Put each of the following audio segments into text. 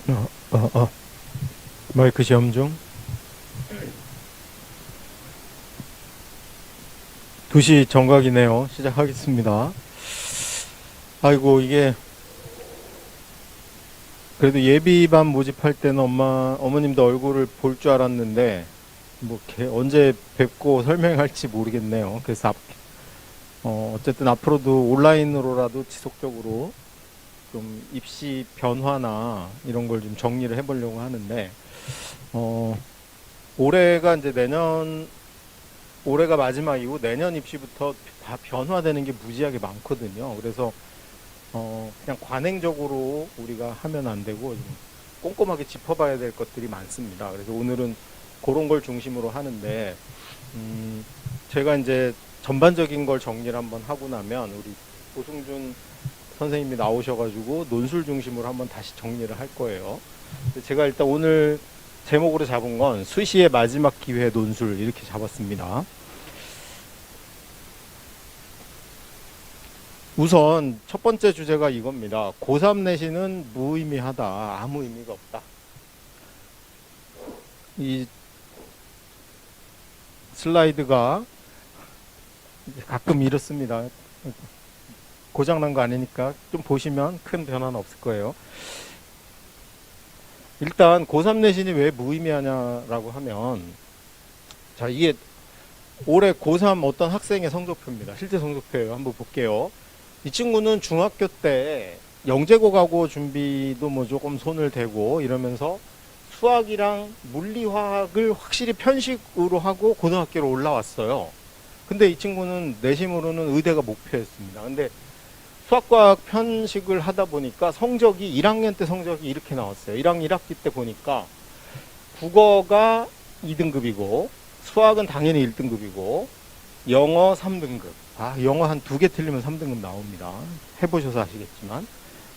어, 마이크 시험 중. 2시 정각이네요. 시작하겠습니다. 아이고, 이게, 그래도 예비반 모집할 때는 어머님도 얼굴을 볼 줄 알았는데, 언제 뵙고 설명할지 모르겠네요. 그래서, 어쨌든 앞으로도 온라인으로라도 지속적으로 좀 입시 변화나 이런 걸 좀 정리를 해보려고 하는데, 어, 올해가 이제 올해가 마지막이고 내년 입시부터 다 변화되는 게 무지하게 많거든요. 그래서 그냥 관행적으로 우리가 하면 안 되고 좀 꼼꼼하게 짚어봐야 될 것들이 많습니다. 그래서 오늘은 그런 걸 중심으로 하는데 제가 이제 전반적인 걸 정리를 한번 하고 나면 우리 고승준 선생님이 나오셔가지고 논술 중심으로 한번 다시 정리를 할 거예요. 제가 일단 오늘 제목으로 잡은 건 수시의 마지막 기회 논술 이렇게 잡았습니다. 우선 첫 번째 주제가 이겁니다. 고3 내신은 무의미하다. 아무 의미가 없다. 이 슬라이드가 가끔 이렇습니다. 고장난 거 아니니까 좀 보시면 큰 변화는 없을 거예요. 일단 고3 내신이 왜 무의미하냐라고 하면, 자, 이게 올해 고3 어떤 학생의 성적표입니다. 실제 성적표예요. 한번 볼게요. 이 친구는 중학교 때 영재고 가고 준비도 뭐 조금 손을 대고 이러면서 수학이랑 물리화학을 확실히 편식으로 하고 고등학교로 올라왔어요. 근데 이 친구는 내심으로는 의대가 목표였습니다. 근데 수학과학 편식을 하다 보니까 성적이 1학년 때 성적이 이렇게 나왔어요. 1학년 1학기 때 보니까 국어가 2등급이고 수학은 당연히 1등급이고 영어 3등급. 영어 한 2개 틀리면 3등급 나옵니다. 해보셔서 아시겠지만.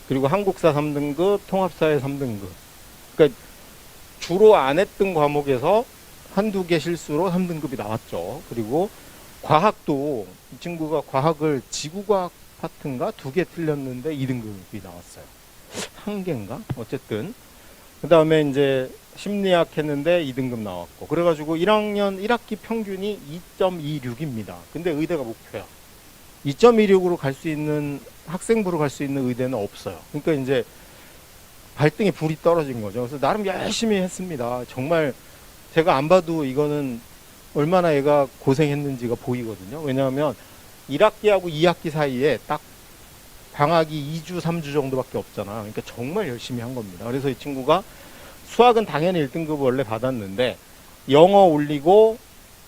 그리고 한국사 3등급, 통합사회 3등급. 그러니까 주로 안 했던 과목에서 한두 개 실수로 3등급이 나왔죠. 그리고 과학도 이 친구가 과학을 지구과학 파트인가 2개 틀렸는데 2등급이 나왔어요. 한 개인가? 어쨌든. 그 다음에 이제 심리학 했는데 2등급 나왔고. 그래가지고 1학년 1학기 평균이 2.26입니다. 근데 의대가 목표야. 2.26으로 갈 수 있는, 학생부로 갈 수 있는 의대는 없어요. 그러니까 이제 발등에 불이 떨어진 거죠. 그래서 나름 열심히 했습니다. 정말 제가 안 봐도 이거는 얼마나 얘가 고생했는지가 보이거든요. 왜냐하면 1학기하고 2학기 사이에 딱 방학이 2주, 3주 정도밖에 없잖아. 그러니까 정말 열심히 한 겁니다. 그래서 이 친구가 수학은 당연히 1등급 원래 받았는데 영어 올리고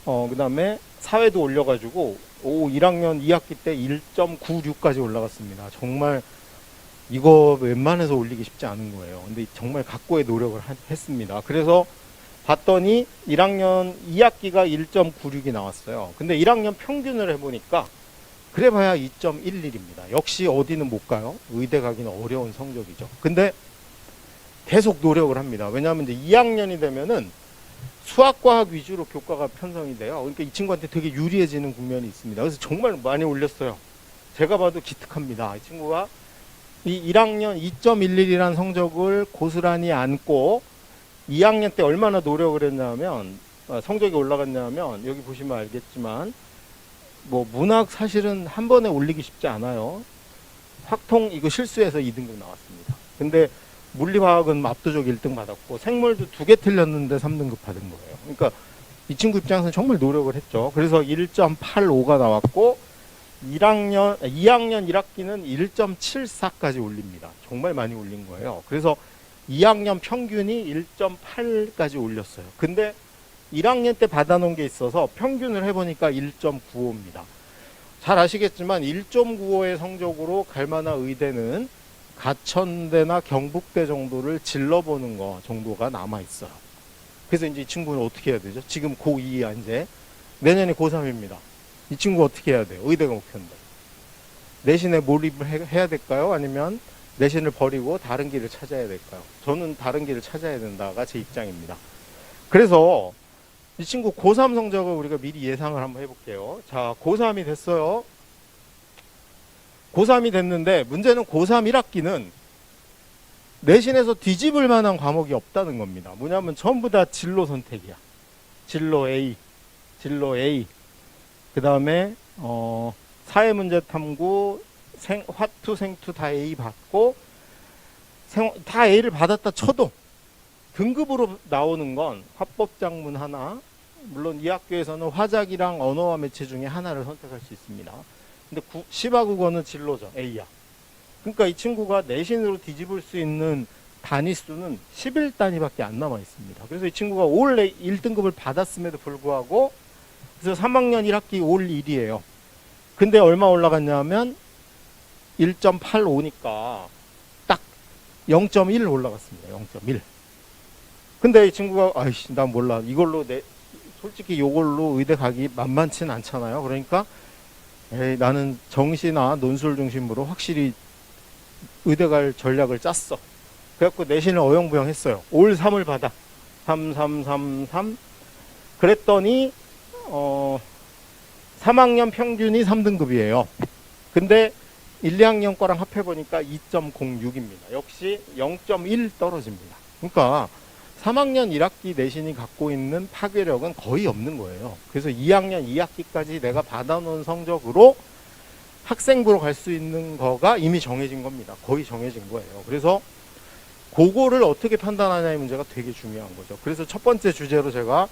그 다음에 사회도 올려가지고 1학년 2학기 때 1.96까지 올라갔습니다. 정말 이거 웬만해서 올리기 쉽지 않은 거예요. 근데 정말 각고의 노력을 했습니다. 그래서 봤더니 1학년 2학기가 1.96이 나왔어요. 근데 1학년 평균을 해보니까 그래봐야 2.11입니다. 역시 어디는 못 가요. 의대 가기는 어려운 성적이죠. 근데 계속 노력을 합니다. 왜냐하면 이제 2학년이 되면은 수학과학 위주로 교과가 편성이 돼요. 그러니까 이 친구한테 되게 유리해지는 국면이 있습니다. 그래서 정말 많이 올렸어요. 제가 봐도 기특합니다. 이 친구가 이 1학년 2.11이라는 성적을 고스란히 안고 2학년 때 얼마나 노력을 했냐면 성적이 올라갔냐면 여기 보시면 알겠지만 뭐 문학 사실은 한 번에 올리기 쉽지 않아요. 확통 이거 실수해서 2등급 나왔습니다. 근데 물리화학은 압도적 1등 받았고 생물도 2개 틀렸는데 3등급 받은 거예요. 그러니까 이 친구 입장에서는 정말 노력을 했죠. 그래서 1.85가 나왔고 2학년 1학기는 1.74까지 올립니다. 정말 많이 올린 거예요. 그래서 2학년 평균이 1.8까지 올렸어요. 근데 1학년 때 받아놓은 게 있어서 평균을 해보니까 1.95입니다. 잘 아시겠지만 1.95의 성적으로 갈 만한 의대는 가천대나 경북대 정도를 질러보는 거 정도가 남아있어요. 그래서 이제 이 친구는 어떻게 해야 되죠? 지금 고2야 이제. 내년에 고3입니다. 이 친구 어떻게 해야 돼요? 의대가 목표인데. 내신에 몰입을 해야 될까요? 아니면 내신을 버리고 다른 길을 찾아야 될까요? 저는 다른 길을 찾아야 된다가 제 입장입니다. 그래서 이 친구 고3 성적을 우리가 미리 예상을 한번 해볼게요. 자, 고3이 됐어요. 고3이 됐는데 문제는 고3 1학기는 내신에서 뒤집을 만한 과목이 없다는 겁니다. 뭐냐면 전부 다 진로 선택이야. 진로 A, 진로 A. 그 다음에 사회문제 탐구, 화투, 생투 다 A 받고 다 A를 받았다 쳐도 등급으로 나오는 건 화법작문 하나, 물론 이 학교에서는 화작이랑 언어와 매체 중에 하나를 선택할 수 있습니다. 근데 시바국어는 진로죠. A야. 그러니까 이 친구가 내신으로 뒤집을 수 있는 단위 수는 11단위밖에 안 남아 있습니다. 그래서 이 친구가 올 1등급을 받았음에도 불구하고 그래서 3학년 1학기 올 1이에요. 근데 얼마 올라갔냐면 1.85니까 딱 0.1 올라갔습니다. 0.1. 근데 이 친구가 아이씨 난 몰라. 이걸로 솔직히 이걸로 의대 가기 만만치는 않잖아요. 그러니까 에이, 나는 정시나 논술 중심으로 확실히 의대 갈 전략을 짰어. 그래갖고 내신을 어영부영했어요. 올 3을 받아. 3, 3, 3, 3. 그랬더니 3학년 평균이 3등급이에요. 근데 1, 2학년 거랑 합해보니까 2.06입니다. 역시 0.1 떨어집니다. 그러니까 3학년 1학기 내신이 갖고 있는 파괴력은 거의 없는 거예요. 그래서 2학년 2학기까지 내가 받아놓은 성적으로 학생부로 갈 수 있는 거가 이미 정해진 겁니다. 거의 정해진 거예요. 그래서 그거를 어떻게 판단하냐의 문제가 되게 중요한 거죠. 그래서 첫 번째 주제로 제가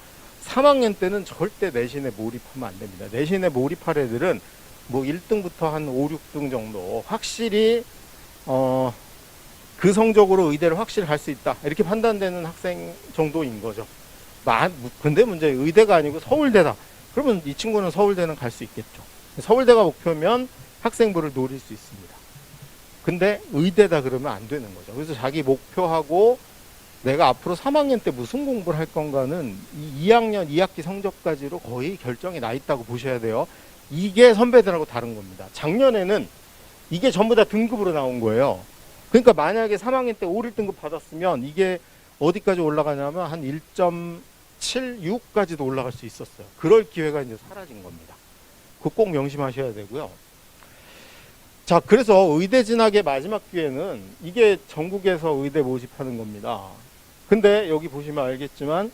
3학년 때는 절대 내신에 몰입하면 안 됩니다. 내신에 몰입할 애들은 뭐 1등부터 한 5, 6등 정도 확실히 그 성적으로 의대를 확실히 갈 수 있다. 이렇게 판단되는 학생 정도인 거죠. 근데 문제 의대가 아니고 서울대다. 그러면 이 친구는 서울대는 갈 수 있겠죠. 서울대가 목표면 학생부를 노릴 수 있습니다. 근데 의대다 그러면 안 되는 거죠. 그래서 자기 목표하고 내가 앞으로 3학년 때 무슨 공부를 할 건가는 2학년 2학기 성적까지로 거의 결정이 나 있다고 보셔야 돼요. 이게 선배들하고 다른 겁니다. 작년에는 이게 전부 다 등급으로 나온 거예요. 그러니까 만약에 3학년 때 5, 1등급 받았으면 이게 어디까지 올라가냐면 한 1.76까지도 올라갈 수 있었어요. 그럴 기회가 이제 사라진 겁니다. 그거 꼭 명심하셔야 되고요. 자, 그래서 의대 진학의 마지막 기회는 이게 전국에서 의대 모집하는 겁니다. 근데 여기 보시면 알겠지만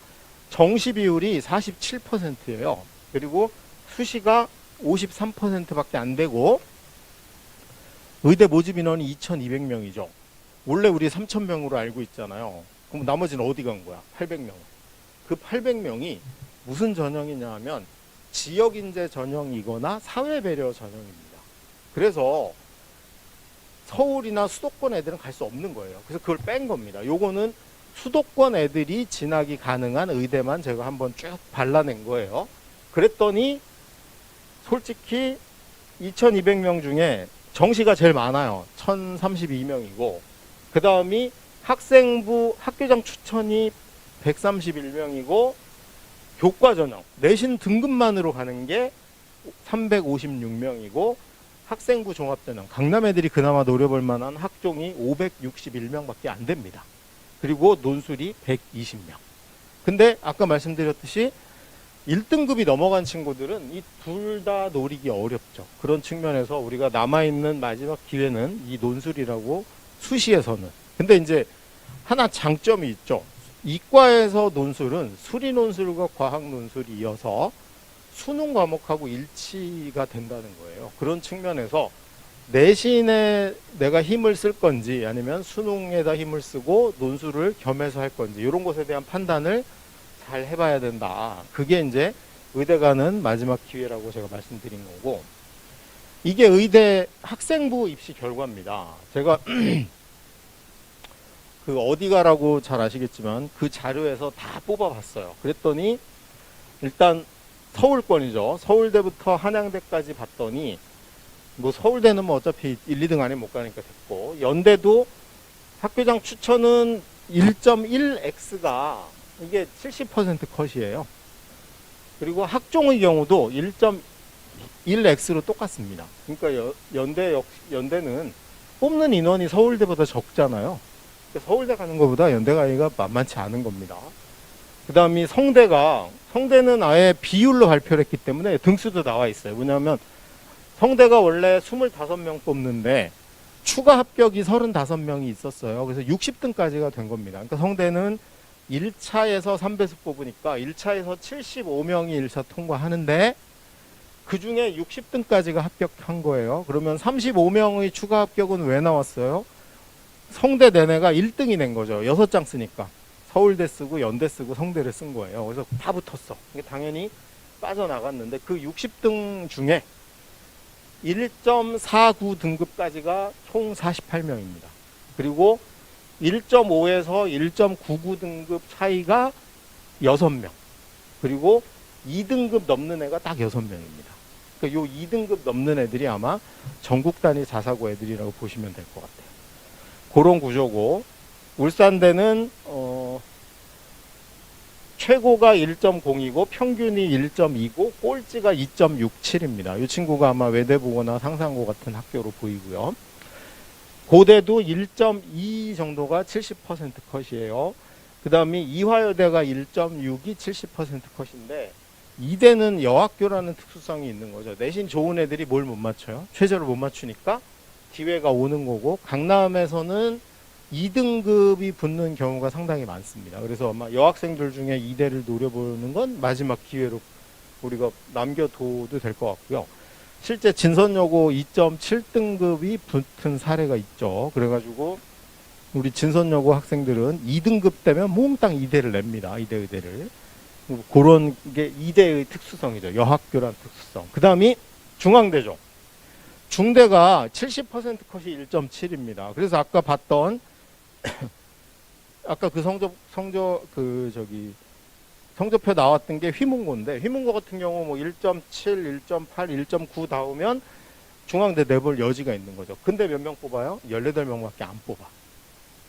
정시 비율이 47%예요. 그리고 수시가 53%밖에 안 되고 의대 모집 인원이 2,200명이죠. 원래 우리 3,000명으로 알고 있잖아요. 그럼 나머지는 어디 간 거야? 800명. 그 800명이 무슨 전형이냐 하면 지역인재 전형이거나 사회배려 전형입니다. 그래서 서울이나 수도권 애들은 갈 수 없는 거예요. 그래서 그걸 뺀 겁니다. 요거는 수도권 애들이 진학이 가능한 의대만 제가 한번 쭉 발라낸 거예요. 그랬더니 솔직히 2,200명 중에 정시가 제일 많아요. 1,032명이고 그 다음이 학생부 학교장 추천이 131명이고 교과 전형 내신 등급만으로 가는 게 356명이고 학생부 종합전형 강남 애들이 그나마 노려볼 만한 학종이 561명밖에 안 됩니다. 그리고 논술이 120명. 근데 아까 말씀드렸듯이 1등급이 넘어간 친구들은 이 둘 다 노리기 어렵죠. 그런 측면에서 우리가 남아있는 마지막 기회는 이 논술이라고 수시에서는. 근데 이제 하나 장점이 있죠. 이과에서 논술은 수리 논술과 과학 논술이 이어서 수능 과목하고 일치가 된다는 거예요. 그런 측면에서 내신에 내가 힘을 쓸 건지 아니면 수능에다 힘을 쓰고 논술을 겸해서 할 건지 이런 것에 대한 판단을 잘 해봐야 된다. 그게 이제 의대 가는 마지막 기회라고 제가 말씀드린 거고 이게 의대 학생부 입시 결과입니다. 제가 그 어디 가라고 잘 아시겠지만 그 자료에서 다 뽑아봤어요. 그랬더니 일단 서울권이죠. 서울대부터 한양대까지 봤더니 뭐 서울대는 뭐 어차피 1, 2등 안에 못 가니까 됐고 연대도 학교장 추천은 1.1x가 이게 70% 컷이에요. 그리고 학종의 경우도 1.1x로 똑같습니다. 그러니까 연대는 뽑는 인원이 서울대보다 적잖아요. 서울대 가는 것보다 연대 가기가 만만치 않은 겁니다. 그 다음이 성대는 아예 비율로 발표를 했기 때문에 등수도 나와 있어요. 왜냐하면 성대가 원래 25명 뽑는데 추가 합격이 35명이 있었어요. 그래서 60등까지가 된 겁니다. 그러니까 성대는 1차에서 3배수 뽑으니까 1차에서 75명이 1차 통과하는데 그 중에 60등까지가 합격한 거예요. 그러면 35명의 추가 합격은 왜 나왔어요? 성대 내내가 1등이 된 거죠. 6장 쓰니까. 서울대 쓰고 연대 쓰고 성대를 쓴 거예요. 그래서 다 붙었어. 당연히 빠져나갔는데 그 60등 중에 1.49 등급까지가 총 48명입니다. 그리고 1.5에서 1.99 등급 차이가 6명. 그리고 2등급 넘는 애가 딱 6명입니다. 그러니까 요 2등급 넘는 애들이 아마 전국 단위 자사고 애들이라고 보시면 될 것 같아요. 그런 구조고, 울산대는 최고가 1.0이고 평균이 1.2고 꼴찌가 2.67입니다. 이 친구가 아마 외대보거나 상상고 같은 학교로 보이고요. 고대도 1.2 정도가 70% 컷이에요. 그 다음에 이화여대가 1.6이 70% 컷인데, 이대는 여학교라는 특수성이 있는 거죠. 내신 좋은 애들이 뭘 못 맞춰요? 최저를 못 맞추니까 기회가 오는 거고, 강남에서는 2등급이 붙는 경우가 상당히 많습니다. 그래서 아마 여학생들 중에 이대를 노려보는 건 마지막 기회로 우리가 남겨둬도 될 것 같고요. 실제 진선여고 2.7등급이 붙은 사례가 있죠. 그래가지고 우리 진선여고 학생들은 2등급 되면 몽땅 이대를 냅니다. 이대 의대를. 그런 게 이대의 특수성이죠. 여학교란 특수성. 그 다음이 중앙대죠. 중대가 70% 컷이 1.7입니다. 그래서 아까 봤던 아까 그 성적표 나왔던 게 휘문고인데, 휘문고 같은 경우 뭐 1.7, 1.8, 1.9 나오면 중앙대 내볼 여지가 있는 거죠. 근데 몇 명 뽑아요? 18명밖에 안 뽑아.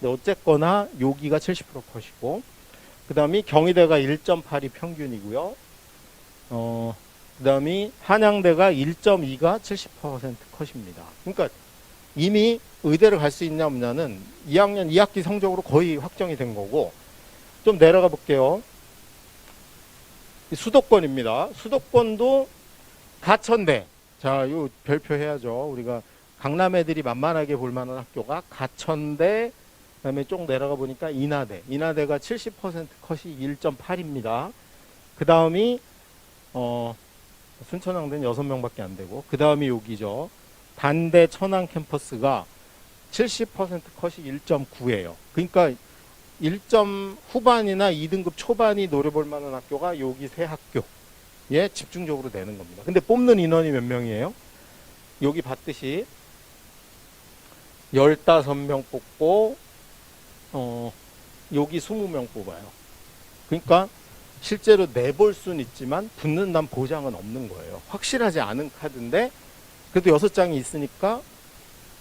근데 어쨌거나 여기가 70% 컷이고, 그 다음이 경희대가 1.8이 평균이고요. 그 다음이 한양대가 1.2가 70% 컷입니다. 그러니까 이미 의대를 갈 수 있냐 없냐는 2학년 2학기 성적으로 거의 확정이 된 거고, 좀 내려가 볼게요. 수도권입니다. 수도권도 가천대. 자, 요 별표 해야죠. 우리가 강남 애들이 만만하게 볼 만한 학교가 가천대, 그다음에 쭉 내려가 보니까 인하대. 인하대가 70% 컷이 1.8입니다. 그 다음이 순천향대는 6명밖에 안 되고, 그 다음이 여기죠. 단대 천안 캠퍼스가 70% 컷이 1.9예요. 그러니까 1점 후반이나 2등급 초반이 노려볼 만한 학교가 여기 세 학교에 집중적으로 내는 겁니다. 근데 뽑는 인원이 몇 명이에요? 여기 봤듯이 15명 뽑고 여기 20명 뽑아요. 그러니까 실제로 내볼 수는 있지만 붙는다는 보장은 없는 거예요. 확실하지 않은 카드인데 그래도 6장이 있으니까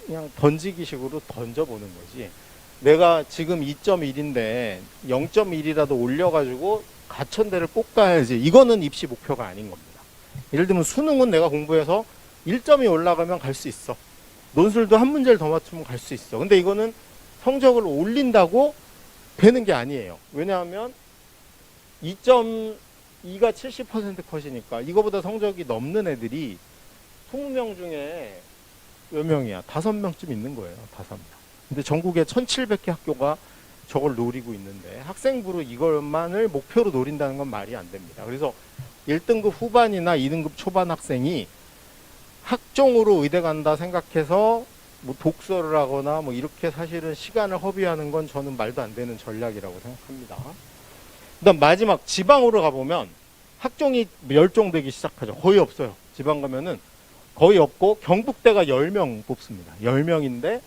그냥 던지기 식으로 던져보는 거지. 내가 지금 2.1인데 0.1이라도 올려가지고 가천대를 꼭 가야지. 이거는 입시 목표가 아닌 겁니다. 예를 들면 수능은 내가 공부해서 1점이 올라가면 갈 수 있어. 논술도 한 문제를 더 맞추면 갈 수 있어. 근데 이거는 성적을 올린다고 되는 게 아니에요. 왜냐하면 2.2가 70% 컷이니까 이거보다 성적이 넘는 애들이 20명 중에 몇 명이야? 5명쯤 있는 거예요. 5명. 근데 전국에 1,700개 학교가 저걸 노리고 있는데 학생부로 이것만을 목표로 노린다는 건 말이 안 됩니다. 그래서 1등급 후반이나 2등급 초반 학생이 학종으로 의대 간다 생각해서 뭐 독서를 하거나 뭐 이렇게 사실은 시간을 허비하는 건 저는 말도 안 되는 전략이라고 생각합니다. 그다음 마지막 지방으로 가보면 학종이 멸종되기 시작하죠. 거의 없어요. 지방 가면은 거의 없고 경북대가 10명 뽑습니다. 10명인데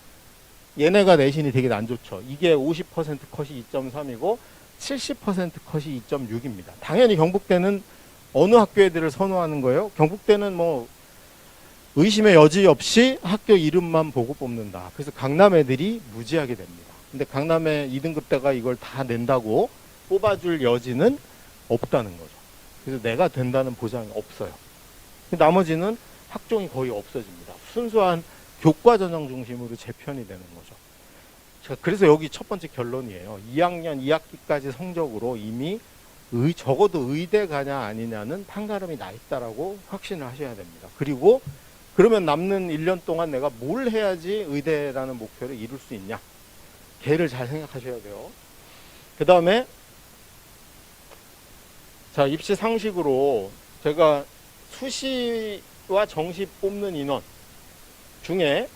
얘네가 내신이 되게 안 좋죠. 이게 50% 컷이 2.3이고 70% 컷이 2.6입니다. 당연히 경북대는 어느 학교 애들을 선호하는 거예요? 경북대는 뭐 의심의 여지 없이 학교 이름만 보고 뽑는다. 그래서 강남 애들이 무지하게 됩니다. 근데 강남의 2등급대가 이걸 다 낸다고 뽑아줄 여지는 없다는 거죠. 그래서 내가 된다는 보장이 없어요. 나머지는 학종이 거의 없어집니다. 순수한 교과 전형 중심으로 재편이 되는 거죠. 그래서 여기 첫 번째 결론이에요. 2학년 2학기까지 성적으로 이미 적어도 의대 가냐 아니냐는 판가름이 나 있다라고 확신을 하셔야 됩니다. 그리고 그러면 남는 1년 동안 내가 뭘 해야지 의대라는 목표를 이룰 수 있냐? 걔를 잘 생각하셔야 돼요. 그 다음에 자, 입시 상식으로 제가 수시와 정시 뽑는 인원 중에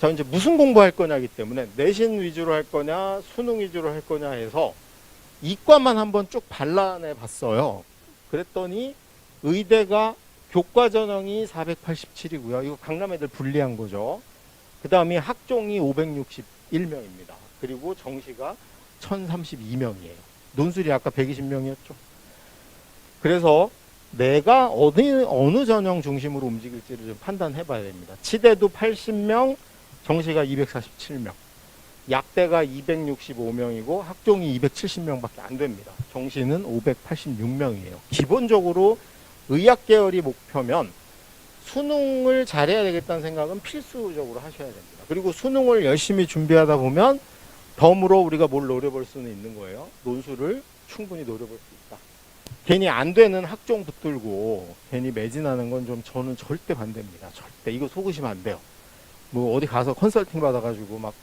자, 이제 무슨 공부할 거냐기 때문에 내신 위주로 할 거냐, 수능 위주로 할 거냐 해서 이과만 한번 쭉 발라내 봤어요. 그랬더니 의대가 교과 전형이 487이고요. 이거 강남 애들 불리한 거죠. 그 다음에 학종이 561명입니다. 그리고 정시가 1032명이에요. 논술이 아까 120명이었죠. 그래서 내가 어느 전형 중심으로 움직일지를 좀 판단해 봐야 됩니다. 치대도 80명, 정시가 247명, 약대가 265명이고 학종이 270명밖에 안 됩니다. 정시는 586명이에요. 기본적으로 의학 계열이 목표면 수능을 잘해야 되겠다는 생각은 필수적으로 하셔야 됩니다. 그리고 수능을 열심히 준비하다 보면 덤으로 우리가 뭘 노려볼 수는 있는 거예요. 논술을 충분히 노려볼 수 있다. 괜히 안 되는 학종 붙들고 괜히 매진하는 건 좀 저는 절대 반대입니다. 절대. 이거 속으시면 안 돼요. 뭐 어디 가서 컨설팅 받아가지고 막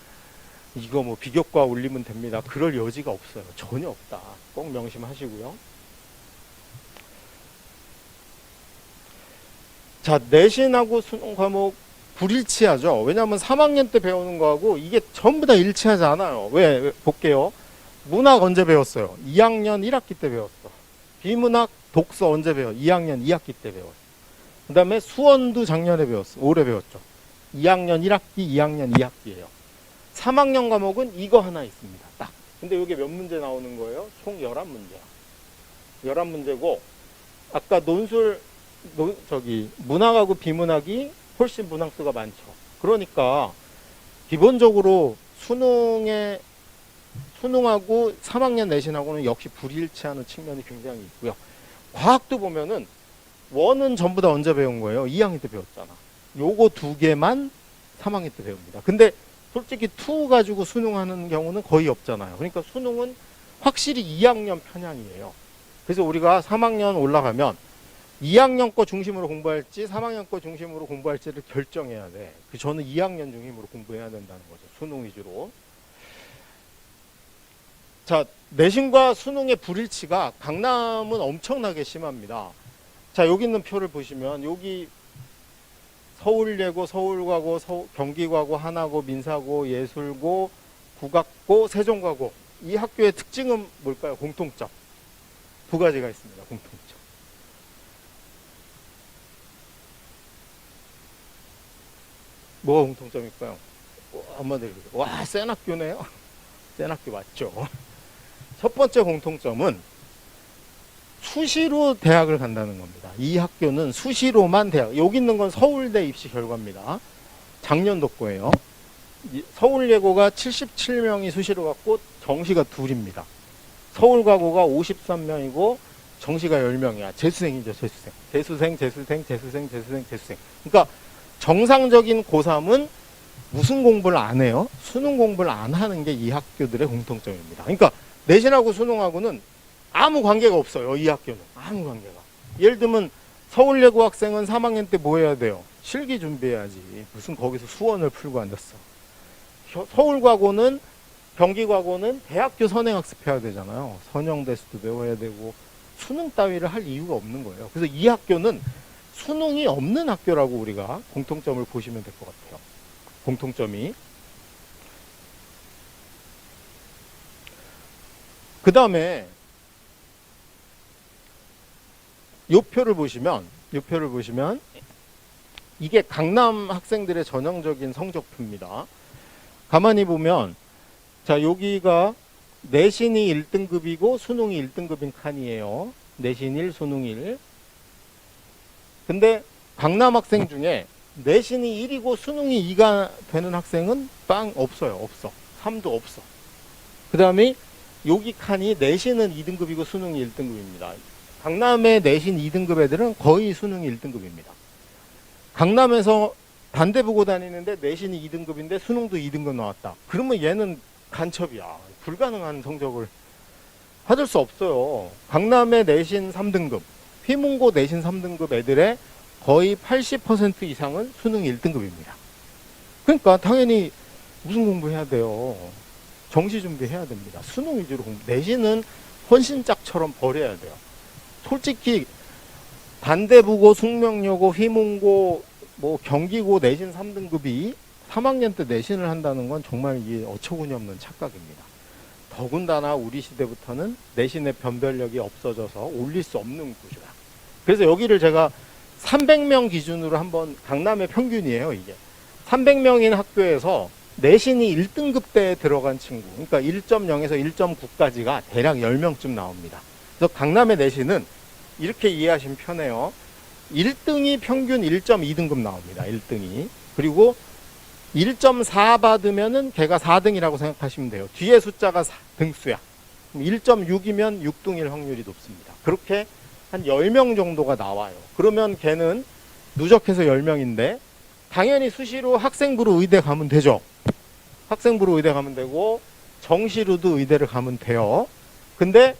이거 뭐 비교과 올리면 됩니다. 그럴 여지가 없어요. 전혀 없다. 꼭 명심하시고요. 자, 내신하고 수능 과목 불일치하죠. 왜냐하면 3학년 때 배우는 거하고 이게 전부 다 일치하지 않아요. 왜? 볼게요. 문학 언제 배웠어요? 2학년 1학기 때 배웠어. 비문학 독서 언제 배워? 2학년 2학기 때 배웠어. 그 다음에 수원도 작년에 배웠어. 올해 배웠죠. 2학년 1학기, 2학년 2학기예요. 3학년 과목은 이거 하나 있습니다. 딱. 근데 이게 몇 문제 나오는 거예요? 총 11문제야. 11문제고 아까 논술 문학하고 비문학이 훨씬 문항수가 많죠. 그러니까 기본적으로 수능하고 3학년 내신하고는 역시 불일치하는 측면이 굉장히 있고요. 과학도 보면은 원은 전부 다 언제 배운 거예요? 2학년 때 배웠잖아. 요거 두 개만 3학년 때 배웁니다. 근데 솔직히 2 가지고 수능하는 경우는 거의 없잖아요. 그러니까 수능은 확실히 2학년 편향이에요. 그래서 우리가 3학년 올라가면 2학년 거 중심으로 공부할지 3학년 거 중심으로 공부할지를 결정해야 돼. 저는 2학년 중심으로 공부해야 된다는 거죠. 수능 위주로. 자, 내신과 수능의 불일치가 강남은 엄청나게 심합니다. 자, 여기 있는 표를 보시면 여기 서울예고, 서울과고, 경기과고, 하나고, 민사고, 예술고, 국악고, 세종과고. 이 학교의 특징은 뭘까요? 공통점. 두 가지가 있습니다. 공통점. 뭐가 공통점일까요? 한마디로. 와, 센 학교네요. 센 학교 맞죠? 첫 번째 공통점은 수시로 대학을 간다는 겁니다. 이 학교는 수시로만 대학. 여기 있는 건 서울대 입시 결과입니다. 작년도 거예요. 서울예고가 77명이 수시로 갔고 정시가 2입니다. 서울과고가 53명이고 정시가 10명이야. 재수생이죠, 재수생. 재수생. 그러니까 정상적인 고3은 무슨 공부를 안 해요? 수능 공부를 안 하는 게 이 학교들의 공통점입니다. 그러니까 내신하고 수능하고는 아무 관계가 없어요. 이 학교는. 아무 관계가. 예를 들면 서울예고 학생은 3학년 때 뭐 해야 돼요? 실기 준비해야지. 무슨 거기서 수원을 풀고 앉았어. 서울과고는 경기과고는 대학교 선행학습해야 되잖아요. 선형대수도 배워야 되고 수능 따위를 할 이유가 없는 거예요. 그래서 이 학교는 수능이 없는 학교라고 우리가 공통점을 보시면 될 것 같아요. 공통점이. 그 다음에 요 표를 보시면 이게 강남 학생들의 전형적인 성적표입니다. 가만히 보면 자, 여기가 내신이 1등급이고 수능이 1등급인 칸이에요. 내신 1, 수능 1. 근데 강남 학생 중에 내신이 1이고 수능이 2가 되는 학생은 없어요. 없어. 3도 없어. 그 다음에 여기 칸이 내신은 2등급이고 수능이 1등급입니다. 강남의 내신 2등급 애들은 거의 수능이 1등급입니다. 강남에서 반대 보고 다니는데 내신이 2등급인데 수능도 2등급 나왔다. 그러면 얘는 간첩이야. 불가능한 성적을 받을 수 없어요. 강남의 내신 3등급, 휘문고 내신 3등급 애들의 거의 80% 이상은 수능 1등급입니다. 그러니까 당연히 무슨 공부해야 돼요? 정시 준비해야 됩니다. 수능 위주로 공부. 내신은 헌신짝처럼 버려야 돼요. 솔직히 단대부고, 숙명여고, 휘문고, 뭐 경기고 내신 3등급이 3학년 때 내신을 한다는 건 정말 이게 어처구니 없는 착각입니다. 더군다나 우리 시대부터는 내신의 변별력이 없어져서 올릴 수 없는 구조야. 그래서 여기를 제가 300명 기준으로 한번 강남의 평균이에요, 이게. 300명인 학교에서 내신이 1등급대에 들어간 친구, 그러니까 1.0에서 1.9까지가 대략 10명쯤 나옵니다. 그래서 강남의 내신은 이렇게 이해하시면 편해요. 1등이 평균 1.2등급 나옵니다. 1등이. 그리고 1.4 받으면은 걔가 4등이라고 생각하시면 돼요. 뒤에 숫자가 등수야. 1.6이면 6등일 확률이 높습니다. 그렇게 한 10명 정도가 나와요. 그러면 걔는 누적해서 10명인데 당연히 수시로 학생부로 의대 가면 되죠. 학생부로 의대 가면 되고 정시로도 의대를 가면 돼요. 근데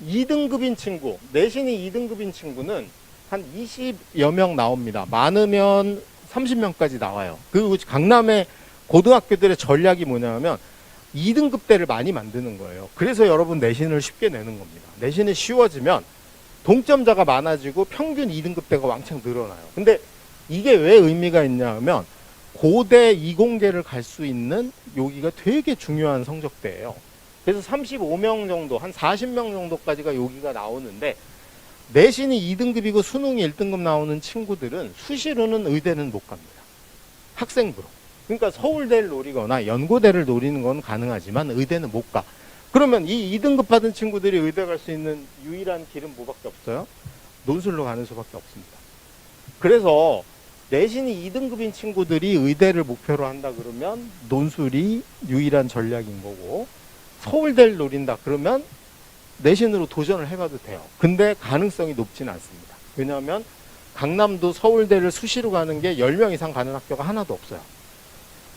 2등급인 친구, 내신이 2등급인 친구는 한 20여 명 나옵니다. 많으면 30명까지 나와요. 그리고 강남의 고등학교들의 전략이 뭐냐면 2등급대를 많이 만드는 거예요. 그래서 여러분 내신을 쉽게 내는 겁니다. 내신이 쉬워지면 동점자가 많아지고 평균 2등급대가 왕창 늘어나요. 근데 이게 왜 의미가 있냐 하면 고대 이공계를 갈 수 있는 여기가 되게 중요한 성적대예요. 그래서 35명 정도, 한 40명 정도까지가 여기가 나오는데 내신이 2등급이고 수능이 1등급 나오는 친구들은 수시로는 의대는 못 갑니다. 학생부로. 그러니까 서울대를 노리거나 연고대를 노리는 건 가능하지만 의대는 못 가. 그러면 이 2등급 받은 친구들이 의대 갈 수 있는 유일한 길은 뭐밖에 없어요? 논술로 가는 수밖에 없습니다. 그래서 내신이 2등급인 친구들이 의대를 목표로 한다 그러면 논술이 유일한 전략인 거고, 서울대를 노린다 그러면 내신으로 도전을 해봐도 돼요. 근데 가능성이 높지는 않습니다. 왜냐하면 강남도 서울대를 수시로 가는 게 10명 이상 가는 학교가 하나도 없어요.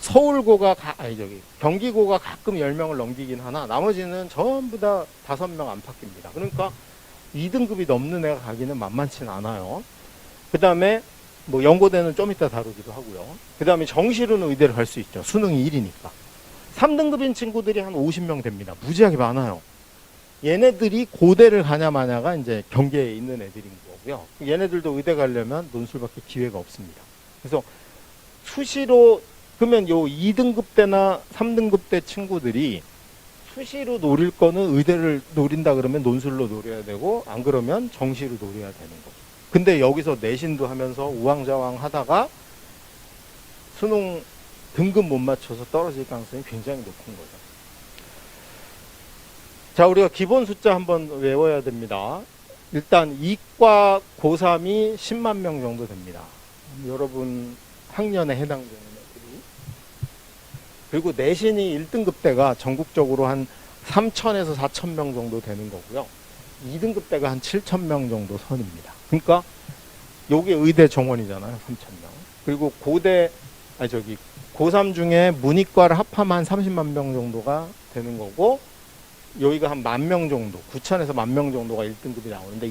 서울고가 경기고가 가끔 10명을 넘기긴 하나 나머지는 전부 다 5명 안팎입니다. 그러니까 2등급이 넘는 애가 가기는 만만치는 않아요. 그 다음에 뭐 연고대는 좀 이따 다루기도 하고요. 그 다음에 정시로는 의대를 갈 수 있죠. 수능이 1이니까. 3등급인 친구들이 한 50명 됩니다. 무지하게 많아요. 얘네들이 고대를 가냐 마냐가 이제 경계에 있는 애들인 거고요. 얘네들도 의대 가려면 논술밖에 기회가 없습니다. 그래서 수시로 그러면 요 2등급 대나 3등급 대 친구들이 수시로 노릴 거는 의대를 노린다 그러면 논술로 노려야 되고 안 그러면 정시로 노려야 되는 거죠. 근데 여기서 내신도 하면서 우왕좌왕 하다가 수능 등급 못 맞춰서 떨어질 가능성이 굉장히 높은 거죠. 자, 우리가 기본 숫자 한번 외워야 됩니다. 일단 이과 고3이 10만 명 정도 됩니다. 여러분 학년에 해당되는 애들이. 그리고 내신이 1등급대가 전국적으로 한 3,000에서 4,000명 정도 되는 거고요. 2등급대가 한 7,000명 정도 선입니다. 그러니까 요게 의대 정원이잖아요. 3,000명. 그리고 고3 중에 문이과를 합하면 한 30만 명 정도가 되는 거고, 여기가 한 10,000명 정도, 9,000에서 10,000명 정도가 1등급이 나오는데,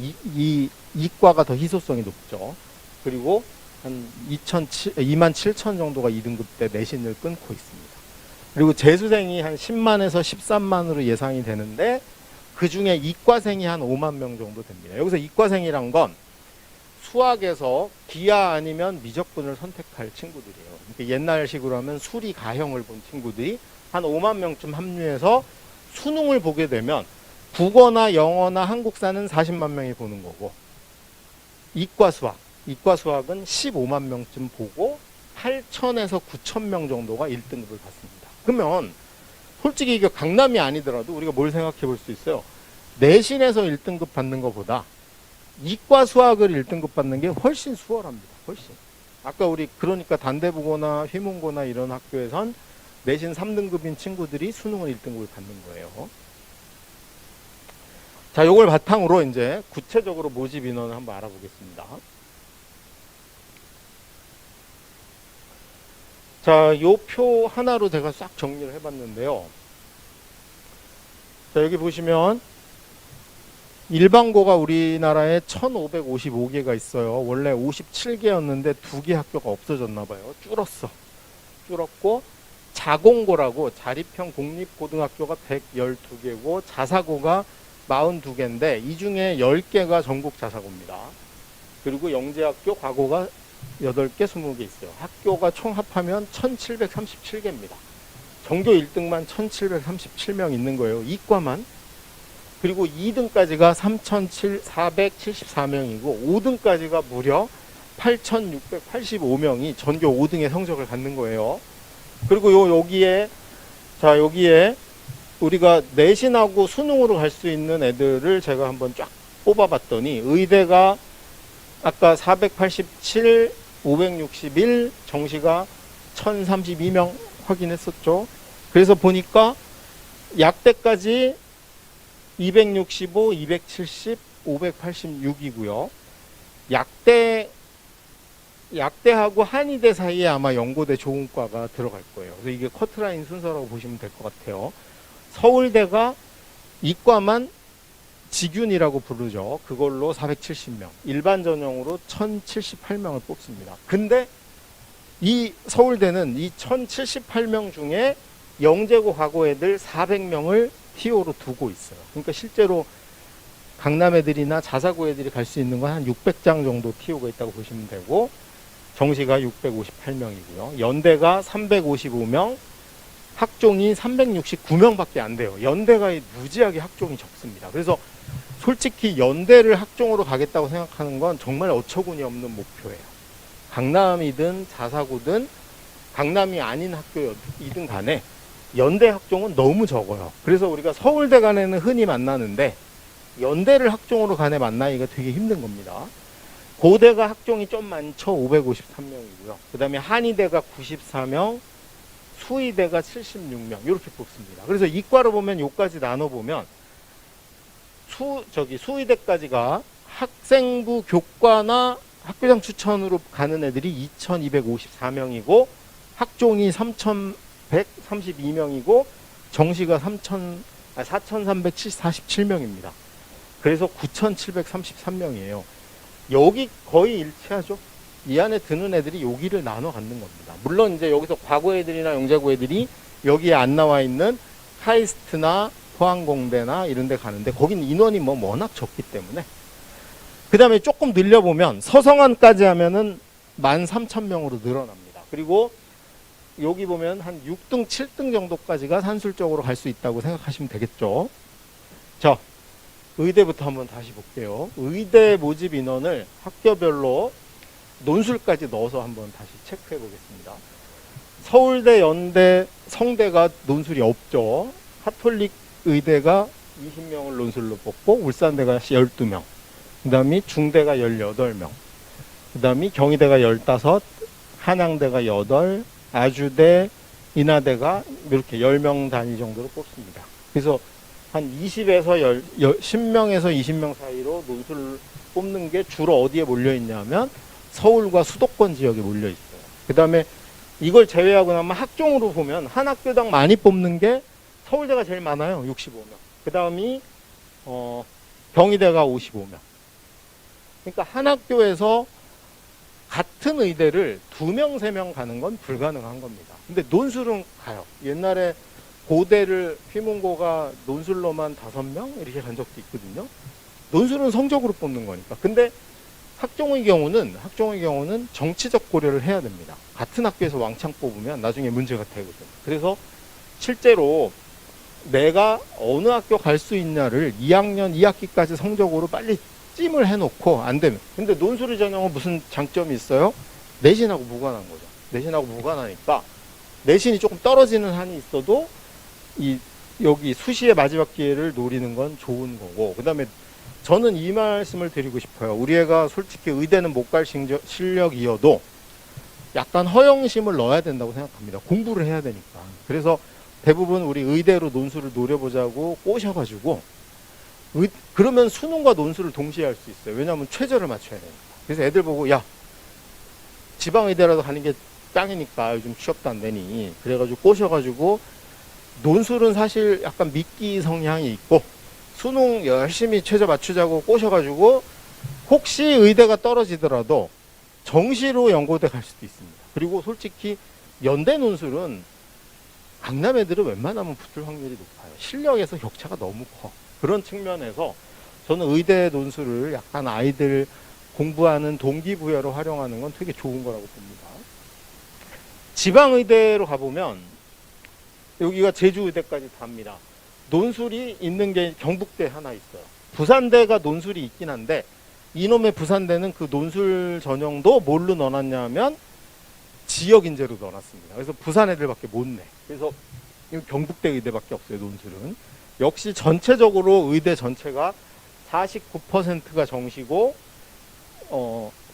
이과가 더 희소성이 높죠. 그리고 한 27,000 정도가 2등급 때 내신을 끊고 있습니다. 그리고 재수생이 한 10만에서 13만으로 예상이 되는데, 그 중에 이과생이 한 5만 명 정도 됩니다. 여기서 이과생이란 건 수학에서 기하 아니면 미적분을 선택할 친구들이에요. 그러니까 옛날식으로 하면 수리 가형을 본 친구들이 한 5만 명쯤 합류해서 수능을 보게 되면 국어나 영어나 한국사는 40만 명이 보는 거고, 이과 수학은 15만 명쯤 보고 8,000에서 9,000명 정도가 1등급을 받습니다. 그러면 솔직히 이게 강남이 아니더라도 우리가 뭘 생각해 볼 수 있어요. 내신에서 1등급 받는 것보다 이과 수학을 1등급 받는 게 훨씬 수월합니다. 훨씬. 아까 우리 그러니까 단대부고나 휘문고나 이런 학교에선 내신 3등급인 친구들이 수능을 1등급을 받는 거예요. 자, 요걸 바탕으로 이제 구체적으로 모집 인원을 한번 알아보겠습니다. 자, 요 표 하나로 제가 싹 정리를 해봤는데요. 자, 여기 보시면 일반고가 우리나라에 1555개가 있어요. 원래 57개였는데 2개 학교가 없어졌나 봐요. 줄었고, 자공고라고 자립형 공립고등학교가 112개고 자사고가 42개인데 이 중에 10개가 전국 자사고입니다. 그리고 영재학교 과고가 8개, 20개 있어요. 학교가 총 합하면 1737개입니다. 전교 1등만 1737명 있는 거예요. 이과만. 그리고 2등까지가 3474명이고 5등까지가 무려 8685명이 전교 5등의 성적을 갖는 거예요. 그리고 여기에 우리가 내신하고 수능으로 갈 수 있는 애들을 제가 한번 쫙 뽑아봤더니 의대가 아까 487, 561, 정시가 1032명 확인했었죠. 그래서 보니까 약대까지 265, 270, 586이고요. 약대하고 한의대 사이에 아마 연고대 조은과가 들어갈 거예요. 그래서 이게 커트라인 순서라고 보시면 될 것 같아요. 서울대가 이과만 직윤이라고 부르죠. 그걸로 470명, 일반 전형으로 1078명을 뽑습니다. 근데 이 서울대는 이 1078명 중에 영재고 과고 애들 400명을 TO로 두고 있어요. 그러니까 실제로 강남 애들이나 자사고 애들이 갈 수 있는 건 한 600장 정도 TO가 있다고 보시면 되고, 정시가 658명이고요. 연대가 355명, 학종이 369명밖에 안 돼요. 연대가 무지하게 학종이 적습니다. 그래서 솔직히 연대를 학종으로 가겠다고 생각하는 건 정말 어처구니 없는 목표예요. 강남이든 자사고든 강남이 아닌 학교이든 간에 연대 학종은 너무 적어요. 그래서 우리가 서울대 간에는 흔히 만나는데 연대를 학종으로 간에 만나기가 되게 힘든 겁니다. 고대가 학종이 좀 많죠. 553명이고요. 그 다음에 한의대가 94명, 수의대가 76명 이렇게 뽑습니다. 그래서 이과로 보면 요까지 나눠보면 수의대까지가 학생부 교과나 학교장 추천으로 가는 애들이 2254명이고 학종이 3132명이고 정시가 4347명입니다. 그래서 9733명이에요. 여기 거의 일치하죠. 이 안에 드는 애들이 여기를 나눠 갖는 겁니다. 물론 이제 여기서 과고 애들이나 영재고 애들이 여기에 안 나와 있는 카이스트나 포항공대나 이런 데 가는데 거긴 인원이 워낙 적기 때문에. 그 다음에 조금 늘려보면 서성안까지 하면은 13,000명으로 늘어납니다. 그리고 여기 보면 한 6등, 7등 정도까지가 산술적으로 갈 수 있다고 생각하시면 되겠죠. 자, 의대부터 한번 다시 볼게요. 의대 모집 인원을 학교별로 논술까지 넣어서 한번 다시 체크해 보겠습니다. 서울대, 연대, 성대가 논술이 없죠. 카톨릭 의대가 20명을 논술로 뽑고 울산대가 12명, 그 다음에 중대가 18명, 그 다음에 경희대가 15, 한양대가 8, 아주대, 인하대가 이렇게 10명 단위 정도로 뽑습니다. 그래서 한 10명에서 20명 사이로 논술을 뽑는 게 주로 어디에 몰려 있냐면 서울과 수도권 지역에 몰려 있어요. 그 다음에 이걸 제외하고 나면 학종으로 보면 한 학교당 많이 뽑는 게 서울대가 제일 많아요. 65명. 그 다음이 경희대가 55명. 그러니까 한 학교에서 같은 의대를 2명, 3명 가는 건 불가능한 겁니다. 근데 논술은 가요. 옛날에 고대를 휘문고가 논술로만 5명 이렇게 간 적도 있거든요. 논술은 성적으로 뽑는 거니까. 근데 학종의 경우는 정치적 고려를 해야 됩니다. 같은 학교에서 왕창 뽑으면 나중에 문제가 되거든요. 그래서 실제로 내가 어느 학교 갈 수 있냐를 2학년 2학기까지 성적으로 빨리 찜을 해놓고 안 되면. 근데 논술의 전형은 무슨 장점이 있어요? 내신하고 무관한 거죠. 내신하고 무관하니까 내신이 조금 떨어지는 한이 있어도 여기 수시의 마지막 기회를 노리는 건 좋은 거고. 그 다음에 저는 이 말씀을 드리고 싶어요. 우리 애가 솔직히 의대는 못 갈 실력이어도 약간 허영심을 넣어야 된다고 생각합니다. 공부를 해야 되니까. 그래서 대부분 우리 의대로 논술을 노려보자고 꼬셔가지고 그러면 수능과 논술을 동시에 할 수 있어요. 왜냐하면 최저를 맞춰야 되니까. 그래서 애들 보고 야 지방의대라도 가는 게 짱이니까 요즘 취업도 안 되니 그래가지고 꼬셔가지고 논술은 사실 약간 미끼 성향이 있고 수능 열심히 최저 맞추자고 꼬셔가지고 혹시 의대가 떨어지더라도 정시로 연고대 갈 수도 있습니다. 그리고 솔직히 연대 논술은 강남 애들은 웬만하면 붙을 확률이 높아요. 실력에서 격차가 너무 커. 그런 측면에서 저는 의대 논술을 약간 아이들 공부하는 동기부여로 활용하는 건 되게 좋은 거라고 봅니다. 지방의대로 가보면 여기가 제주의대까지 답니다. 논술이 있는 게 경북대 하나 있어요. 부산대가 논술이 있긴 한데 이놈의 부산대는 그 논술 전형도 뭘로 넣어놨냐면 지역 인재로 넣어놨습니다. 그래서 부산 애들밖에 못 내. 그래서 경북대 의대밖에 없어요, 논술은. 역시 전체적으로 의대 전체가 49%가 정시고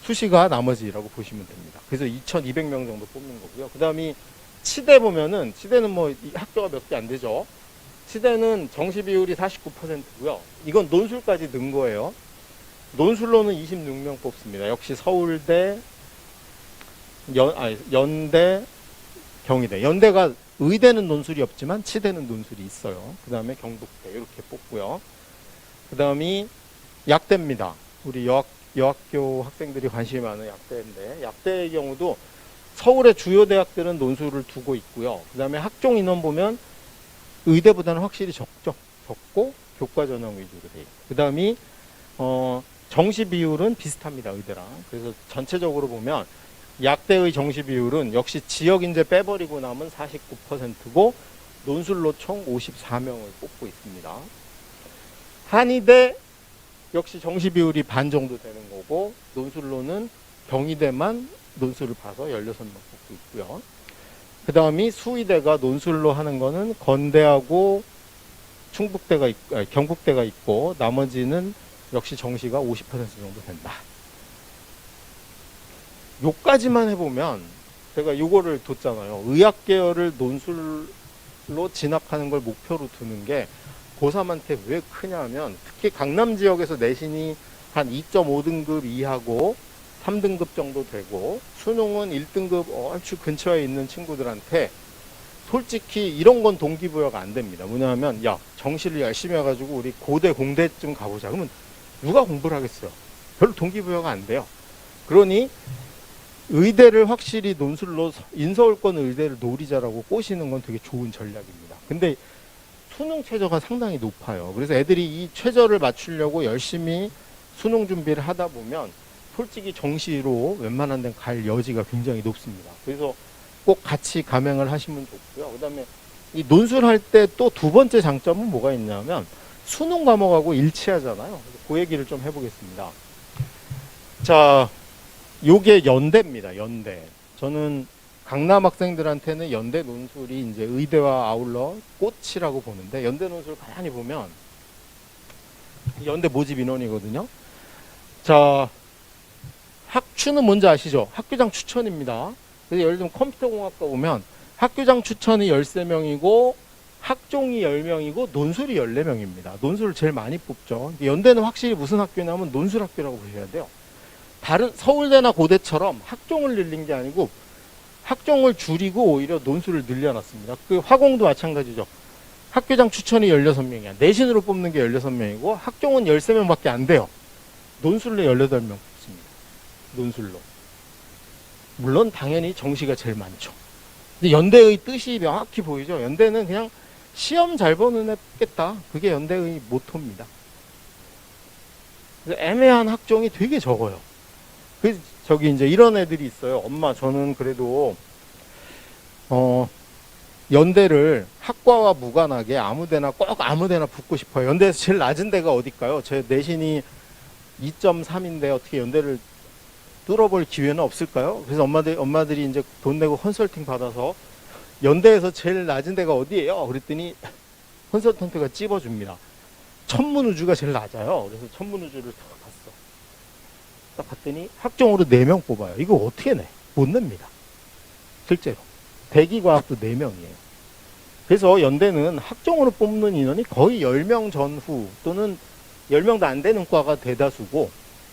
수시가 나머지라고 보시면 됩니다. 그래서 2,200명 정도 뽑는 거고요. 그 다음에 치대 보면은 치대는 뭐 학교가 몇 개 안 되죠. 치대는 정시 비율이 49%고요. 이건 논술까지 넣은 거예요. 논술로는 26명 뽑습니다. 역시 서울대, 연대, 경희대. 연대가 의대는 논술이 없지만 치대는 논술이 있어요. 그 다음에 경북대 이렇게 뽑고요. 그 다음이 약대입니다. 우리 여학교 학생들이 관심이 많은 약대인데 약대의 경우도 서울의 주요 대학들은 논술을 두고 있고요. 그 다음에 학종 인원 보면 의대보다는 확실히 적고 교과 전형 위주로 돼 있고 그 다음이 정시 비율은 비슷합니다. 의대랑. 그래서 전체적으로 보면 약대의 정시 비율은 역시 지역 인재 빼버리고 남은 49%고 논술로 총 54명을 뽑고 있습니다. 한의대 역시 정시 비율이 반 정도 되는 거고 논술로는 경희대만 논술을 봐서 16명 뽑고 있고요. 그 다음이 수의대가 논술로 하는 거는 건대하고 충북대가 경북대가 있고 나머지는 역시 정시가 50% 정도 된다. 요까지만 해보면 제가 요거를 뒀잖아요. 의학 계열을 논술로 진학하는 걸 목표로 두는 게 고3한테 왜 크냐 하면 특히 강남 지역에서 내신이 한 2.5등급 이하고 3등급 정도 되고 수능은 1등급 얼추 근처에 있는 친구들한테 솔직히 이런 건 동기부여가 안 됩니다. 뭐냐면 야 정시를 열심히 해가지고 우리 고대 공대쯤 가보자. 그러면 누가 공부를 하겠어요? 별로 동기부여가 안 돼요. 그러니 의대를 확실히 논술로 인서울권 의대를 노리자라고 꼬시는 건 되게 좋은 전략입니다. 근데 수능 최저가 상당히 높아요. 그래서 애들이 이 최저를 맞추려고 열심히 수능 준비를 하다 보면 솔직히 정시로 웬만한 데는 갈 여지가 굉장히 높습니다. 그래서 꼭 같이 감행을 하시면 좋고요. 그 다음에 이 논술할 때 또 두 번째 장점은 뭐가 있냐면 수능 과목하고 일치하잖아요. 그 얘기를 좀 해보겠습니다. 자, 요게 연대입니다. 연대. 저는 강남 학생들한테는 연대 논술이 이제 의대와 아울러 꽃이라고 보는데 연대 논술 가만히 보면 연대 모집 인원이거든요. 자, 학추는 뭔지 아시죠? 학교장 추천입니다. 그래서 예를 들면 컴퓨터공학과 보면 학교장 추천이 13명이고 학종이 10명이고 논술이 14명입니다. 논술을 제일 많이 뽑죠. 연대는 확실히 무슨 학교냐면 논술 학교라고 보셔야 돼요. 다른 서울대나 고대처럼 학종을 늘린 게 아니고 학종을 줄이고 오히려 논술을 늘려놨습니다. 그 화공도 마찬가지죠. 학교장 추천이 16명이야. 내신으로 뽑는 게 16명이고 학종은 13명밖에 안 돼요. 논술로 18명 뽑습니다. 논술로. 물론 당연히 정시가 제일 많죠. 근데 연대의 뜻이 명확히 보이죠. 연대는 그냥 시험 잘 보는 애 뽑겠다. 그게 연대의 모토입니다. 애매한 학종이 되게 적어요. 그래서 저기 이제 이런 애들이 있어요. 엄마 저는 그래도 연대를 학과와 무관하게 아무데나 꼭 아무데나 붙고 싶어요. 연대에서 제일 낮은 데가 어딜까요? 제 내신이 2.3인데 어떻게 연대를 뚫어볼 기회는 없을까요? 그래서 엄마들이 이제 돈 내고 컨설팅 받아서 연대에서 제일 낮은 데가 어디예요? 그랬더니 컨설턴트가 찝어줍니다. 천문우주가 제일 낮아요. 그래서 천문우주를 딱 갔어. 딱 갔더니 학종으로 4명 뽑아요. 이거 어떻게 내? 못 냅니다. 실제로. 대기과학도 4명이에요. 그래서 연대는 학종으로 뽑는 인원이 거의 10명 전후 또는 10명도 안 되는 과가 대다수고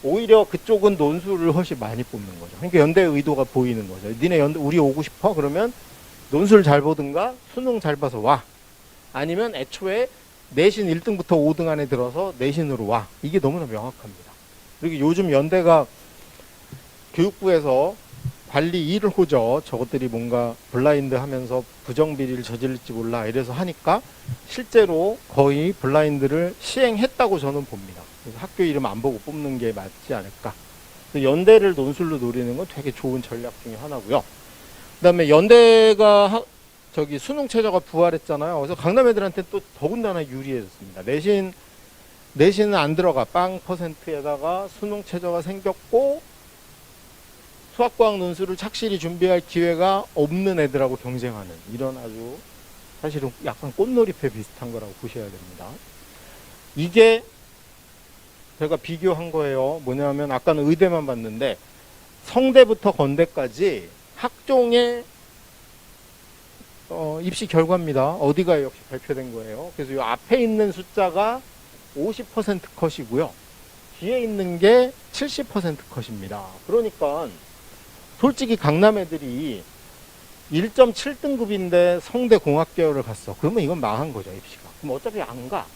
오히려 그쪽은 논술을 훨씬 많이 뽑는 거죠. 그러니까 연대의 의도가 보이는 거죠. 니네 연대 우리 오고 싶어? 그러면 논술 잘 보든가 수능 잘 봐서 와. 아니면 애초에 내신 1등부터 5등 안에 들어서 내신으로 와. 이게 너무나 명확합니다. 그리고 요즘 연대가 교육부에서 관리 1호죠. 저것들이 뭔가 블라인드 하면서 부정비리를 저질릴지 몰라 이래서 하니까 실제로 거의 블라인드를 시행했다고 저는 봅니다. 그래서 학교 이름 안 보고 뽑는 게 맞지 않을까. 연대를 논술로 노리는 건 되게 좋은 전략 중에 하나고요. 그 다음에 연대가 수능 최저가 부활했잖아요. 그래서 강남 애들한테 또 더군다나 유리해졌습니다. 내신은 안 들어가. 빵 퍼센트에다가 수능 최저가 생겼고 수학과학 논술을 착실히 준비할 기회가 없는 애들하고 경쟁하는 이런 아주 사실은 약간 꽃놀이패 비슷한 거라고 보셔야 됩니다. 이게 제가 비교한 거예요. 뭐냐면 아까는 의대만 봤는데 성대부터 건대까지 학종의 입시 결과입니다. 어디가 역시 발표된 거예요. 그래서 이 앞에 있는 숫자가 50% 컷이고요. 뒤에 있는 게 70% 컷입니다. 그러니까 솔직히 강남 애들이 1.7등급인데 성대 공학계열을 갔어. 그러면 이건 망한 거죠, 입시가. 그럼 어차피 안 가.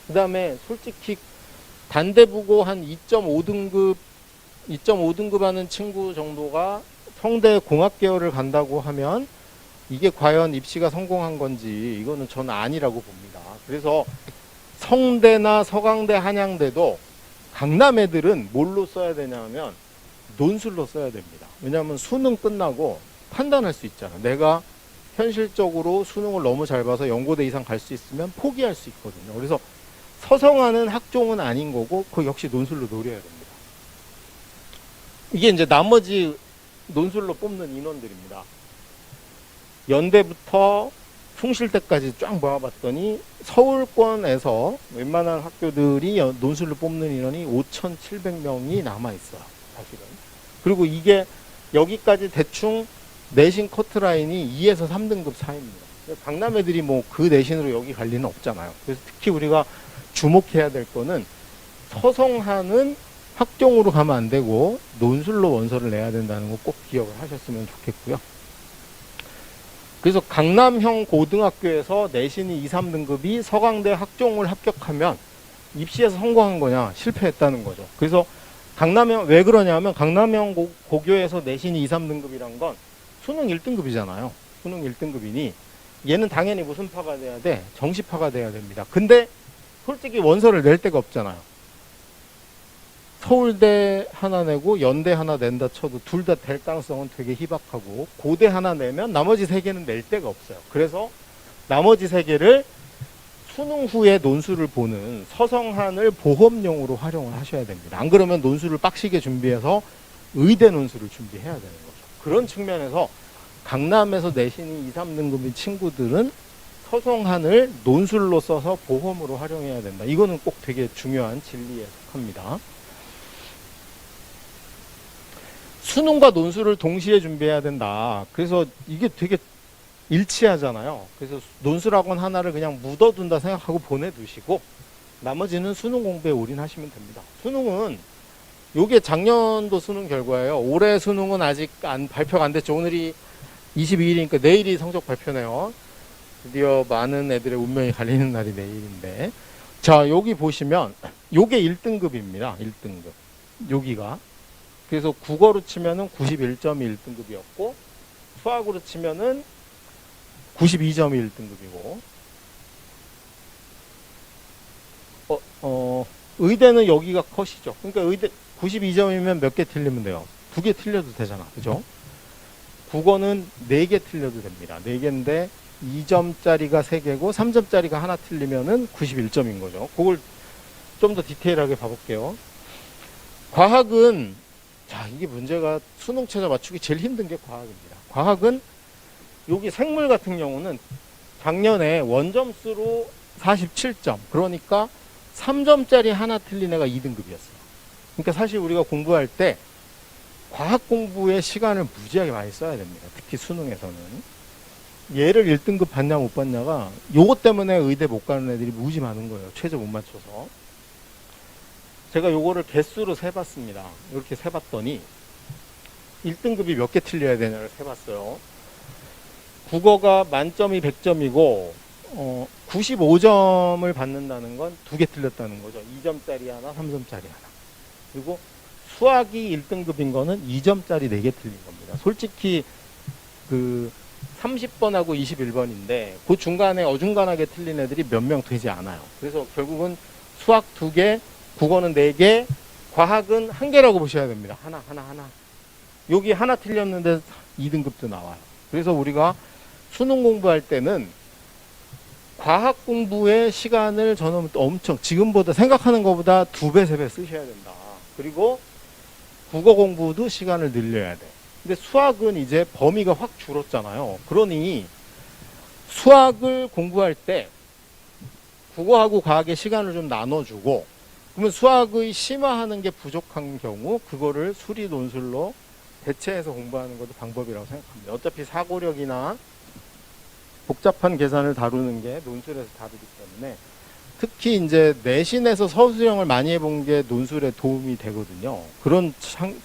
그 다음에 솔직히 단대부고 한 2.5등급 하는 친구 정도가 성대 공학계열을 간다고 하면 이게 과연 입시가 성공한 건지 이거는 저는 아니라고 봅니다. 그래서 성대나 서강대, 한양대도 강남 애들은 뭘로 써야 되냐면 논술로 써야 됩니다. 왜냐하면 수능 끝나고 판단할 수 있잖아. 내가 현실적으로 수능을 너무 잘 봐서 연고대 이상 갈 수 있으면 포기할 수 있거든요. 그래서 서성하는 학종은 아닌 거고 그 역시 논술로 노려야 됩니다. 이게 이제 나머지 논술로 뽑는 인원들입니다. 연대부터 숭실대까지 쫙 모아봤더니 서울권에서 웬만한 학교들이 논술로 뽑는 인원이 5,700명이 남아있어요. 사실은. 그리고 이게 여기까지 대충 내신 커트라인이 2에서 3등급 사이입니다. 강남 애들이 뭐 그 내신으로 여기 갈 리는 없잖아요. 그래서 특히 우리가 주목해야 될 거는 서성하는 학종으로 가면 안 되고 논술로 원서를 내야 된다는 거 꼭 기억을 하셨으면 좋겠고요. 그래서 강남형 고등학교에서 내신이 2, 3등급이 서강대 학종을 합격하면 입시에서 성공한 거냐 실패했다는 거죠. 그래서 강남형 왜 그러냐면 강남형 고교에서 내신이 2, 3등급이란 건 수능 1등급이잖아요. 수능 1등급이니 얘는 당연히 무슨 파가 돼야 돼? 정시파가 돼야 됩니다. 근데 솔직히 원서를 낼 데가 없잖아요. 서울대 하나 내고 연대 하나 낸다 쳐도 둘 다 될 가능성은 되게 희박하고 고대 하나 내면 나머지 세 개는 낼 데가 없어요. 그래서 나머지 세 개를 수능 후에 논술을 보는 서성한을 보험용으로 활용을 하셔야 됩니다. 안 그러면 논술을 빡시게 준비해서 의대 논술을 준비해야 되는 거죠. 그런 측면에서 강남에서 내신이 2, 3등급인 친구들은 서성한을 논술로 써서 보험으로 활용해야 된다. 이거는 꼭 되게 중요한 진리에 속합니다. 수능과 논술을 동시에 준비해야 된다. 그래서 이게 되게 일치하잖아요. 그래서 논술학원 하나를 그냥 묻어둔다 생각하고 보내두시고 나머지는 수능 공부에 올인하시면 됩니다. 수능은 요게 작년도 수능 결과예요. 올해 수능은 아직 발표가 안 됐죠. 오늘이 22일이니까 내일이 성적 발표네요. 드디어 많은 애들의 운명이 갈리는 날이 내일인데, 자 여기 보시면 요게 1등급입니다. 1등급 여기가. 그래서 국어로 치면은 91점이 1등급이었고 수학으로 치면은 92점이 1등급이고 의대는 여기가 컷이죠. 그러니까 의대 92점이면 몇 개 틀리면 돼요? 2개 틀려도 되잖아. 그죠? 국어는 4개 틀려도 됩니다. 4개인데 2점짜리가 3개고 3점짜리가 하나 틀리면은 91점인 거죠. 그걸 좀 더 디테일하게 봐볼게요. 과학은 자 이게 문제가 수능 최저 맞추기 제일 힘든 게 과학입니다. 과학은 여기 생물 같은 경우는 작년에 원점수로 47점 그러니까 3점짜리 하나 틀린 애가 2등급이었어요. 그러니까 사실 우리가 공부할 때 과학 공부에 시간을 무지하게 많이 써야 됩니다. 특히 수능에서는. 얘를 1등급 받냐 못 받냐가 요것 때문에 의대 못 가는 애들이 무지 많은 거예요. 최저 못 맞춰서. 제가 요거를 개수로 세봤습니다. 이렇게 세봤더니 1등급이 몇 개 틀려야 되냐를 세봤어요. 국어가 만점이 100점이고 95점을 받는다는 건 두 개 틀렸다는 거죠. 2점짜리 하나, 3점짜리 하나. 그리고 수학이 1등급인 거는 2점짜리 4개 틀린 겁니다. 솔직히 그 30번하고 21번인데 그 중간에 어중간하게 틀린 애들이 몇 명 되지 않아요. 그래서 결국은 수학 2개, 국어는 4개, 과학은 1개라고 보셔야 됩니다. 하나. 여기 하나 틀렸는데 2등급도 나와요. 그래서 우리가 수능 공부할 때는 과학 공부의 시간을 저는 엄청 지금보다 생각하는 것보다 2배, 3배 쓰셔야 된다. 그리고 국어 공부도 시간을 늘려야 돼. 근데 수학은 이제 범위가 확 줄었잖아요. 그러니 수학을 공부할 때 국어하고 과학의 시간을 좀 나눠주고, 그러면 수학의 심화하는 게 부족한 경우 그거를 수리 논술로 대체해서 공부하는 것도 방법이라고 생각합니다. 어차피 사고력이나 복잡한 계산을 다루는 게 논술에서 다루기 때문에, 특히 이제 내신에서 서술형을 많이 해본 게 논술에 도움이 되거든요. 그런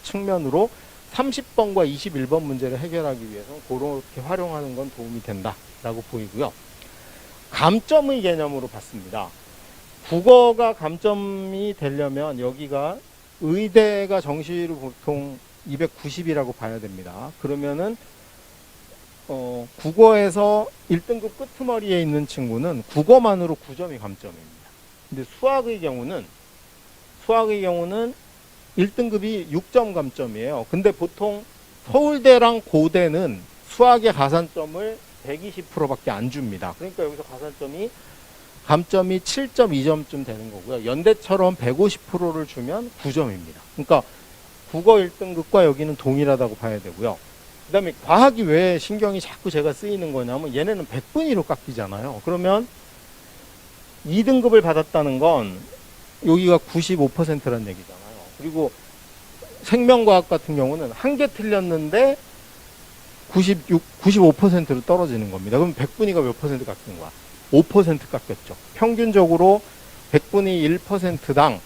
측면으로 30번과 21번 문제를 해결하기 위해서 그렇게 활용하는 건 도움이 된다라고 보이고요. 감점의 개념으로 봤습니다. 국어가 감점이 되려면 여기가 의대가 정시로 보통 290이라고 봐야 됩니다. 그러면은 국어에서 1등급 끄트머리에 있는 친구는 국어만으로 9점이 감점입니다. 근데 수학의 경우는 1등급이 6점 감점이에요. 근데 보통 서울대랑 고대는 수학의 가산점을 120%밖에 안 줍니다. 그러니까 여기서 감점이 7.2점쯤 되는 거고요. 연대처럼 150%를 주면 9점입니다. 그러니까 국어 1등급과 여기는 동일하다고 봐야 되고요. 그 다음에 과학이 왜 신경이 자꾸 제가 쓰이는 거냐면 얘네는 100분위로 깎이잖아요. 그러면 2등급을 받았다는 건 여기가 95%란 얘기잖아요. 그리고 생명과학 같은 경우는 한 개 틀렸는데 95%로 떨어지는 겁니다. 그럼 100분위가 몇 퍼센트 깎인 거야? 5% 깎였죠. 평균적으로 100분위 1%당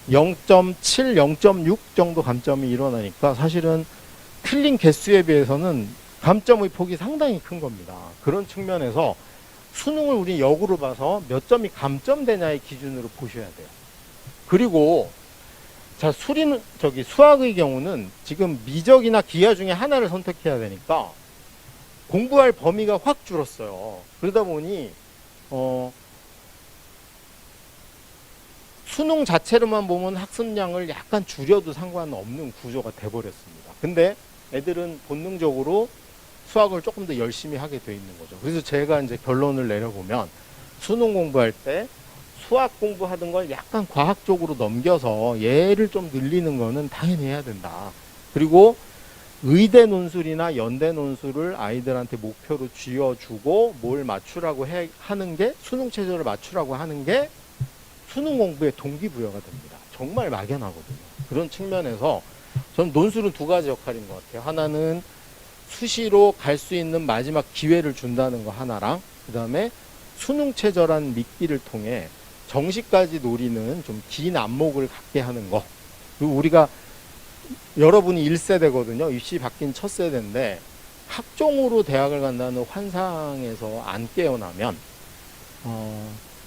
0.7, 0.6 정도 감점이 일어나니까 사실은 틀린 개수에 비해서는 감점의 폭이 상당히 큰 겁니다. 그런 측면에서 수능을 우리 역으로 봐서 몇 점이 감점되냐의 기준으로 보셔야 돼요. 그리고 자, 수학의 경우는 지금 미적이나 기하 중에 하나를 선택해야 되니까 공부할 범위가 확 줄었어요. 그러다 보니 수능 자체로만 보면 학습량을 약간 줄여도 상관없는 구조가 돼버렸습니다. 근데 애들은 본능적으로 수학을 조금 더 열심히 하게 돼 있는 거죠. 그래서 제가 이제 결론을 내려보면 수능 공부할 때 수학 공부하던 걸 약간 과학 쪽으로 넘겨서 얘를 좀 늘리는 거는 당연히 해야 된다. 그리고 의대 논술이나 연대 논술을 아이들한테 목표로 쥐어주고 뭘 맞추라고 하는 게, 수능 체제를 맞추라고 하는 게 수능 공부의 동기부여가 됩니다. 정말 막연하거든요. 그런 측면에서 저는 논술은 2가지 역할인 것 같아요. 하나는 수시로 갈 수 있는 마지막 기회를 준다는 거 하나랑, 그 다음에 수능 체절한 미끼를 통해 정시까지 노리는 좀 긴 안목을 갖게 하는 거. 그리고 우리가 여러분이 1세대거든요. 입시 바뀐 첫 세대인데 학종으로 대학을 간다는 환상에서 안 깨어나면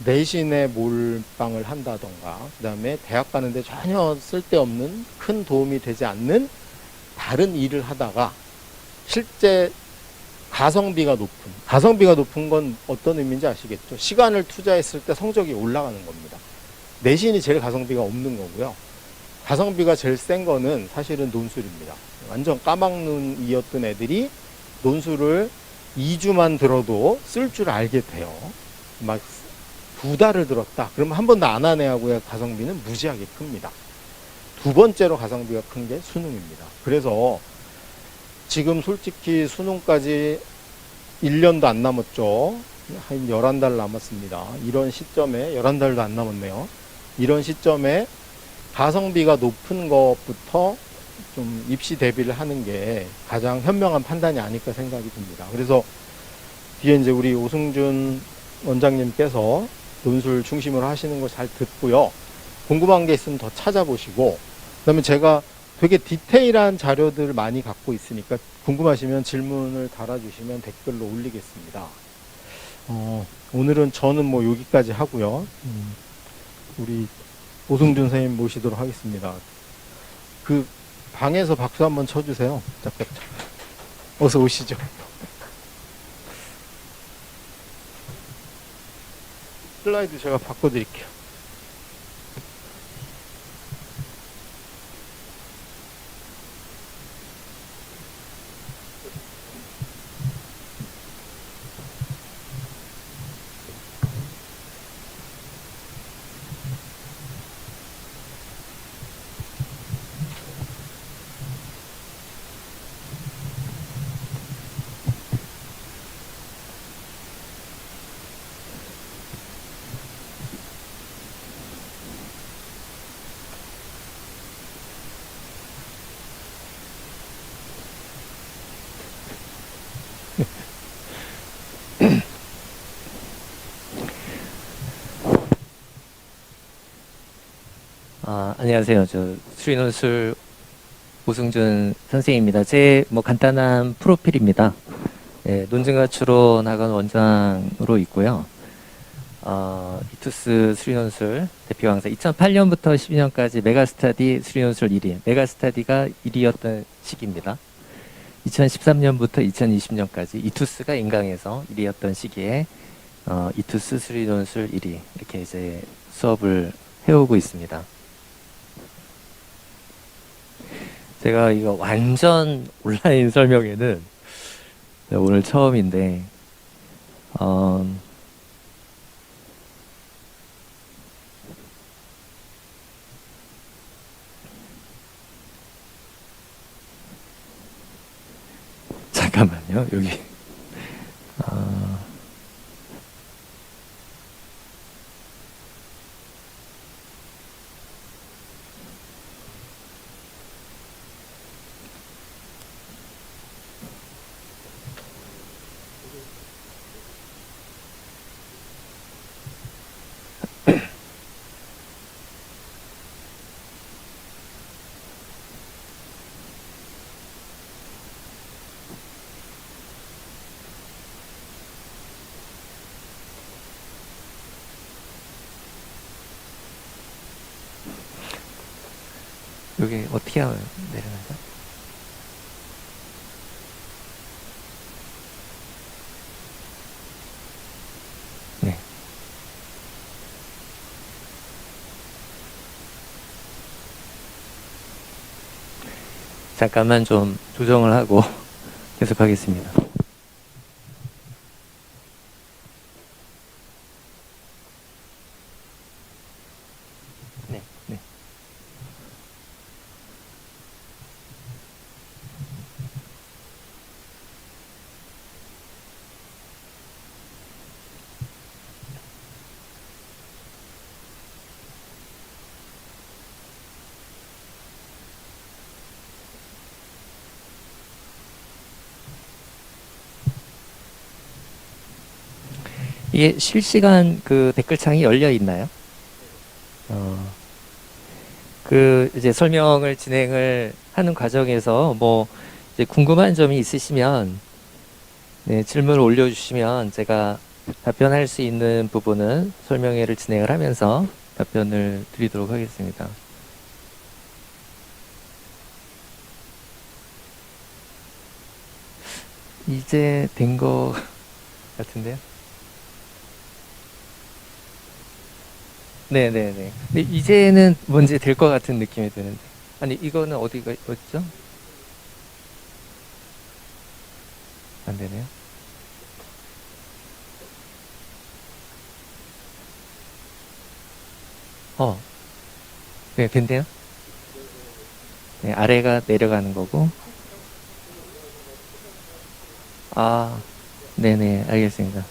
내신에 몰빵을 한다던가, 그 다음에 대학 가는데 전혀 쓸데없는, 큰 도움이 되지 않는 다른 일을 하다가 실제 가성비가 높은 건 어떤 의미인지 아시겠죠? 시간을 투자했을 때 성적이 올라가는 겁니다. 내신이 제일 가성비가 없는 거고요. 가성비가 제일 센 거는 사실은 논술입니다. 완전 까막눈이었던 애들이 논술을 2주만 들어도 쓸 줄 알게 돼요. 막 2달을 들었다. 그럼 한 번도 안 한 애하고의 가성비는 무지하게 큽니다. 2번째로 가성비가 큰 게 수능입니다. 그래서 지금 솔직히 수능까지 1년도 안 남았죠. 한 11달 남았습니다. 이런 시점에, 11달도 안 남았네요. 이런 시점에 가성비가 높은 것부터 좀 입시 대비를 하는 게 가장 현명한 판단이 아닐까 생각이 듭니다. 그래서 뒤에 이제 우리 오승준 원장님께서 논술 중심으로 하시는 거 잘 듣고요. 궁금한 게 있으면 더 찾아보시고, 그 다음에 제가 되게 디테일한 자료들을 많이 갖고 있으니까 궁금하시면 질문을 달아주시면 댓글로 올리겠습니다. 오늘은 저는 뭐 여기까지 하고요. 우리 오승준 선생님 모시도록 하겠습니다. 그 방에서 박수 한번 쳐주세요. 짝짝짝. 어서 오시죠. 슬라이드 제가 바꿔드릴게요. 안녕하세요. 저 수리논술 오승준 선생님입니다. 제 간단한 프로필입니다. 예, 논증과 추론 학원 원장으로 있고요. 이투스 수리논술 대표 강사 2008년부터 12년까지 메가스터디 수리논술 1위, 메가스터디가 1위였던 시기입니다. 2013년부터 2020년까지 이투스가 인강에서 1위였던 시기에 이투스 수리논술 1위 이렇게 이제 수업을 해오고 있습니다. 제가 이거 완전 온라인 설명회는 오늘 처음인데, 잠깐만요, 여기. 여기 어떻게 하면 내려가죠? 네. 잠깐만 좀 조정을 하고 계속하겠습니다. 네, 네. 이게 실시간 그 댓글창이 열려 있나요? 이제 설명을 진행을 하는 과정에서 이제 궁금한 점이 있으시면, 네, 질문을 올려주시면 제가 답변할 수 있는 부분은 설명회를 진행을 하면서 답변을 드리도록 하겠습니다. 이제 된 거 같은데요? 네네네. 근데 이제는 뭔지 될 것 같은 느낌이 드는데. 아니, 이거는 어디가 있죠? 안 되네요. 네, 된대요. 네, 아래가 내려가는 거고. 네네, 알겠습니다.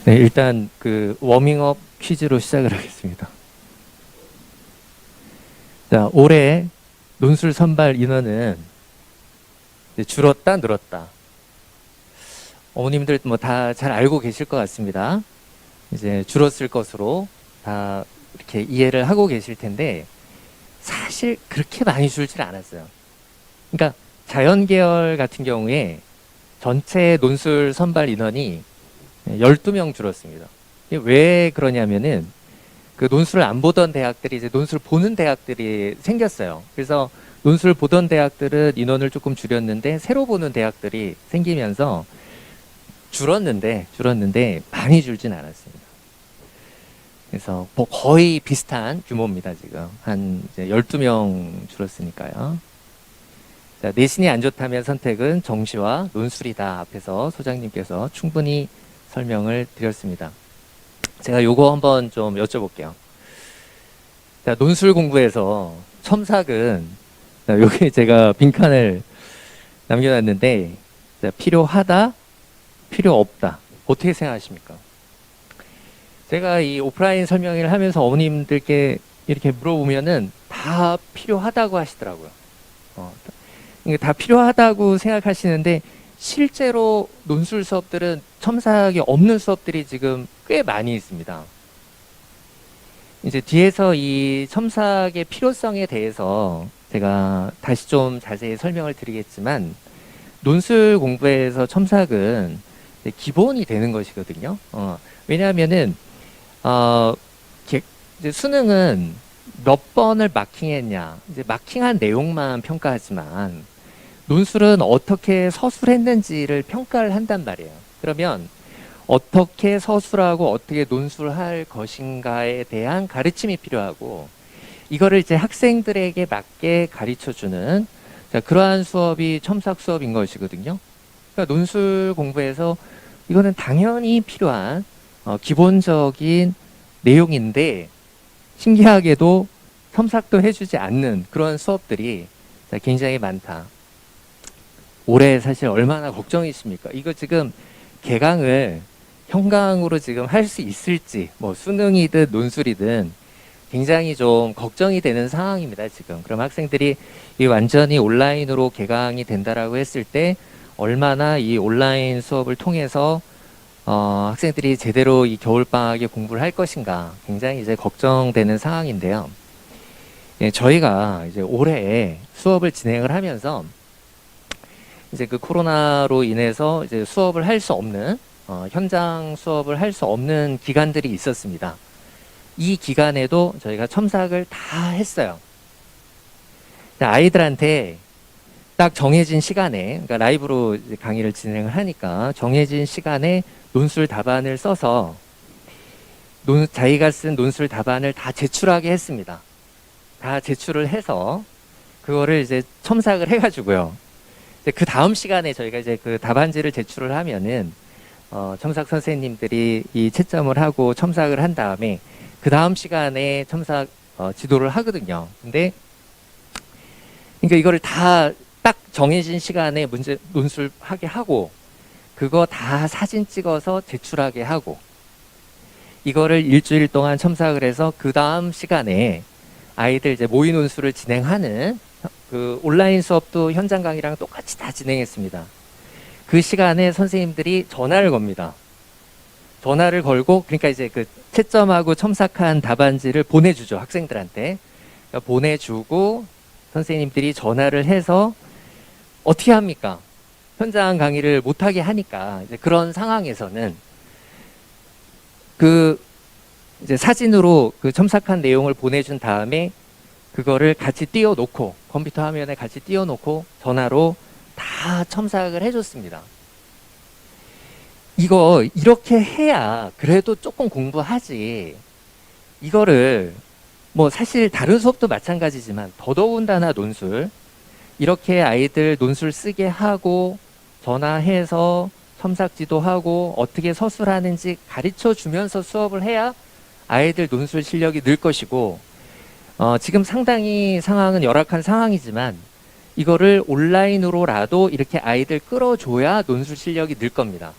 네, 일단 그 워밍업 퀴즈로 시작을 하겠습니다. 자, 올해 논술 선발 인원은 줄었다, 늘었다. 어머님들 다 잘 알고 계실 것 같습니다. 이제 줄었을 것으로 다 이렇게 이해를 하고 계실 텐데, 사실 그렇게 많이 줄질 않았어요. 그러니까 자연 계열 같은 경우에 전체 논술 선발 인원이 12명 줄었습니다. 이게 왜 그러냐면은 그 논술을 안 보던 대학들이 이제 논술 보는 대학들이 생겼어요. 그래서 논술 보던 대학들은 인원을 조금 줄였는데 새로 보는 대학들이 생기면서 줄었는데 많이 줄진 않았습니다. 그래서 뭐 거의 비슷한 규모입니다, 지금. 한 이제 12명 줄었으니까요. 자, 내신이 안 좋다면 선택은 정시와 논술이다. 앞에서 소장님께서 충분히 설명을 드렸습니다. 제가 요거 한번 좀 여쭤볼게요. 자, 논술 공부에서 첨삭은, 자, 여기 제가 빈칸을 남겨놨는데, 자, 필요하다, 필요 없다. 어떻게 생각하십니까? 제가 이 오프라인 설명회를 하면서 어머님들께 이렇게 물어보면은 다 필요하다고 하시더라고요. 그러니까 다 필요하다고 생각하시는데 실제로 논술 수업들은 첨삭이 없는 수업들이 지금 꽤 많이 있습니다. 이제 뒤에서 이 첨삭의 필요성에 대해서 제가 다시 좀 자세히 설명을 드리겠지만 논술 공부에서 첨삭은 기본이 되는 것이거든요. 왜냐하면은 이제 수능은 몇 번을 마킹했냐, 이제 마킹한 내용만 평가하지만 논술은 어떻게 서술했는지를 평가를 한단 말이에요. 그러면 어떻게 서술하고 어떻게 논술할 것인가에 대한 가르침이 필요하고 이거를 이제 학생들에게 맞게 가르쳐주는 그러한 수업이 첨삭 수업인 것이거든요. 그러니까 논술 공부에서 이거는 당연히 필요한 기본적인 내용인데 신기하게도 첨삭도 해주지 않는 그런 수업들이 굉장히 많다. 올해 사실 얼마나 걱정이십니까? 이거 지금 개강을 현강으로 지금 할 수 있을지 뭐 수능이든 논술이든 굉장히 좀 걱정이 되는 상황입니다, 지금. 그럼 학생들이 이 완전히 온라인으로 개강이 된다라고 했을 때 얼마나 이 온라인 수업을 통해서 학생들이 제대로 이 겨울방학에 공부를 할 것인가 굉장히 이제 걱정되는 상황인데요. 예, 저희가 이제 올해 수업을 진행을 하면서 이제 그 코로나로 인해서 이제 수업을 할 수 없는 현장 수업을 할 수 없는 기간들이 있었습니다. 이 기간에도 저희가 첨삭을 다 했어요. 아이들한테 딱 정해진 시간에, 그러니까 라이브로 이제 강의를 진행을 하니까 정해진 시간에 논술 답안을 써서 자기가 쓴 논술 답안을 다 제출하게 했습니다. 다 제출을 해서 그거를 이제 첨삭을 해가지고요. 이제 그 다음 시간에 저희가 이제 그 답안지를 제출을 하면은 첨삭 선생님들이 이 채점을 하고 첨삭을 한 다음에 그 다음 시간에 첨삭 지도를 하거든요. 근데 그러니까 이거를 다 딱 정해진 시간에 문제 논술하게 하고 그거 다 사진 찍어서 제출하게 하고 이거를 일주일 동안 첨삭을 해서 그 다음 시간에 아이들 이제 모의 논술을 진행하는 그 온라인 수업도 현장 강의랑 똑같이 다 진행했습니다. 그 시간에 선생님들이 전화를 겁니다. 전화를 걸고 그러니까 이제 그 채점하고 첨삭한 답안지를 보내주죠, 학생들한테. 그러니까 보내주고 선생님들이 전화를 해서 어떻게 합니까? 현장 강의를 못하게 하니까 이제 그런 상황에서는 그 이제 사진으로 그 첨삭한 내용을 보내준 다음에 그거를 같이 띄워놓고 컴퓨터 화면에 같이 띄워놓고 전화로 다 첨삭을 해줬습니다. 이거 이렇게 해야 그래도 조금 공부하지. 이거를 뭐 사실 다른 수업도 마찬가지지만 더더군다나 논술 이렇게 아이들 논술 쓰게 하고 전화해서 첨삭지도 하고 어떻게 서술하는지 가르쳐 주면서 수업을 해야 아이들 논술 실력이 늘 것이고 지금 상당히 상황은 열악한 상황이지만 이거를 온라인으로라도 이렇게 아이들 끌어줘야 논술 실력이 늘 겁니다.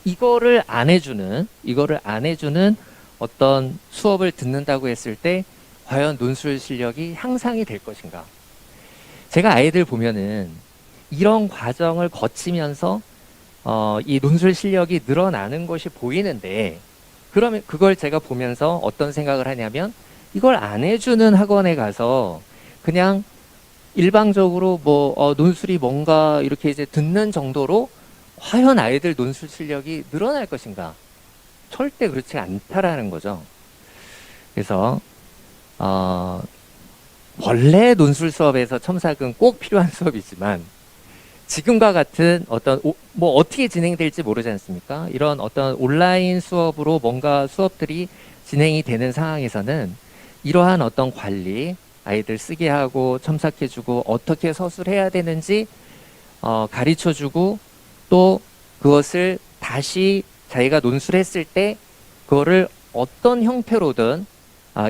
이거를 안 해주는 어떤 수업을 듣는다고 했을 때 과연 논술 실력이 향상이 될 것인가? 제가 아이들 보면은 이런 과정을 거치면서 이 논술 실력이 늘어나는 것이 보이는데 그러면 그걸 제가 보면서 어떤 생각을 하냐면 이걸 안 해주는 학원에 가서 그냥 일방적으로 뭐 논술이 뭔가 이렇게 이제 듣는 정도로 과연 아이들 논술 실력이 늘어날 것인가? 절대 그렇지 않다라는 거죠. 그래서 원래 논술 수업에서 첨삭은 꼭 필요한 수업이지만 지금과 같은 어떤 뭐 어떻게 진행될지 모르지 않습니까? 이런 어떤 온라인 수업으로 뭔가 수업들이 진행이 되는 상황에서는 이러한 어떤 관리, 아이들 쓰게 하고 첨삭해주고 어떻게 서술해야 되는지 가르쳐주고 또 그것을 다시 자기가 논술했을 때 그거를 어떤 형태로든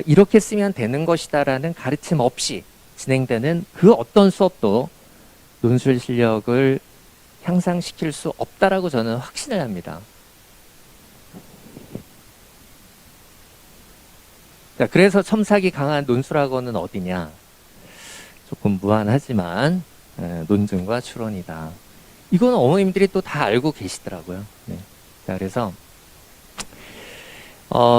이렇게 쓰면 되는 것이다라는 가르침 없이 진행되는 그 어떤 수업도 논술 실력을 향상시킬 수 없다라고 저는 확신을 합니다. 자, 그래서 첨삭이 강한 논술학원은 어디냐? 조금 무한하지만 논증과 추론이다. 이건 어머님들이 또 다 알고 계시더라고요. 네. 자, 그래서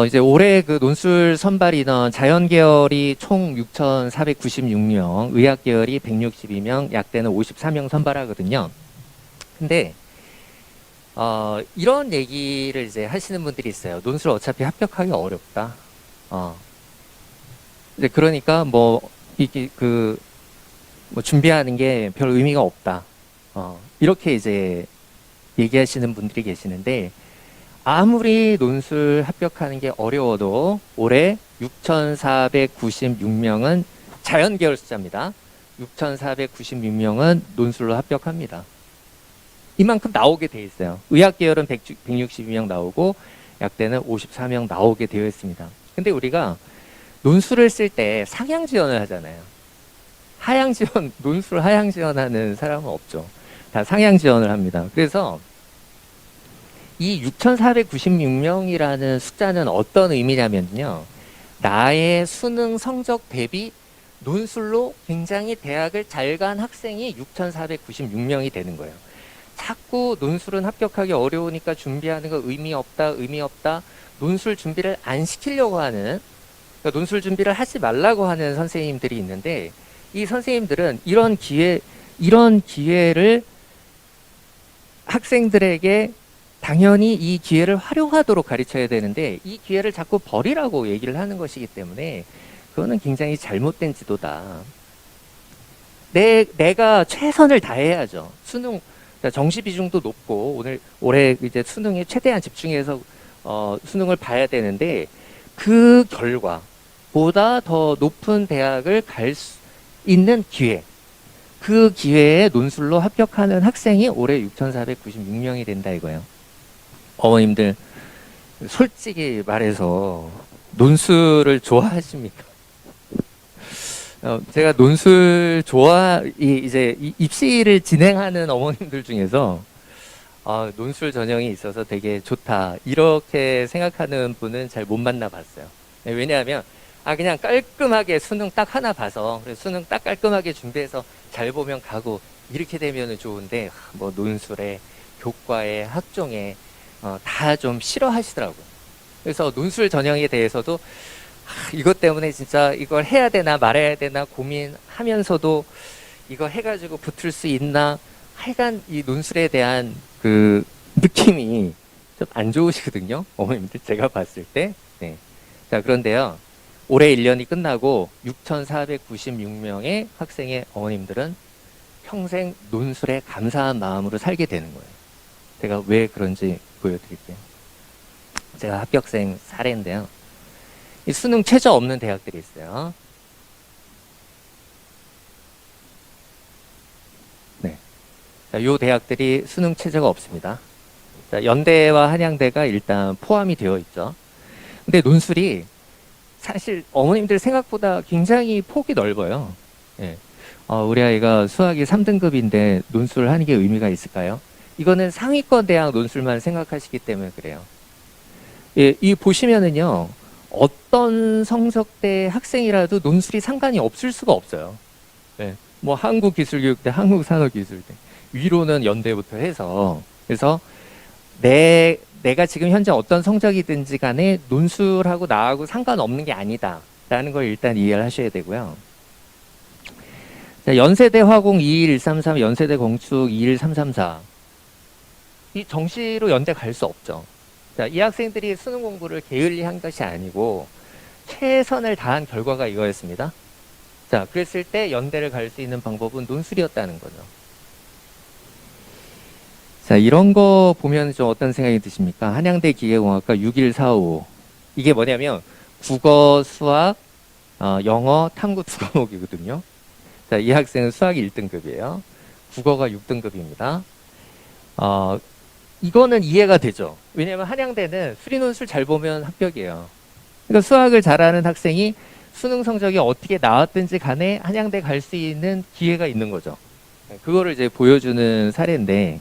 이제 올해 그 논술 선발 인원 자연 계열이 총 6,496명, 의학 계열이 162명, 약대는 54명 선발하거든요. 근데 이런 얘기를 이제 하시는 분들이 있어요. 논술 어차피 합격하기 어렵다. 이제 그러니까 뭐 이게 뭐 준비하는 게 별 의미가 없다. 이렇게 이제 얘기하시는 분들이 계시는데 아무리 논술 합격하는 게 어려워도 올해 6,496명은 자연 계열 숫자입니다. 6,496명은 논술로 합격합니다. 이만큼 나오게 돼 있어요. 의학 계열은 162명 나오고 약대는 54명 나오게 되어 있습니다. 근데 우리가 논술을 쓸 때 상향 지원을 하잖아요. 하향 지원, 논술 하향 지원하는 사람은 없죠. 다 상향 지원을 합니다. 그래서 이 6,496명이라는 숫자는 어떤 의미냐면요. 나의 수능 성적 대비 논술로 굉장히 대학을 잘 간 학생이 6,496명이 되는 거예요. 자꾸 논술은 합격하기 어려우니까 준비하는 거 의미 없다. 논술 준비를 안 시키려고 하는, 그러니까 논술 준비를 하지 말라고 하는 선생님들이 있는데 이 선생님들은 이런 기회를 학생들에게 당연히 이 기회를 활용하도록 가르쳐야 되는데 이 기회를 자꾸 버리라고 얘기를 하는 것이기 때문에 그거는 굉장히 잘못된 지도다. 내가 최선을 다해야죠. 수능 정시 비중도 높고 올해 이제 수능에 최대한 집중해서 수능을 봐야 되는데 그 결과보다 더 높은 대학을 갈 수 있는 기회, 그 기회에 논술로 합격하는 학생이 올해 6,496명이 된다 이거예요. 어머님들 솔직히 말해서 논술을 좋아하십니까? 제가 논술 이제 입시를 진행하는 어머님들 중에서 논술 전형이 있어서 되게 좋다 이렇게 생각하는 분은 잘 못 만나봤어요. 왜냐하면 그냥 깔끔하게 수능 딱 하나 봐서 수능 딱 깔끔하게 준비해서 잘 보면 가고 이렇게 되면 좋은데 뭐 논술에 교과에 학종에 다 좀 싫어하시더라고요. 그래서 논술 전형에 대해서도 이것 때문에 진짜 이걸 해야 되나 말아야 되나 고민하면서도 이거 해가지고 붙을 수 있나 하여간 이 논술에 대한 그 느낌이 좀 안 좋으시거든요. 어머님들 제가 봤을 때. 네. 자, 그런데요. 올해 1년이 끝나고 6,496명의 학생의 어머님들은 평생 논술에 감사한 마음으로 살게 되는 거예요. 제가 왜 그런지 보여드릴게요. 제가 합격생 사례인데요. 이 수능 최저 없는 대학들이 있어요. 네. 자, 요 대학들이 수능 최저가 없습니다. 자, 연대와 한양대가 일단 포함이 되어 있죠. 근데 논술이 사실 어머님들 생각보다 굉장히 폭이 넓어요. 예. 우리 아이가 수학이 3등급인데 논술 하는 게 의미가 있을까요? 이거는 상위권 대학 논술만 생각하시기 때문에 그래요. 예, 이 보시면은요, 어떤 성적대 학생이라도 논술이 상관이 없을 수가 없어요. 예. 뭐 한국기술교육대, 한국산업기술대, 위로는 연대부터 해서, 그래서 내가 지금 현재 어떤 성적이든지 간에 논술하고 나하고 상관없는 게 아니다 라는 걸 일단 이해를 하셔야 되고요. 자, 연세대 화공 22133, 연세대 건축 21334. 이 정시로 연대 갈 수 없죠. 자, 이 학생들이 수능 공부를 게을리 한 것이 아니고 최선을 다한 결과가 이거였습니다. 자, 그랬을 때 연대를 갈 수 있는 방법은 논술이었다는 거죠. 자, 이런 거 보면 좀 어떤 생각이 드십니까? 한양대 기계공학과 6145. 이게 뭐냐면 국어, 수학, 영어, 탐구 두 과목이거든요. 자, 이 학생은 수학이 1등급이에요. 국어가 6등급입니다. 이거는 이해가 되죠. 왜냐하면 한양대는 수리논술 잘 보면 합격이에요. 그러니까 수학을 잘하는 학생이 수능 성적이 어떻게 나왔든지 간에 한양대 갈 수 있는 기회가 있는 거죠. 그거를 이제 보여주는 사례인데,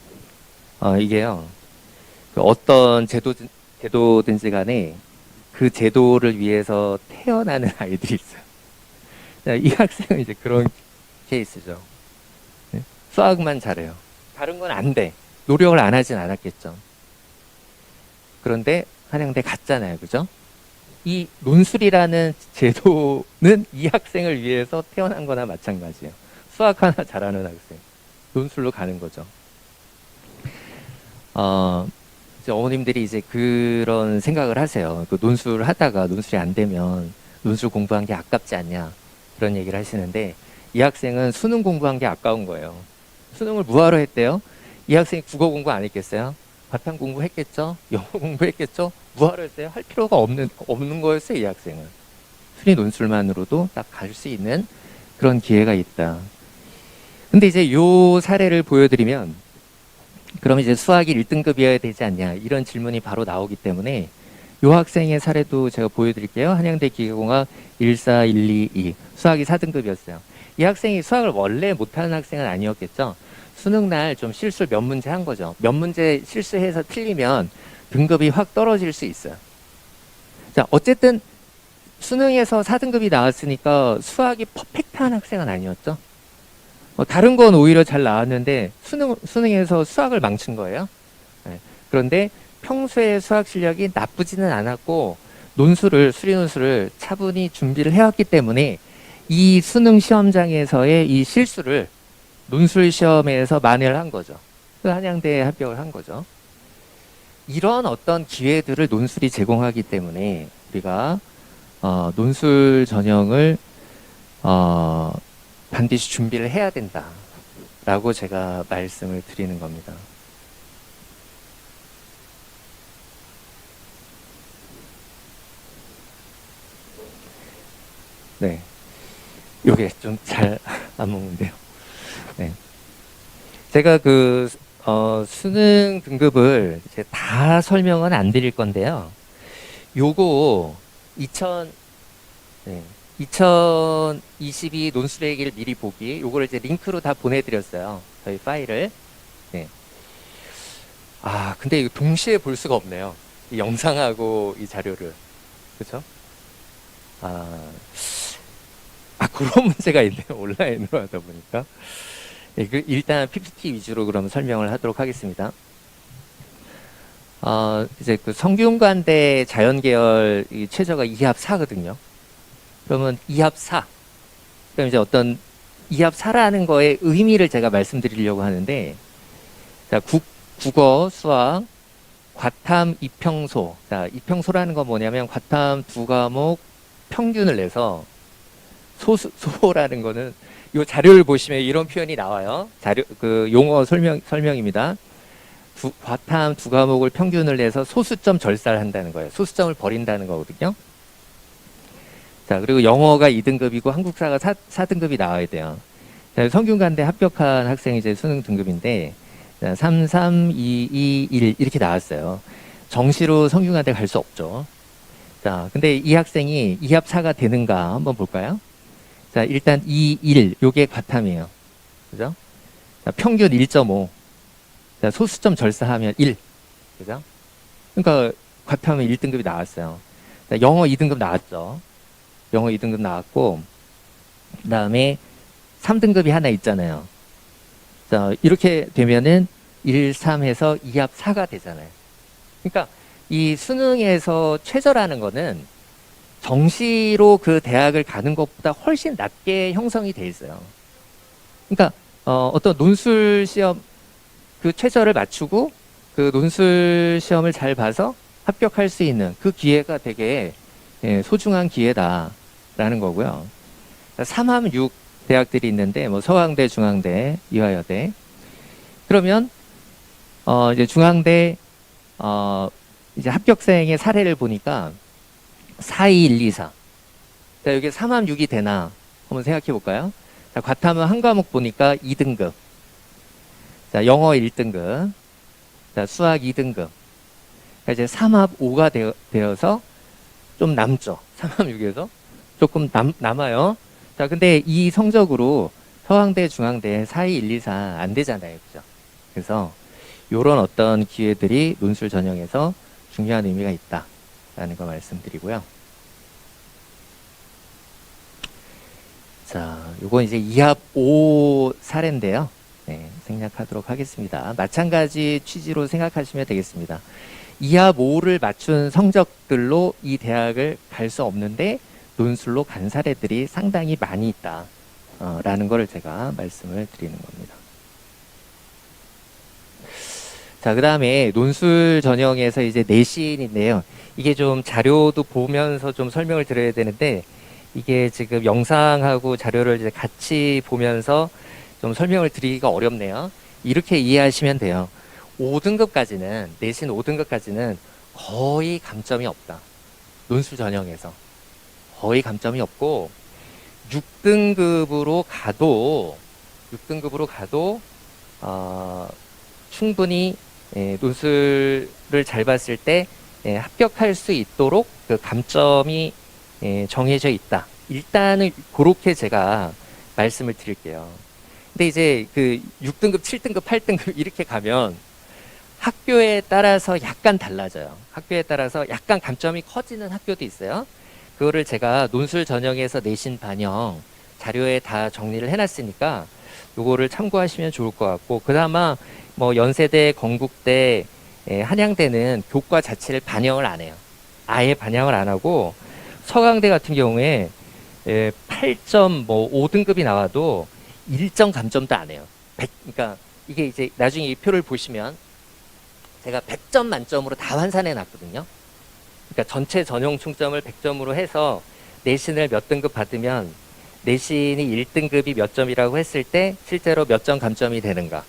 이게요, 그 어떤 제도든지 간에 그 제도를 위해서 태어나는 아이들이 있어요. 자, 이 학생은 이제 그런 케이스죠. 네? 수학만 잘해요. 다른 건 안 돼. 노력을 안 하진 않았겠죠. 그런데 한양대 갔잖아요. 그죠? 이 논술이라는 제도는 이 학생을 위해서 태어난 거나 마찬가지예요. 수학 하나 잘하는 학생. 논술로 가는 거죠. 이제 어머님들이 이제 그런 생각을 하세요. 그 논술 하다가 논술이 안 되면 논술 공부한 게 아깝지 않냐. 그런 얘기를 하시는데 이 학생은 수능 공부한 게 아까운 거예요. 수능을 무화로 했대요. 이 학생이 국어 공부 안 했겠어요? 바탕 공부했겠죠? 영어 공부했겠죠? 무화로 했어요? 할 필요가 없는 거였어요, 이 학생은. 수리 논술만으로도 딱 갈 수 있는 그런 기회가 있다. 근데 이제 요 사례를 보여드리면, 그럼 이제 수학이 1등급이어야 되지 않냐, 이런 질문이 바로 나오기 때문에, 요 학생의 사례도 제가 보여드릴게요. 한양대 기계공학 14122, 수학이 4등급이었어요. 이 학생이 수학을 원래 못하는 학생은 아니었겠죠? 수능날 좀 실수 몇 문제 한 거죠. 몇 문제 실수해서 틀리면 등급이 확 떨어질 수 있어요. 자, 어쨌든 수능에서 4등급이 나왔으니까 수학이 퍼펙트한 학생은 아니었죠. 다른 건 오히려 잘 나왔는데 수능에서 수학을 망친 거예요. 네. 그런데 평소에 수학 실력이 나쁘지는 않았고 수리 논술을 차분히 준비를 해왔기 때문에 이 수능 시험장에서의 이 실수를 논술 시험에서 만회를 한 거죠. 그 한양대에 합격을 한 거죠. 이런 어떤 기회들을 논술이 제공하기 때문에 우리가 논술 전형을 반드시 준비를 해야 된다라고 제가 말씀을 드리는 겁니다. 네, 요게 좀 잘 안 먹는데요. 네. 제가 수능 등급을 이제 다 설명은 안 드릴 건데요. 요거 2022 논술의 길 미리 보기, 요거를 이제 링크로 다 보내드렸어요. 저희 파일을. 네. 근데 이거 동시에 볼 수가 없네요. 이 영상하고 이 자료를. 그쵸? 그런 문제가 있네요. 온라인으로 하다 보니까. 네, 일단 PPT 위주로 그럼 설명을 하도록 하겠습니다. 이제 그 성균관대 자연계열 이 최저가 2합 4거든요. 그러면 2합 4. 그럼 이제 어떤 2합 4라는 거의 의미를 제가 말씀드리려고 하는데, 자, 국어, 수학, 과탐, 이평소. 자, 이평소라는 건 뭐냐면 과탐 두 과목 평균을 내서 소라는 거는 이 자료를 보시면 이런 표현이 나와요. 용어 설명입니다. 과탐 두 과목을 평균을 내서 소수점 절사를 한다는 거예요. 소수점을 버린다는 거거든요. 자, 그리고 영어가 2등급이고 한국사가 4등급이 나와야 돼요. 자, 성균관대 합격한 학생이 이제 수능 등급인데, 자, 3, 3, 2, 2, 1 이렇게 나왔어요. 정시로 성균관대 갈 수 없죠. 자, 근데 이 학생이 2합 4가 되는가 한번 볼까요? 자, 일단 2, 1, 요게 과탐이에요. 그죠? 자, 평균 1.5. 자, 소수점 절사하면 1. 그죠? 그러니까 과탐은 1등급이 나왔어요. 자, 영어 2등급 나왔죠. 영어 2등급 나왔고, 그 다음에 3등급이 하나 있잖아요. 자, 이렇게 되면은 1, 3해서 2합 4가 되잖아요. 그러니까 이 수능에서 최저라는 거는 정시로 그 대학을 가는 것보다 훨씬 낮게 형성이 돼 있어요. 그러니까 어떤 논술 시험 그 최저를 맞추고 그 논술 시험을 잘 봐서 합격할 수 있는 그 기회가 되게 소중한 기회다라는 거고요. 3함 6 대학들이 있는데 뭐 서강대, 중앙대, 이화여대. 그러면 이제 중앙대 이제 합격생의 사례를 보니까 42124. 자, 여기 3함 6이 되나 한번 생각해 볼까요? 자, 과탐은 한 과목 보니까 2등급. 자, 영어 1등급. 자, 수학 2등급. 그러니까 이제 3합 5가 되어서 좀 남죠. 3합 6에서 조금 남아요. 자, 근데 이 성적으로 서강대, 중앙대 42124 안 되잖아요. 그죠? 그래서 요런 어떤 기회들이 논술 전형에서 중요한 의미가 있다라는 거 말씀드리고요. 자, 요건 이제 2합 5 사례인데요. 네, 생략하도록 하겠습니다. 마찬가지 취지로 생각하시면 되겠습니다. 2합 5를 맞춘 성적들로 이 대학을 갈 수 없는데 논술로 간 사례들이 상당히 많이 있다. 라는 거를 제가 말씀을 드리는 겁니다. 자, 그 다음에 논술 전형에서 이제 내신인데요. 이게 좀 자료도 보면서 좀 설명을 드려야 되는데, 이게 지금 영상하고 자료를 이제 같이 보면서 좀 설명을 드리기가 어렵네요. 이렇게 이해하시면 돼요. 5등급까지는, 내신 5등급까지는 거의 감점이 없다. 논술 전형에서. 거의 감점이 없고, 6등급으로 가도, 충분히 논술을 잘 봤을 때 합격할 수 있도록 그 감점이 정해져 있다. 일단은 그렇게 제가 말씀을 드릴게요. 근데 이제 그 6등급, 7등급, 8등급 이렇게 가면 학교에 따라서 약간 달라져요. 학교에 따라서 약간 감점이 커지는 학교도 있어요. 그거를 제가 논술 전형에서 내신 반영 자료에 다 정리를 해놨으니까 요거를 참고하시면 좋을 것 같고, 그나마 뭐 연세대, 건국대, 한양대는 교과 자체를 반영을 안 해요. 아예 반영을 안 하고, 서강대 같은 경우에 8.5등급이 나와도 1점 감점도 안 해요. 그러니까 이게 이제 나중에 이 표를 보시면 제가 100점 만점으로 다 환산해 놨거든요. 그러니까 전체 전형 총점을 100점으로 해서 내신을 몇 등급 받으면 내신이 1등급이 몇 점이라고 했을 때 실제로 몇 점 감점이 되는가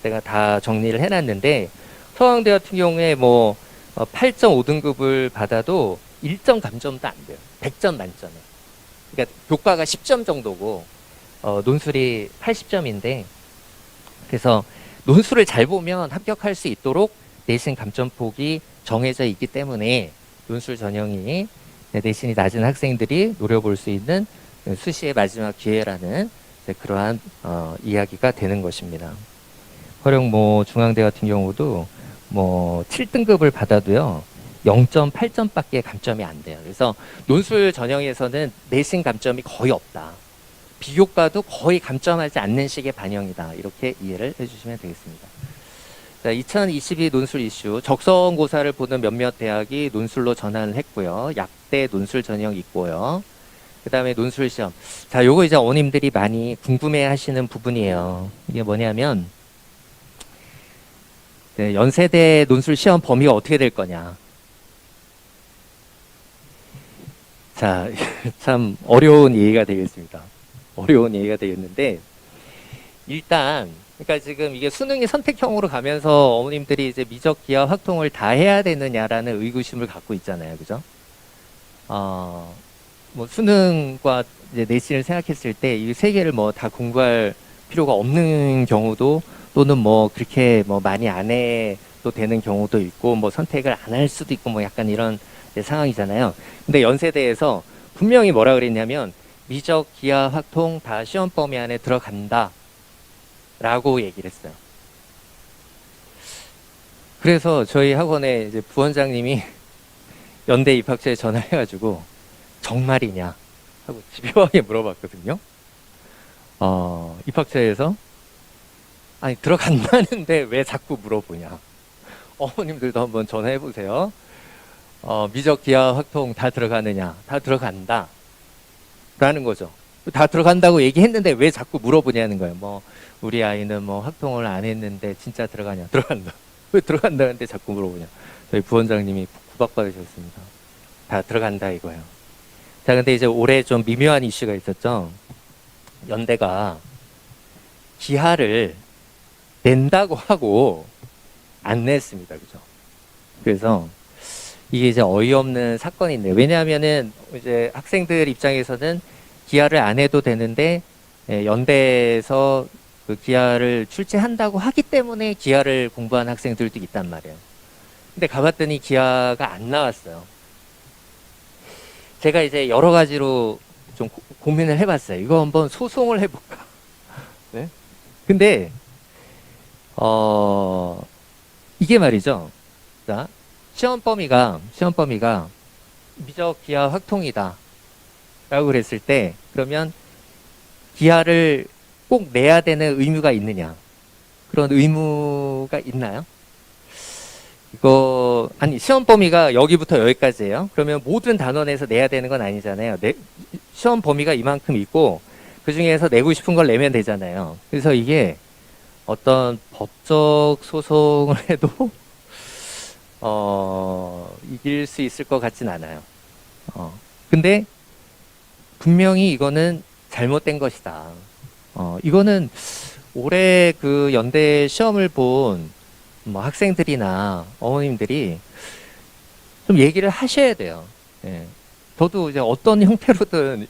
제가 다 정리를 해놨는데, 서강대 같은 경우에 뭐 8.5등급을 받아도 1점 감점도 안 돼요. 100점 만점에. 그러니까 교과가 10점 정도고 논술이 80점인데, 그래서 논술을 잘 보면 합격할 수 있도록 내신 감점폭이 정해져 있기 때문에 논술 전형이 내신이 낮은 학생들이 노려볼 수 있는 수시의 마지막 기회라는 그러한 이야기가 되는 것입니다. 허령 뭐 중앙대 같은 경우도 뭐 7등급을 받아도요 0.8점밖에 감점이 안 돼요. 그래서 논술 전형에서는 내신 감점이 거의 없다. 비교과도 거의 감점하지 않는 식의 반영이다. 이렇게 이해를 해주시면 되겠습니다. 자, 2022 논술 이슈, 적성고사를 보는 몇몇 대학이 논술로 전환을 했고요. 약대 논술 전형 있고요. 그 다음에 논술 시험. 자, 요거 이제 어머님들이 많이 궁금해 하시는 부분이에요. 이게 뭐냐면, 연세대 논술 시험 범위가 어떻게 될 거냐. 자, 참 어려운 얘기가 되겠습니다. 어려운 얘기가 되겠는데, 일단, 그러니까 지금 이게 수능이 선택형으로 가면서 어머님들이 이제 미적 기하 확통을 다 해야 되느냐라는 의구심을 갖고 있잖아요. 그죠? 뭐 수능과 이제 내신을 생각했을 때 이 세 개를 뭐 다 공부할 필요가 없는 경우도, 또는 뭐 그렇게 뭐 많이 안 해도 되는 경우도 있고, 뭐 선택을 안 할 수도 있고, 뭐 약간 이런 상황이잖아요. 근데 연세대에서 분명히 뭐라 그랬냐면, 미적 기하 확통 다 시험 범위 안에 들어간다 라고 얘기를 했어요. 그래서 저희 학원에 이제 부원장님이 연대 입학처에 전화해가지고 정말이냐 하고 집요하게 물어봤거든요. 입학처에서 아니 들어간다는데 왜 자꾸 물어보냐. 어머님들도 한번 전화해보세요. 미적 기하 확통 다 들어가느냐. 다 들어간다 라는 거죠. 다 들어간다고 얘기했는데 왜 자꾸 물어보냐는 거예요. 뭐 우리 아이는 뭐 확통을 안 했는데 진짜 들어가냐. 들어간다. 왜 들어간다는데 자꾸 물어보냐. 저희 부원장님이 구박받으셨습니다. 다 들어간다 이거예요. 자, 근데 이제 올해 좀 미묘한 이슈가 있었죠. 연대가 기하를 낸다고 하고 안 냈습니다. 그죠? 그래서 이게 이제 어이없는 사건인데, 왜냐하면은 이제 학생들 입장에서는 기하를 안 해도 되는데, 연대에서 그 기하를 출제한다고 하기 때문에 기하를 공부한 학생들도 있단 말이에요. 근데 가봤더니 기하가 안 나왔어요. 제가 이제 여러 가지로 좀 고민을 해봤어요. 이거 한번 소송을 해볼까? 네? 근데, 이게 말이죠. 자, 시험 범위가 미적 기하 확통이다. 라고 그랬을 때, 그러면 기하를 꼭 내야 되는 의무가 있느냐? 그런 의무가 있나요? 이거, 아니, 시험 범위가 여기부터 여기까지예요. 그러면 모든 단원에서 내야 되는 건 아니잖아요. 시험 범위가 이만큼 있고, 그 중에서 내고 싶은 걸 내면 되잖아요. 그래서 이게 어떤 법적 소송을 해도, 이길 수 있을 것 같진 않아요. 근데 분명히 이거는 잘못된 것이다. 이거는 올해 그 연대 시험을 본 뭐 학생들이나 어머님들이 좀 얘기를 하셔야 돼요. 예. 저도 이제 어떤 형태로든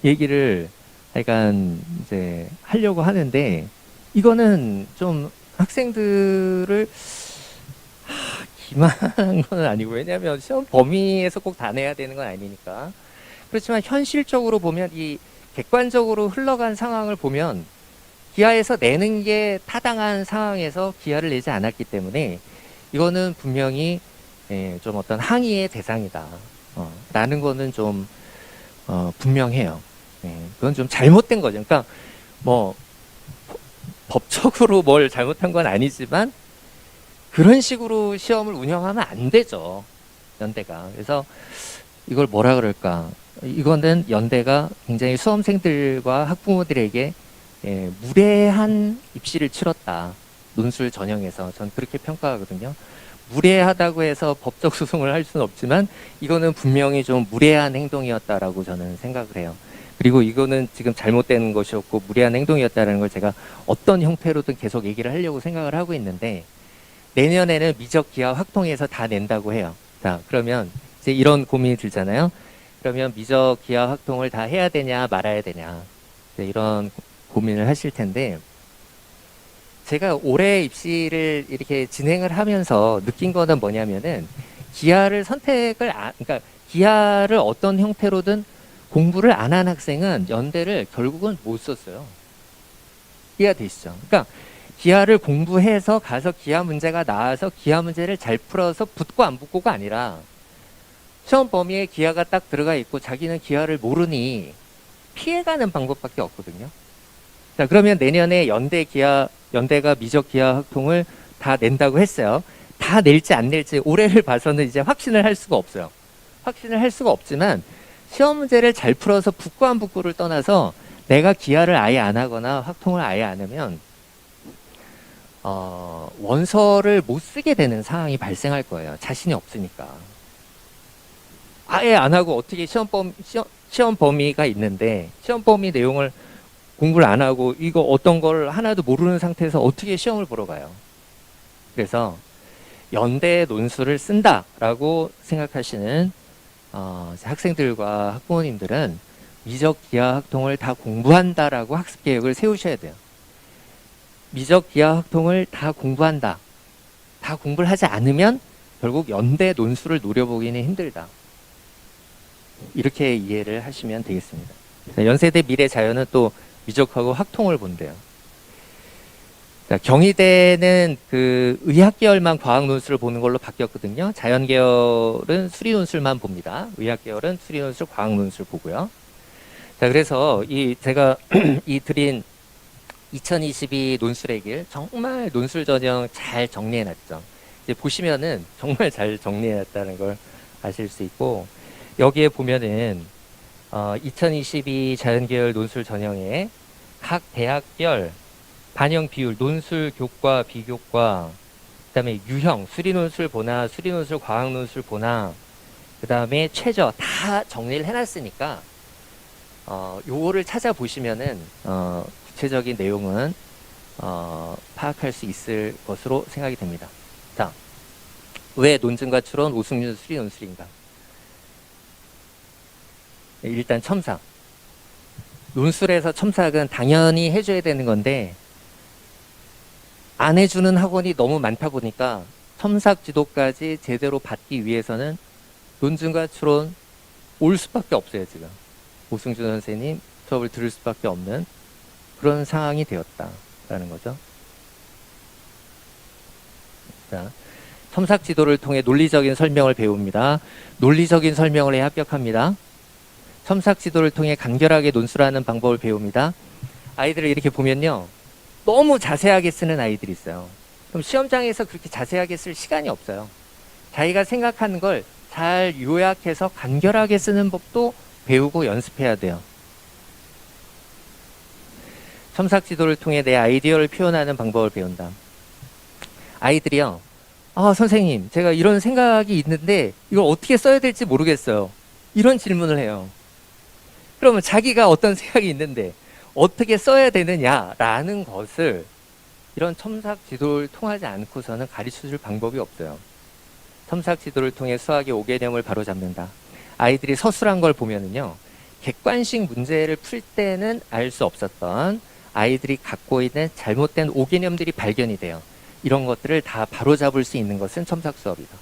얘기를 약간 이제 하려고 하는데, 이거는 좀 학생들을 기만한 건 아니고, 왜냐하면 시험 범위에서 꼭 다 내야 되는 건 아니니까. 그렇지만 현실적으로 보면, 이 객관적으로 흘러간 상황을 보면 기하에서 내는 게 타당한 상황에서 기하를 내지 않았기 때문에 이거는 분명히 좀 어떤 항의의 대상이다. 라는 거는 좀 분명해요. 그건 좀 잘못된 거죠. 그러니까 뭐 법적으로 뭘 잘못한 건 아니지만 그런 식으로 시험을 운영하면 안 되죠. 연대가. 그래서 이걸 뭐라 그럴까? 이거는 연대가 굉장히 수험생들과 학부모들에게 무례한 입시를 치렀다. 논술 전형에서 전 그렇게 평가하거든요. 무례하다고 해서 법적 소송을 할 수는 없지만 이거는 분명히 좀 무례한 행동이었다라고 저는 생각을 해요. 그리고 이거는 지금 잘못된 것이었고 무례한 행동이었다는 걸 제가 어떤 형태로든 계속 얘기를 하려고 생각을 하고 있는데, 내년에는 미적 기하 확통해서 다 낸다고 해요. 자, 그러면 이제 이런 고민이 들잖아요. 그러면 미적 기하 확통을 다 해야 되냐 말아야 되냐, 이런 고민을 하실 텐데, 제가 올해 입시를 이렇게 진행을 하면서 느낀 거는 뭐냐면은, 기하를 그러니까 기하를 어떤 형태로든 공부를 안 한 학생은 연대를 결국은 못 썼어요. 이해가 되시죠? 그러니까 기하를 공부해서 가서 기하 문제가 나와서 기하 문제를 잘 풀어서 붙고 안 붙고가 아니라, 시험 범위에 기하가 딱 들어가 있고 자기는 기하를 모르니 피해가는 방법밖에 없거든요. 자, 그러면 내년에 연대가 미적 기하 확통을 다 낸다고 했어요. 다 낼지 안 낼지 올해를 봐서는 이제 확신을 할 수가 없어요. 확신을 할 수가 없지만, 시험 문제를 잘 풀어서 붙고 안 붙고를 떠나서 내가 기하를 아예 안 하거나 확통을 아예 안 하면 원서를 못 쓰게 되는 상황이 발생할 거예요. 자신이 없으니까. 아예 안 하고 어떻게 시험 범위가 있는데 시험 범위 내용을 공부를 안 하고 이거 어떤 걸 하나도 모르는 상태에서 어떻게 시험을 보러 가요. 그래서 연대 논술을 쓴다라고 생각하시는 학생들과 학부모님들은 미적 기하 학통을 다 공부한다라고 학습 계획을 세우셔야 돼요. 미적 기하 학통을 다 공부한다. 다 공부를 하지 않으면 결국 연대 논술을 노려보기는 힘들다. 이렇게 이해를 하시면 되겠습니다. 연세대 미래자연은 또 미적하고 학통을 본대요. 자, 경희대는 그 의학계열만 과학논술을 보는 걸로 바뀌었거든요. 자연계열은 수리논술만 봅니다. 의학계열은 수리논술, 과학논술 보고요. 자, 그래서 제가 드린 2022 논술의 길, 정말 논술 전형 잘 정리해놨죠. 이제 보시면은 정말 잘 정리해놨다는 걸 아실 수 있고, 여기에 보면은 2022 자연계열 논술 전형에 각 대학별 반영 비율, 논술 교과, 비교과, 그다음에 유형, 수리논술 보나, 수리논술 과학논술 보나, 그다음에 최저 다 정리를 해놨으니까 요거를 찾아보시면은 구체적인 내용은 파악할 수 있을 것으로 생각이 됩니다. 자, 왜 논증과 추론, 오승준 수리논술인가? 일단 첨삭. 논술에서 첨삭은 당연히 해줘야 되는 건데 안 해주는 학원이 너무 많다 보니까 첨삭 지도까지 제대로 받기 위해서는 논증과 추론 올 수밖에 없어요. 지금 오승준 선생님 수업을 들을 수밖에 없는 그런 상황이 되었다라는 거죠. 자, 첨삭 지도를 통해 논리적인 설명을 배웁니다. 논리적인 설명을 해야 합격합니다. 첨삭 지도를 통해 간결하게 논술하는 방법을 배웁니다. 아이들을 이렇게 보면요, 너무 자세하게 쓰는 아이들이 있어요. 그럼 시험장에서 그렇게 자세하게 쓸 시간이 없어요. 자기가 생각하는 걸 잘 요약해서 간결하게 쓰는 법도 배우고 연습해야 돼요. 첨삭 지도를 통해 내 아이디어를 표현하는 방법을 배운다. 아이들이요, 선생님, 제가 이런 생각이 있는데 이걸 어떻게 써야 될지 모르겠어요. 이런 질문을 해요. 그러면 자기가 어떤 생각이 있는데 어떻게 써야 되느냐라는 것을 이런 첨삭 지도를 통하지 않고서는 가르쳐줄 방법이 없어요. 첨삭 지도를 통해 수학의 5개념을 바로잡는다. 아이들이 서술한 걸 보면은요, 객관식 문제를 풀 때는 알 수 없었던 아이들이 갖고 있는 잘못된 5개념들이 발견이 돼요. 이런 것들을 다 바로잡을 수 있는 것은 첨삭 수업이다.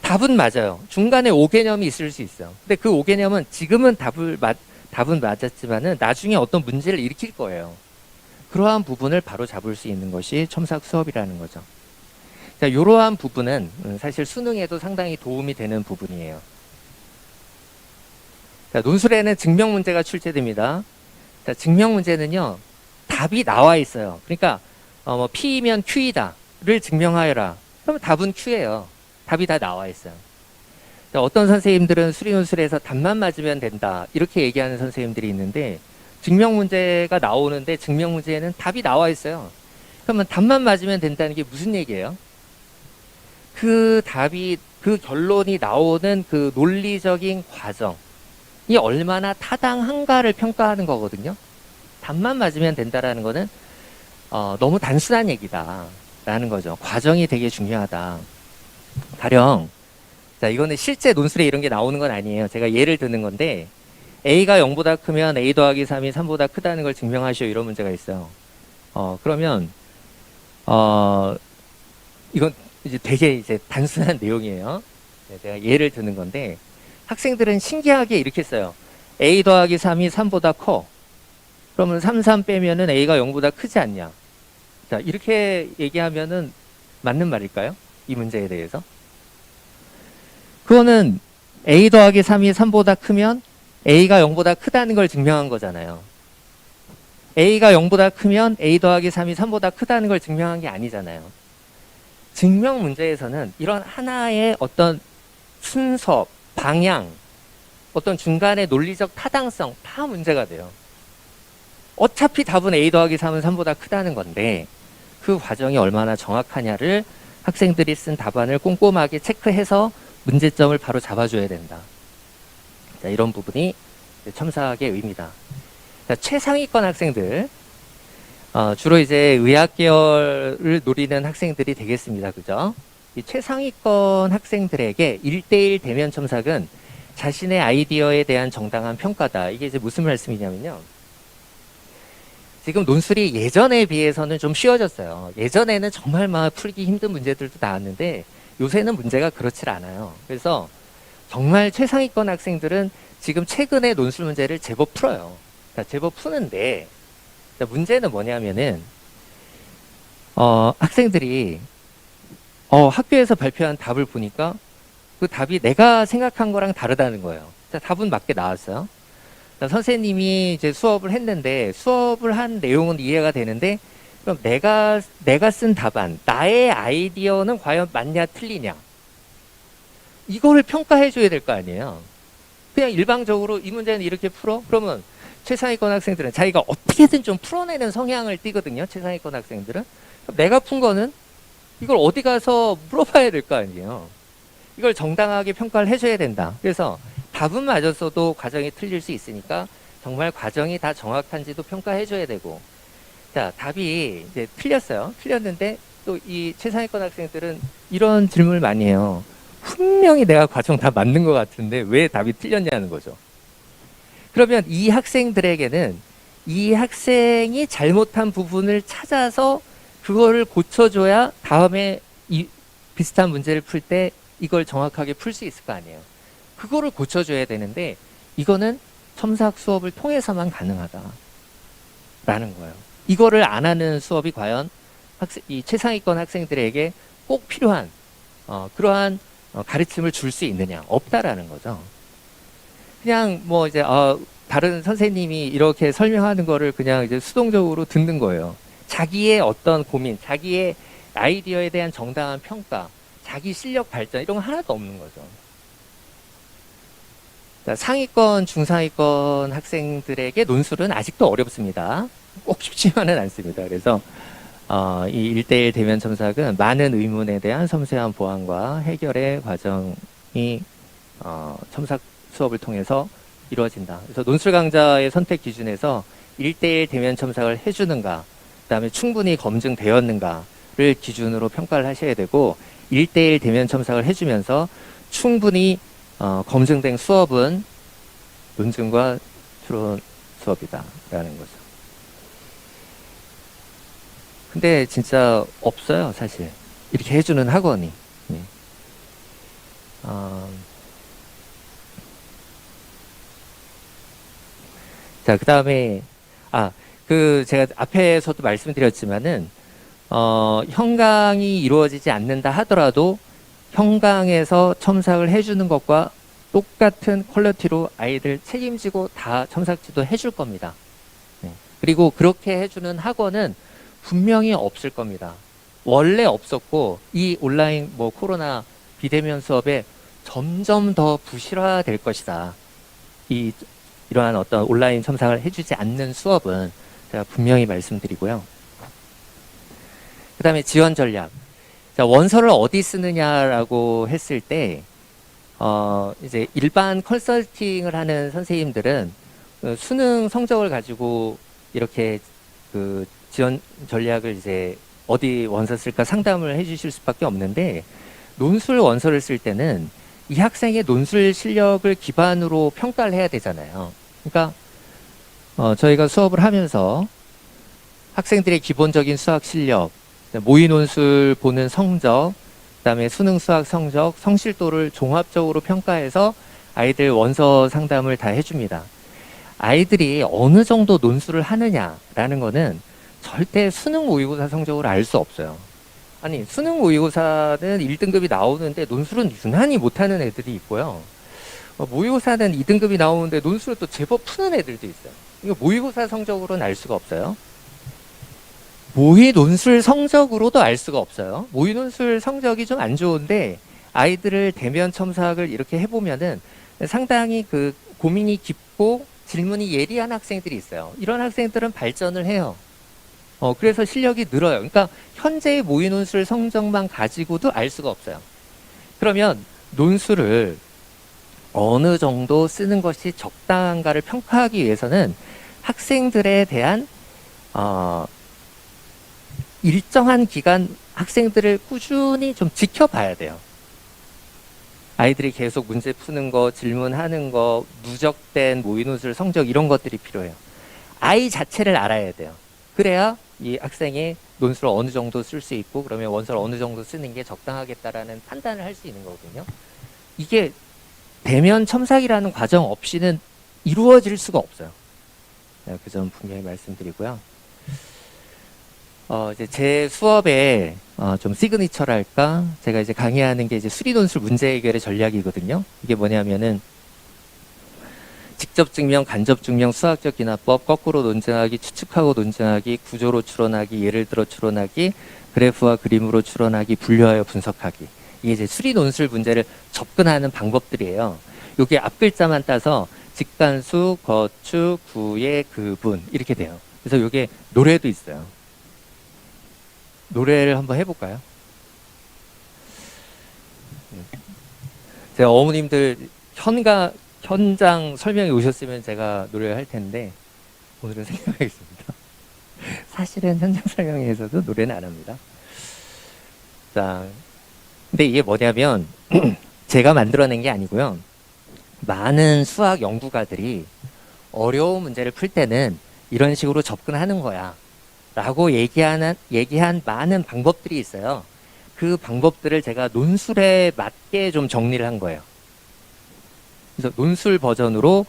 답은 맞아요. 중간에 5개념이 있을 수 있어요. 근데 그 5개념은 지금은 답은 맞았지만은 나중에 어떤 문제를 일으킬 거예요. 그러한 부분을 바로잡을 수 있는 것이 첨삭 수업이라는 거죠. 자, 이러한 부분은 사실 수능에도 상당히 도움이 되는 부분이에요. 자, 논술에는 증명 문제가 출제됩니다. 자, 증명 문제는요, 답이 나와 있어요. 그러니까 P이면 Q이다를 증명하여라. 그러면 답은 Q예요. 답이 다 나와 있어요. 자, 어떤 선생님들은 수리논술에서 답만 맞으면 된다, 이렇게 얘기하는 선생님들이 있는데, 증명 문제가 나오는데 증명 문제에는 답이 나와 있어요. 그러면 답만 맞으면 된다는 게 무슨 얘기예요? 그 답이, 그 결론이 나오는 그 논리적인 과정이 얼마나 타당한가를 평가하는 거거든요. 답만 맞으면 된다라는 거는 너무 단순한 얘기다라는 거죠. 과정이 되게 중요하다. 가령, 자, 이거는 실제 논술에 이런 게 나오는 건 아니에요. 제가 예를 드는 건데, A가 0보다 크면 A 더하기 3이 3보다 크다는 걸 증명하시오, 이런 문제가 있어요. 그러면 이건 이제 되게 이제 단순한 내용이에요. 네, 제가 예를 드는 건데, 학생들은 신기하게 이렇게 써요. A 더하기 3이 3보다 커. 그러면 3 빼면은 A가 0보다 크지 않냐. 자, 이렇게 얘기하면은 맞는 말일까요? 이 문제에 대해서. 그거는 A 더하기 3이 3보다 크면 A가 0보다 크다는 걸 증명한 거잖아요. A가 0보다 크면 A 더하기 3이 3보다 크다는 걸 증명한 게 아니잖아요. 증명 문제에서는 이런 하나의 어떤 순서, 방향, 어떤 중간의 논리적 타당성 다 문제가 돼요. 어차피 답은 A 더하기 3은 3보다 크다는 건데 그 과정이 얼마나 정확하냐를 학생들이 쓴 답안을 꼼꼼하게 체크해서 문제점을 바로 잡아줘야 된다. 자, 이런 부분이 첨삭의 의미다. 자, 최상위권 학생들, 주로 이제 의학 계열을 노리는 학생들이 되겠습니다. 그죠? 이 최상위권 학생들에게 1대1 대면 첨삭은 자신의 아이디어에 대한 정당한 평가다. 이게 이제 무슨 말씀이냐면요. 지금 논술이 예전에 비해서는 좀 쉬워졌어요. 예전에는 정말 막 풀기 힘든 문제들도 나왔는데 요새는 문제가 그렇질 않아요. 그래서 정말 최상위권 학생들은 지금 최근에 논술 문제를 제법 풀어요. 그러니까 제법 푸는데, 문제는 뭐냐면은 학생들이 학교에서 발표한 답을 보니까 그 답이 내가 생각한 거랑 다르다는 거예요. 자, 답은 맞게 나왔어요. 자, 선생님이 이제 수업을 했는데 수업을 한 내용은 이해가 되는데, 그럼 내가 쓴 답안, 나의 아이디어는 과연 맞냐 틀리냐, 이거를 평가해 줘야 될 거 아니에요. 그냥 일방적으로 이 문제는 이렇게 풀어? 그러면 최상위권 학생들은 자기가 어떻게든 좀 풀어내는 성향을 띠거든요. 최상위권 학생들은. 그럼 내가 푼 거는 이걸 어디 가서 물어봐야 될 거 아니에요. 이걸 정당하게 평가를 해줘야 된다. 그래서 답은 맞았어도 과정이 틀릴 수 있으니까 정말 과정이 다 정확한지도 평가해줘야 되고, 자, 답이 이제 틀렸어요. 틀렸는데 또 이 최상위권 학생들은 이런 질문을 많이 해요. 분명히 내가 과정 다 맞는 것 같은데 왜 답이 틀렸냐는 거죠. 그러면 이 학생들에게는 이 학생이 잘못한 부분을 찾아서 그거를 고쳐줘야 다음에 이 비슷한 문제를 풀 때 이걸 정확하게 풀 수 있을 거 아니에요. 그거를 고쳐줘야 되는데 이거는 첨삭 수업을 통해서만 가능하다라는 거예요. 이거를 안 하는 수업이 과연 이 최상위권 학생들에게 꼭 필요한 그러한 가르침을 줄 수 있느냐? 없다라는 거죠. 그냥 뭐 이제 다른 선생님이 이렇게 설명하는 거를 그냥 이제 수동적으로 듣는 거예요. 자기의 어떤 고민, 자기의 아이디어에 대한 정당한 평가, 자기 실력 발전 이런 거 하나도 없는 거죠. 자, 상위권, 중상위권 학생들에게 논술은 아직도 어렵습니다. 꼭 쉽지만은 않습니다. 그래서 이 1대1 대면 첨삭은 많은 의문에 대한 섬세한 보완과 해결의 과정이 첨삭 수업을 통해서 이루어진다. 그래서 논술 강좌의 선택 기준에서 1대1 대면 첨삭을 해주는가, 그 다음에 충분히 검증되었는가를 기준으로 평가를 하셔야 되고, 1대1 대면 첨삭을 해주면서 충분히 검증된 수업은 논증과 추론 수업이다라는 거죠. 근데 진짜 없어요, 사실. 이렇게 해주는 학원이. 네. 자, 그 다음에, 제가 앞에서도 말씀드렸지만은, 현강이 이루어지지 않는다 하더라도, 현강에서 첨삭을 해주는 것과 똑같은 퀄리티로 아이들 책임지고 다 첨삭지도 해줄 겁니다. 네. 그리고 그렇게 해주는 학원은 분명히 없을 겁니다. 원래 없었고, 이 온라인 코로나 비대면 수업에 점점 더 부실화될 것이다. 이러한 어떤 온라인 첨삭을 해주지 않는 수업은 제가 분명히 말씀드리고요. 그 다음에 지원 전략. 자, 원서를 어디 쓰느냐라고 했을 때, 이제 일반 컨설팅을 하는 선생님들은 수능 성적을 가지고 이렇게 지원 전략을 이제 어디 원서 쓸까 상담을 해주실 수밖에 없는데, 논술 원서를 쓸 때는 이 학생의 논술 실력을 기반으로 평가를 해야 되잖아요. 그러니까 저희가 수업을 하면서 학생들의 기본적인 수학 실력, 모의 논술 보는 성적, 그다음에 수능 수학 성적, 성실도를 종합적으로 평가해서 아이들 원서 상담을 다 해줍니다. 아이들이 어느 정도 논술을 하느냐라는 거는 절대 수능 모의고사 성적으로 알 수 없어요. 아니, 수능 모의고사는 1등급이 나오는데 논술은 유난히 못하는 애들이 있고요. 모의고사는 2등급이 나오는데 논술을 또 제법 푸는 애들도 있어요. 이거 모의고사 성적으로는 알 수가 없어요. 모의 논술 성적으로도 알 수가 없어요. 모의 논술 성적이 좀 안 좋은데 아이들을 대면 첨삭을 이렇게 해보면은 상당히 고민이 깊고 질문이 예리한 학생들이 있어요. 이런 학생들은 발전을 해요. 그래서 실력이 늘어요. 그러니까 현재의 모의 논술 성적만 가지고도 알 수가 없어요. 그러면 논술을 어느 정도 쓰는 것이 적당한가를 평가하기 위해서는 학생들에 대한 일정한 기간 학생들을 꾸준히 좀 지켜봐야 돼요. 아이들이 계속 문제 푸는 거, 질문하는 거, 누적된 모의논술 성적 이런 것들이 필요해요. 아이 자체를 알아야 돼요. 그래야 이 학생이 논술을 어느 정도 쓸 수 있고, 그러면 원서를 어느 정도 쓰는 게 적당하겠다라는 판단을 할 수 있는 거거든요. 이게 대면 첨삭이라는 과정 없이는 이루어질 수가 없어요. 그 점 분명히 말씀드리고요. 이제 제 수업에 좀 시그니처랄까, 제가 이제 강의하는 게 이제 수리논술 문제 해결의 전략이거든요. 이게 뭐냐면은 직접 증명, 간접 증명, 수학적 기납법, 거꾸로 논증하기, 추측하고 논증하기, 구조로 추론하기, 예를 들어 추론하기, 그래프와 그림으로 추론하기, 분류하여 분석하기. 이게 이제 수리논술 문제를 접근하는 방법들이에요. 이게 앞글자만 따서 직관수, 거축, 구예, 그분 이렇게 돼요. 그래서 이게 노래도 있어요. 노래를 한번 해볼까요? 제가 어머님들 현장 설명이 오셨으면 제가 노래를 할 텐데 오늘은 생략하겠습니다. 사실은 현장 설명회에서도 노래는 안 합니다. 자, 근데 이게 뭐냐면 제가 만들어낸 게 아니고요. 많은 수학 연구가들이 어려운 문제를 풀 때는 이런 식으로 접근하는 거야 라고 얘기한 많은 방법들이 있어요. 그 방법들을 제가 논술에 맞게 좀 정리를 한 거예요. 그래서 논술 버전으로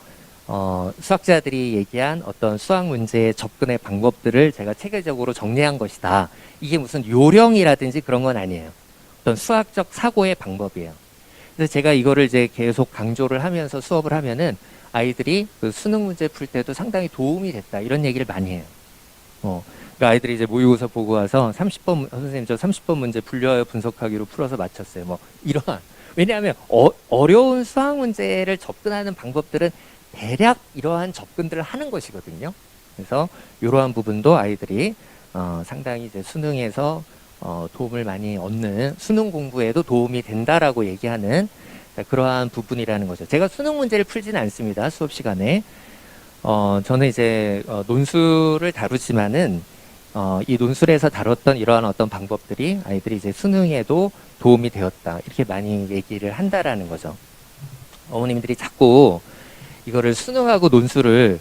수학자들이 얘기한 어떤 수학 문제의 접근의 방법들을 제가 체계적으로 정리한 것이다. 이게 무슨 요령이라든지 그런 건 아니에요. 어떤 수학적 사고의 방법이에요. 그래서 제가 이거를 이제 계속 강조를 하면서 수업을 하면은 아이들이 그 수능 문제 풀 때도 상당히 도움이 됐다. 이런 얘기를 많이 해요. 그러니까 아이들이 이제 모의고사 보고 와서 30번, 선생님 저 30번 문제 분류하여 분석하기로 풀어서 맞췄어요. 뭐 이러한. 왜냐하면 어려운 수학 문제를 접근하는 방법들은 대략 이러한 접근들을 하는 것이거든요. 그래서 이러한 부분도 아이들이 상당히 이제 수능에서 도움을 많이 얻는 수능 공부에도 도움이 된다라고 얘기하는 그러한 부분이라는 거죠. 제가 수능 문제를 풀지는 않습니다. 수업 시간에. 저는 이제 논술을 다루지만은 이 논술에서 다뤘던 이러한 어떤 방법들이 아이들이 이제 수능에도 도움이 되었다. 이렇게 많이 얘기를 한다라는 거죠. 어머님들이 자꾸 이거를 수능하고 논술을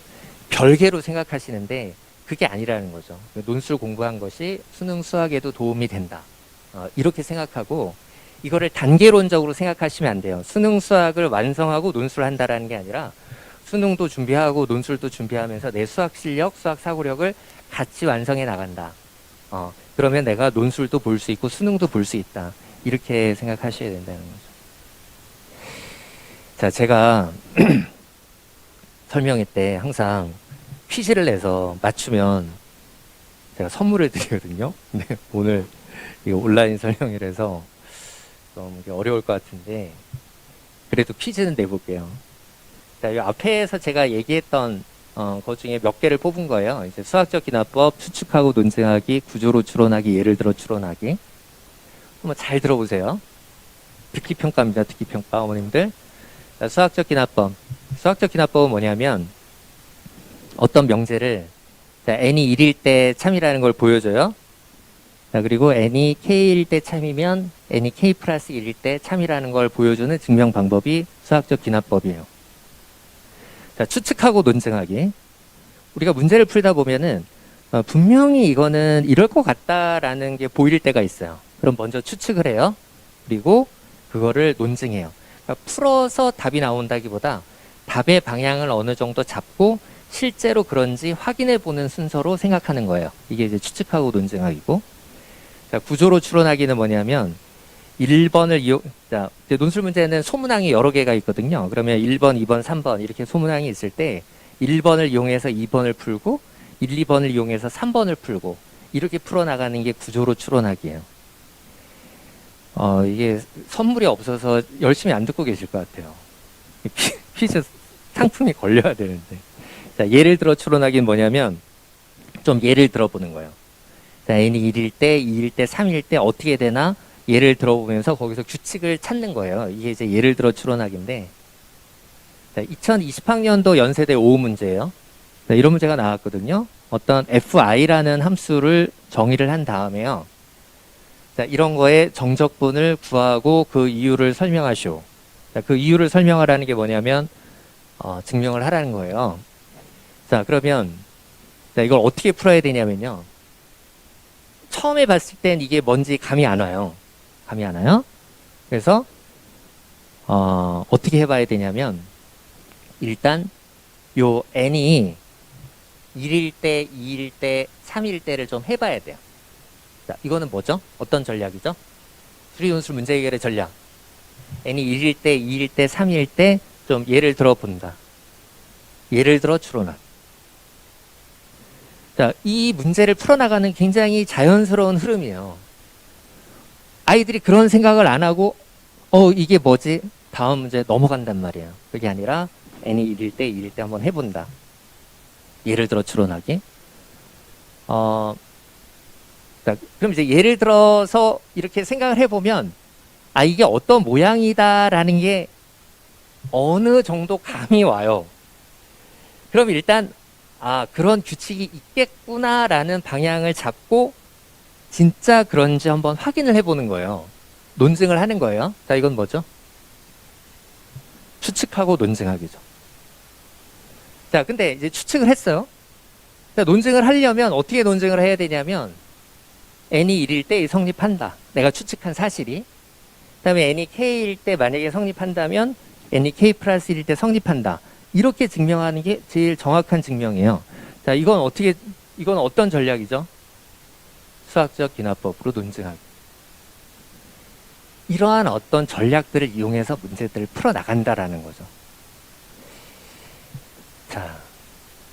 별개로 생각하시는데 그게 아니라는 거죠. 논술 공부한 것이 수능 수학에도 도움이 된다. 이렇게 생각하고 이거를 단계론적으로 생각하시면 안 돼요. 수능 수학을 완성하고 논술을 한다라는 게 아니라 수능도 준비하고 논술도 준비하면서 내 수학 실력, 수학 사고력을 같이 완성해 나간다. 그러면 내가 논술도 볼 수 있고 수능도 볼 수 있다. 이렇게 생각하셔야 된다는 거죠. 자, 제가 설명회 때 항상 퀴즈를 내서 맞추면 제가 선물을 드리거든요. 네, 오늘 이거 온라인 설명회라서 좀 어려울 것 같은데 그래도 퀴즈는 내볼게요. 자, 이 앞에서 제가 얘기했던 것 중에 몇 개를 뽑은 거예요. 이제 수학적 기납법, 추측하고 논증하기, 구조로 추론하기, 예를 들어 추론하기. 한번 잘 들어보세요. 듣기 평가입니다. 듣기 평가 어머님들. 자, 수학적 기납법. 수학적 기납법은 뭐냐면 어떤 명제를 자, n이 1일 때 참이라는 걸 보여줘요. 자, 그리고 n이 k일 때 참이면 n이 k 플러스 1일 때 참이라는 걸 보여주는 증명 방법이 수학적 기납법이에요. 자, 추측하고 논증하기. 우리가 문제를 풀다 보면은 분명히 이거는 이럴 것 같다라는 게 보일 때가 있어요. 그럼 먼저 추측을 해요. 그리고 그거를 논증해요. 그러니까 풀어서 답이 나온다기보다 답의 방향을 어느 정도 잡고 실제로 그런지 확인해 보는 순서로 생각하는 거예요. 이게 이제 추측하고 논증하기고. 자, 구조로 추론하기는 뭐냐면 1번을 자, 이제 논술 문제는 소문항이 여러 개가 있거든요. 그러면 1번, 2번, 3번 이렇게 소문항이 있을 때 1번을 이용해서 2번을 풀고 1, 2번을 이용해서 3번을 풀고 이렇게 풀어나가는 게 구조로 추론하기예요. 이게 선물이 없어서 열심히 안 듣고 계실 것 같아요. 퀴즈 상품이 걸려야 되는데. 자, 예를 들어 추론하기는 뭐냐면 좀 예를 들어보는 거예요. 자, n이 1일 때, 2일 때, 3일 때 어떻게 되나 예를 들어보면서 거기서 규칙을 찾는 거예요. 이게 이제 예를 들어 추론하기인데, 자, 2020학년도 연세대 5 문제예요. 자, 이런 문제가 나왔거든요. 어떤 fi라는 함수를 정의를 한 다음에요. 자, 이런 거에 정적분을 구하고 그 이유를 설명하시오. 자, 그 이유를 설명하라는 게 뭐냐면 증명을 하라는 거예요. 자, 그러면 자, 이걸 어떻게 풀어야 되냐면요. 처음에 봤을 땐 이게 뭔지 감이 안 와요. 감이 안 와요. 그래서 어떻게 해봐야 되냐면 일단 요 n이 1일 때, 2일 때, 3일 때를 좀 해봐야 돼요. 자, 이거는 뭐죠? 어떤 전략이죠? 수리논술 문제 해결의 전략. n이 1일 때, 2일 때, 3일 때 좀 예를 들어 본다. 예를 들어 추론한. 자, 이 문제를 풀어나가는 굉장히 자연스러운 흐름이에요. 아이들이 그런 생각을 안 하고, 이게 뭐지? 다음 문제 넘어간단 말이에요. 그게 아니라, n이 1일 때, 2일 때 한번 해본다. 예를 들어 추론하기. 자, 그럼 이제 예를 들어서 이렇게 생각을 해보면, 이게 어떤 모양이다라는 게 어느 정도 감이 와요. 그럼 일단 그런 규칙이 있겠구나라는 방향을 잡고 진짜 그런지 한번 확인을 해보는 거예요. 논증을 하는 거예요. 자, 이건 뭐죠? 추측하고 논증하기죠. 자, 근데 이제 추측을 했어요. 자, 논증을 하려면 어떻게 논증을 해야 되냐면 n이 1일 때 성립한다. 내가 추측한 사실이. 그다음에 n이 k일 때 만약에 성립한다면 n이 k 플러스 1일 때 성립한다. 이렇게 증명하는 게 제일 정확한 증명이에요. 자, 이건 어떤 전략이죠? 수학적 기납법으로 논증하기. 이러한 어떤 전략들을 이용해서 문제들을 풀어나간다라는 거죠. 자,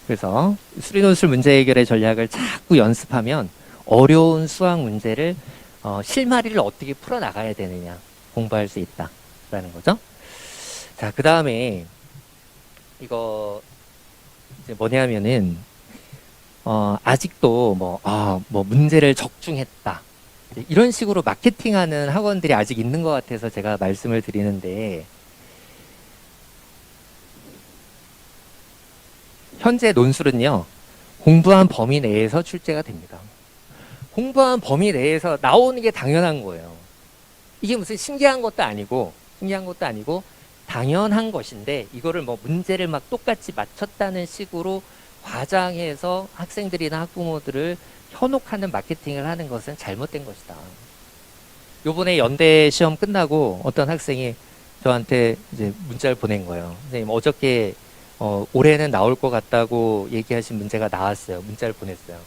그래서 수리논술 문제 해결의 전략을 자꾸 연습하면 어려운 수학 문제를 실마리를 어떻게 풀어나가야 되느냐 공부할 수 있다라는 거죠. 자, 그 다음에 이거 이제 뭐냐면은 아직도 뭐 문제를 적중했다 이런 식으로 마케팅하는 학원들이 아직 있는 것 같아서 제가 말씀을 드리는데, 현재 논술은요 공부한 범위 내에서 출제가 됩니다. 공부한 범위 내에서 나오는 게 당연한 거예요. 이게 무슨 신기한 것도 아니고 당연한 것인데, 이거를 뭐 문제를 막 똑같이 맞췄다는 식으로 과장해서 학생들이나 학부모들을 현혹하는 마케팅을 하는 것은 잘못된 것이다. 요번에 연대 시험 끝나고 어떤 학생이 저한테 이제 문자를 보낸 거예요. 선생님, 어저께 올해는 나올 것 같다고 얘기하신 문제가 나왔어요. 문자를 보냈어요.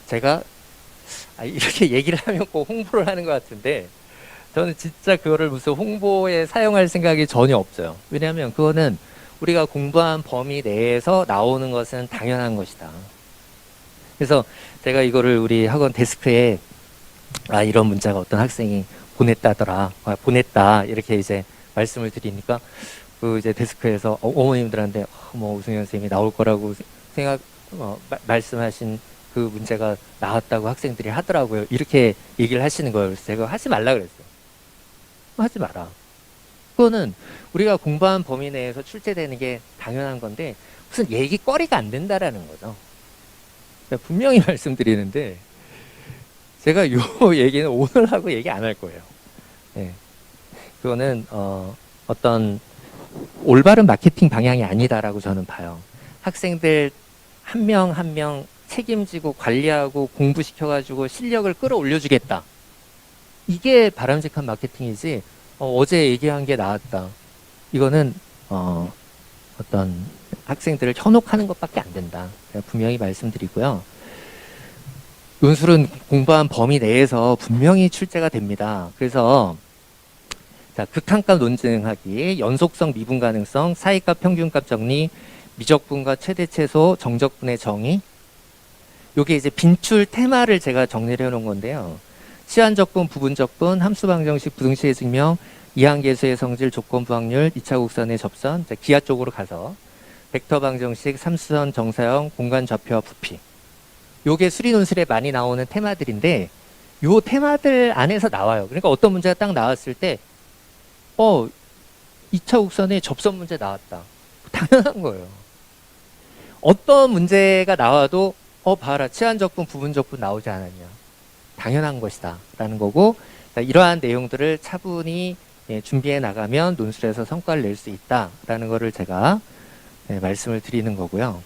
제가 이렇게 얘기를 하면 꼭 홍보를 하는 것 같은데, 저는 진짜 그거를 무슨 홍보에 사용할 생각이 전혀 없어요. 왜냐하면 그거는 우리가 공부한 범위 내에서 나오는 것은 당연한 것이다. 그래서 제가 이거를 우리 학원 데스크에 이런 문자가 어떤 학생이 보냈다 이렇게 이제 말씀을 드리니까 그 이제 데스크에서 어머님들한테 뭐 우승현 선생님이 나올 거라고 말씀하신 그 문제가 나왔다고 학생들이 하더라고요. 이렇게 얘기를 하시는 거예요. 그래서 제가 하지 말라 그랬어요. 하지 마라. 그거는 우리가 공부한 범위 내에서 출제되는 게 당연한 건데 무슨 얘기거리가 안 된다라는 거죠. 분명히 말씀드리는데 제가 요 얘기는 오늘 하고 얘기 안 할 거예요. 네. 그거는 어떤 올바른 마케팅 방향이 아니다라고 저는 봐요. 학생들 한 명 한 명 책임지고 관리하고 공부시켜가지고 실력을 끌어올려주겠다. 이게 바람직한 마케팅이지, 어제 얘기한 게 나왔다. 이거는 어떤 학생들을 현혹하는 것밖에 안 된다. 분명히 말씀드리고요. 논술은 공부한 범위 내에서 분명히 출제가 됩니다. 그래서 자, 극한값 논증하기, 연속성 미분 가능성, 사이값 평균값 정리, 미적분과 최대 최소, 정적분의 정의. 요게 이제 빈출 테마를 제가 정리를 해놓은 건데요. 시한적분, 부분적분, 함수방정식, 부등식의 증명, 이항계수의 성질, 조건부 확률, 2차 곡선의 접선, 기하 쪽으로 가서 벡터 방정식, 삼수선, 정사형, 공간 좌표와 부피. 요게 수리논술에 많이 나오는 테마들인데, 요 테마들 안에서 나와요. 그러니까 어떤 문제가 딱 나왔을 때 2차 곡선에 접선 문제 나왔다. 당연한 거예요. 어떤 문제가 나와도 봐라, 치환적분, 부분적분 나오지 않았냐. 당연한 것이다 라는 거고, 이러한 내용들을 차분히 준비해 나가면 논술에서 성과를 낼 수 있다라는 거를 제가 말씀을 드리는 거고요.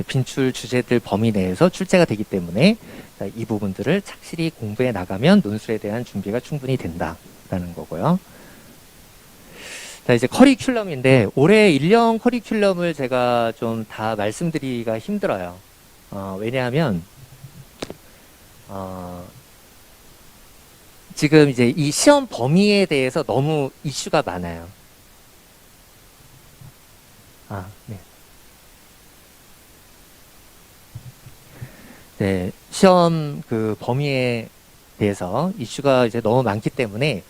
빈출 주제들 범위 내에서 출제가 되기 때문에 이 부분들을 착실히 공부해 나가면 논술에 대한 준비가 충분히 된다라는 거고요. 자, 이제 커리큘럼인데 올해 1년 커리큘럼을 제가 좀 다 말씀드리기가 힘들어요. 왜냐하면 지금 이제 이 시험 범위에 대해서 너무 이슈가 많아요. 네. 네, 시험 그 범위에 대해서 이슈가 이제 너무 많기 때문에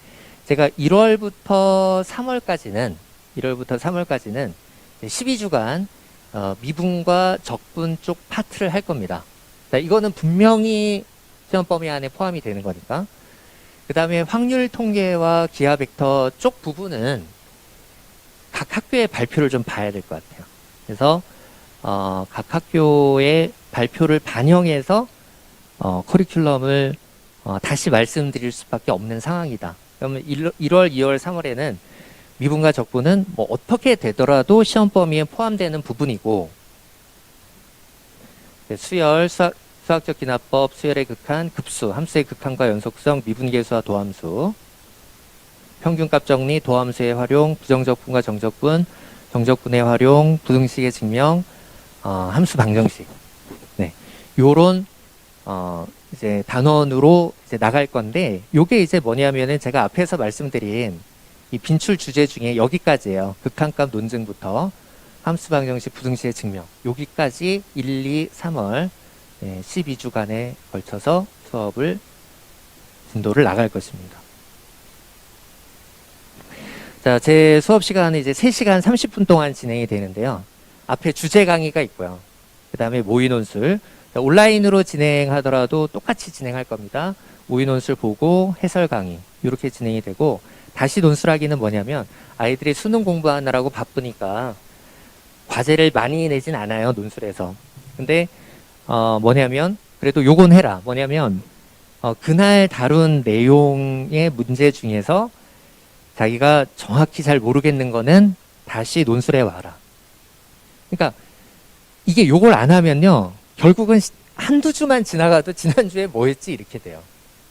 제가 1월부터 3월까지는 12주간 미분과 적분 쪽 파트를 할 겁니다. 자, 이거는 분명히 시험 범위 안에 포함이 되는 거니까. 그 다음에 확률 통계와 기하 벡터 쪽 부분은 각 학교의 발표를 좀 봐야 될 것 같아요. 그래서 각 학교의 발표를 반영해서 커리큘럼을 다시 말씀드릴 수밖에 없는 상황이다. 그러면 1월, 2월, 3월에는 미분과 적분은 뭐 어떻게 되더라도 시험 범위에 포함되는 부분이고, 수열, 수학적 기납법, 수열의 극한, 급수, 함수의 극한과 연속성, 미분계수와 도함수, 평균값 정리, 도함수의 활용, 부정적분과 정적분, 정적분의 활용, 부등식의 증명, 함수 방정식. 네. 요런, 이제 단원으로 이제 나갈 건데, 요게 이제 뭐냐면은 제가 앞에서 말씀드린 이 빈출 주제 중에 여기까지예요. 극한값 논증부터 함수 방정식, 부등식의 증명. 여기까지 1, 2, 3월 12주간에 걸쳐서 수업을 진도를 나갈 것입니다. 자, 제 수업 시간은 이제 3시간 30분 동안 진행이 되는데요. 앞에 주제 강의가 있고요. 그 다음에 모의 논술. 온라인으로 진행하더라도 똑같이 진행할 겁니다. 모의 논술 보고 해설 강의. 이렇게 진행이 되고, 다시 논술하기는 뭐냐면, 아이들이 수능 공부하느라고 바쁘니까 과제를 많이 내진 않아요, 논술에서. 근데, 뭐냐면, 그래도 요건 해라. 뭐냐면, 그날 다룬 내용의 문제 중에서 자기가 정확히 잘 모르겠는 거는 다시 논술에 와라. 그러니까 이게 요걸 안 하면요, 결국은 한두 주만 지나가도 지난주에 뭐 했지 이렇게 돼요.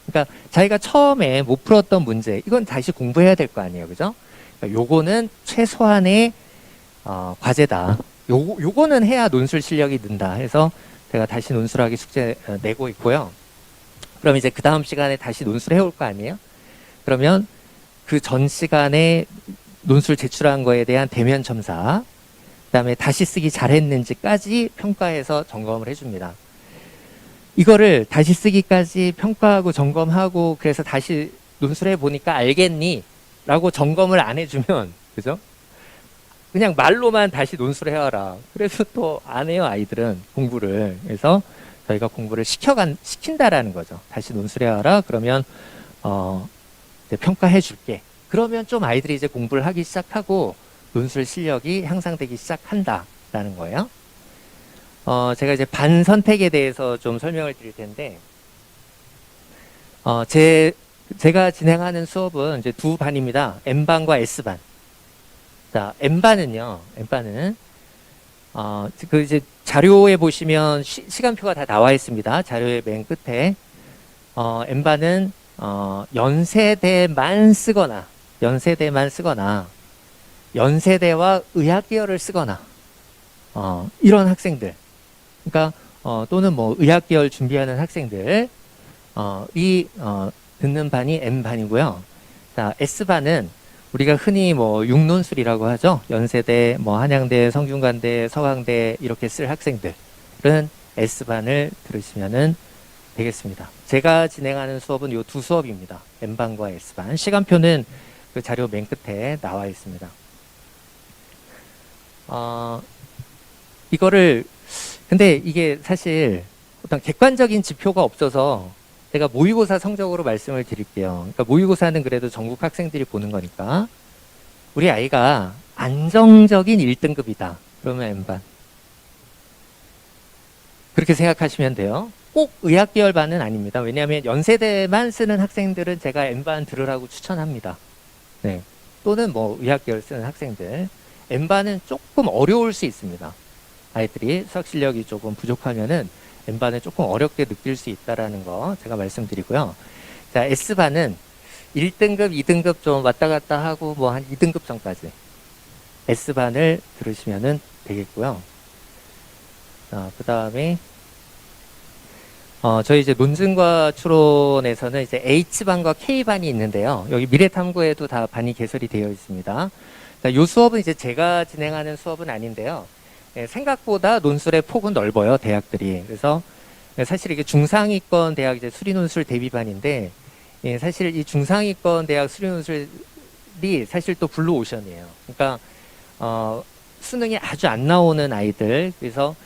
그러니까 자기가 처음에 못 풀었던 문제, 이건 다시 공부해야 될 거 아니에요, 그죠? 그러니까 요거는 최소한의 과제다. 요거는 해야 논술 실력이 는다 해서 제가 다시 논술하기 숙제 내고 있고요. 그럼 이제 그 다음 시간에 다시 논술 해올 거 아니에요? 그러면 그 전 시간에 논술 제출한 거에 대한 대면 첨사, 그 다음에 다시 쓰기 잘했는지까지 평가해서 점검을 해줍니다. 이거를 다시 쓰기까지 평가하고 점검하고 그래서 다시 논술해 보니까 알겠니? 라고 점검을 안 해주면, 그죠? 그냥 말로만 다시 논술해와라. 그래서 또 안 해요, 아이들은 공부를. 그래서 저희가 공부를 시킨다라는 거죠. 다시 논술해와라. 그러면 이제 평가해 줄게. 그러면 좀 아이들이 이제 공부를 하기 시작하고 논술 실력이 향상되기 시작한다라는 거예요. 제가 이제 반 선택에 대해서 좀 설명을 드릴 텐데, 제가 진행하는 수업은 이제 두 반입니다. M반과 S반. 자, M반은요, M반은, 그 이제 자료에 보시면 시간표가 다 나와 있습니다. 자료의 맨 끝에. M반은, 연세대만 쓰거나, 연세대와 의학계열을 쓰거나, 이런 학생들. 그러니까, 또는 뭐, 의학계열 준비하는 학생들, 듣는 반이 M반이고요. 자, S반은 우리가 흔히 뭐, 육논술이라고 하죠. 연세대, 뭐, 한양대, 성균관대, 서강대, 이렇게 쓸 학생들은 S반을 들으시면은 되겠습니다. 제가 진행하는 수업은 요 두 수업입니다. M반과 S반. 시간표는 그 자료 맨 끝에 나와 있습니다. 근데 이게 사실 어떤 객관적인 지표가 없어서 제가 모의고사 성적으로 말씀을 드릴게요. 그러니까 모의고사는 그래도 전국 학생들이 보는 거니까 우리 아이가 안정적인 1등급이다. 그러면 M반. 그렇게 생각하시면 돼요. 꼭 의학계열 반은 아닙니다. 왜냐하면 연세대만 쓰는 학생들은 제가 M반 들으라고 추천합니다. 네. 또는 뭐 의학계열 쓰는 학생들. M반은 조금 어려울 수 있습니다. 아이들이 수학 실력이 조금 부족하면은 M반을 조금 어렵게 느낄 수 있다라는 거 제가 말씀드리고요. 자, S반은 1등급, 2등급 좀 왔다 갔다 하고 뭐 한 2등급 전까지 S반을 들으시면은 되겠고요. 자, 그 다음에 저희 이제 논증과 추론에서는 이제 H반과 K반이 있는데요. 여기 미래탐구에도 다 반이 개설이 되어 있습니다. 자, 이 수업은 이제 제가 진행하는 수업은 아닌데요. 생각보다 논술의 폭은 넓어요, 대학들이. 그래서 사실 이게 중상위권 대학 이제 수리논술 대비반인데, 사실 이 중상위권 대학 수리논술이 사실 또 블루오션이에요. 그러니까, 수능이 아주 안 나오는 아이들, 그래서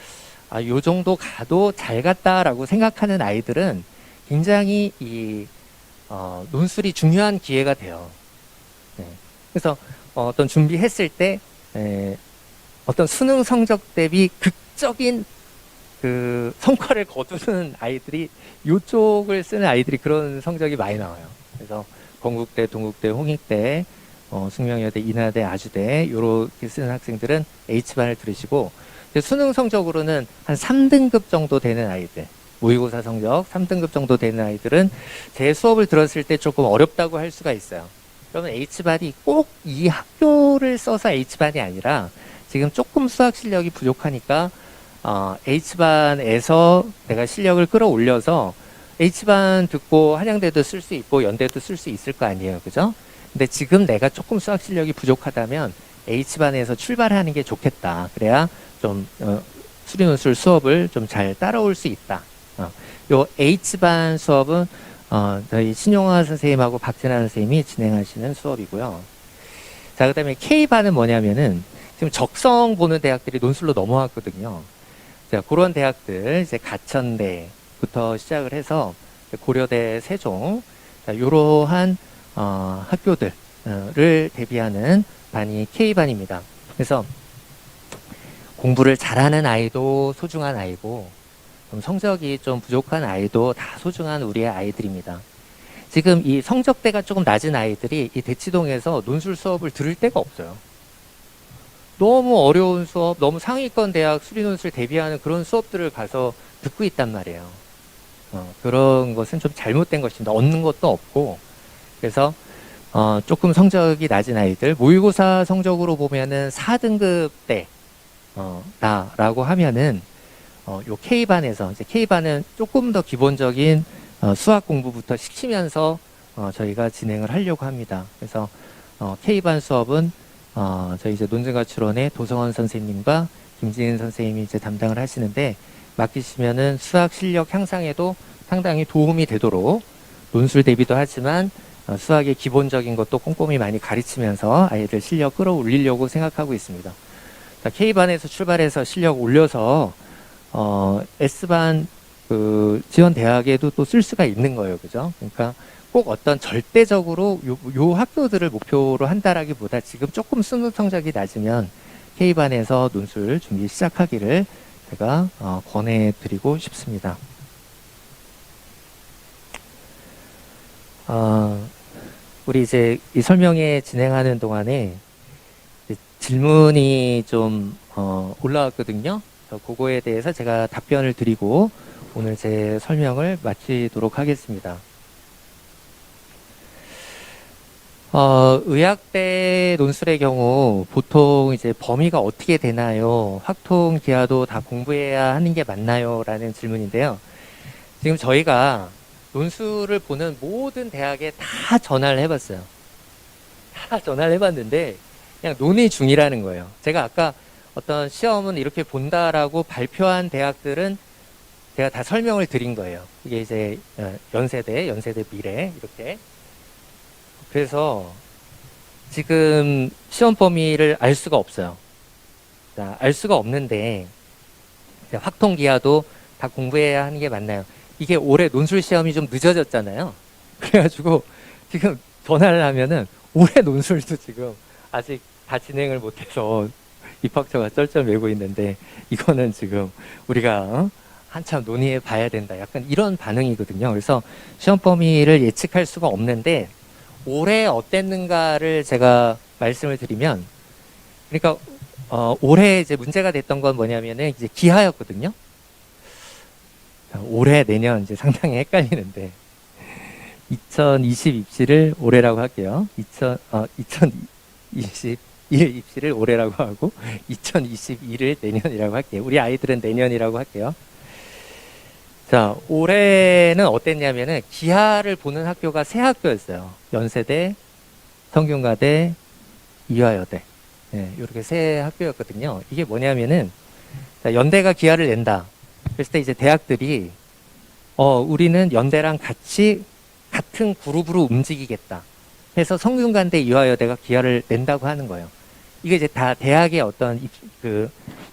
요 정도 가도 잘 갔다라고 생각하는 아이들은 굉장히 논술이 중요한 기회가 돼요. 네. 그래서 어떤 준비했을 때 어떤 수능 성적 대비 극적인 그 성과를 거두는 아이들이 이쪽을 쓰는 아이들이 그런 성적이 많이 나와요. 그래서 건국대, 동국대, 홍익대, 숙명여대, 인하대, 아주대 요렇게 쓰는 학생들은 H반을 들으시고 수능 성적으로는 한 3등급 정도 되는 아이들, 모의고사 성적 3등급 정도 되는 아이들은 제 수업을 들었을 때 조금 어렵다고 할 수가 있어요. 그러면 H반이 꼭 이 학교를 써서 H반이 아니라 지금 조금 수학 실력이 부족하니까 H반에서 내가 실력을 끌어올려서 H반 듣고 한양대도 쓸 수 있고 연대도 쓸 수 있을 거 아니에요. 그죠? 근데 지금 내가 조금 수학 실력이 부족하다면 H반에서 출발하는 게 좋겠다. 그래야 좀 수리논술 수업을 좀 잘 따라올 수 있다. 요 H반 수업은 저희 신용화 선생님하고 박진아 선생님이 진행하시는 수업이고요. 자, 그다음에 K반은 뭐냐면은 지금 적성 보는 대학들이 논술로 넘어왔거든요. 자, 그런 대학들 이제 가천대부터 시작을 해서 고려대, 세종 이러한 학교들을 대비하는 반이 K반입니다. 그래서 공부를 잘하는 아이도 소중한 아이고 성적이 좀 부족한 아이도 다 소중한 우리의 아이들입니다. 지금 이 성적대가 조금 낮은 아이들이 이 대치동에서 논술 수업을 들을 데가 없어요. 너무 어려운 수업, 너무 상위권 대학 수리논술 대비하는 그런 수업들을 가서 듣고 있단 말이에요. 그런 것은 좀 잘못된 것입니다. 얻는 것도 없고. 그래서 조금 성적이 낮은 아이들, 모의고사 성적으로 보면은 4등급대 다라고 하면은 요 K반에서 이제 K반은 조금 더 기본적인 수학 공부부터 시키면서 저희가 진행을 하려고 합니다. 그래서 K반 수업은 저희 이제 논증가출원의 도성원 선생님과 김지은 선생님이 이제 담당을 하시는데 맡기시면은 수학 실력 향상에도 상당히 도움이 되도록 논술 대비도 하지만 수학의 기본적인 것도 꼼꼼히 많이 가르치면서 아이들 실력 끌어올리려고 생각하고 있습니다. 자, K반에서 출발해서 실력 올려서 S반 그 지원 대학에도 또 쓸 수가 있는 거예요. 그죠? 그러니까 꼭 어떤 절대적으로 요 학교들을 목표로 한다라기보다 지금 조금 수능 성적이 낮으면 K반에서 논술 준비 시작하기를 제가 권해드리고 싶습니다. 우리 이제 이 설명회 진행하는 동안에 질문이 좀 올라왔거든요. 그거에 대해서 제가 답변을 드리고 오늘 제 설명을 마치도록 하겠습니다. 의학대 논술의 경우 보통 이제 범위가 어떻게 되나요? 확통 기하도 다 공부해야 하는 게 맞나요? 라는 질문인데요. 지금 저희가 논술을 보는 모든 대학에 다 전화를 해봤어요. 다 전화를 해봤는데 그냥 논의 중이라는 거예요. 제가 아까 어떤 시험은 이렇게 본다라고 발표한 대학들은 제가 다 설명을 드린 거예요. 이게 이제 연세대 미래 이렇게. 그래서 지금 시험 범위를 알 수가 없어요. 자, 알 수가 없는데 확통 기하도 다 공부해야 하는 게 맞나요? 이게 올해 논술 시험이 좀 늦어졌잖아요. 그래가지고 지금 전화를 하면은 올해 논술도 지금 아직 다 진행을 못해서 입학처가 쩔쩔매고 있는데 이거는 지금 우리가 한참 논의해 봐야 된다. 약간 이런 반응이거든요. 그래서 시험 범위를 예측할 수가 없는데 올해 어땠는가를 제가 말씀을 드리면 그러니까 올해 이제 문제가 됐던 건 뭐냐면은 이제 기하였거든요. 올해 내년 이제 상당히 헷갈리는데 2020 입시를 올해라고 할게요. 2021 입시를 올해라고 하고 2022를 내년이라고 할게요. 우리 아이들은 내년이라고 할게요. 자, 올해는 어땠냐면은 기하를 보는 학교가 세 학교였어요. 연세대, 성균관대, 이화여대. 네, 이렇게 세 학교였거든요. 이게 뭐냐면은 자, 연대가 기하를 낸다. 그랬을 때 이제 대학들이 우리는 연대랑 같은 그룹으로 움직이겠다. 해서 성균관대, 이화여대가 기하를 낸다고 하는 거예요. 이게 이제 다 대학의 어떤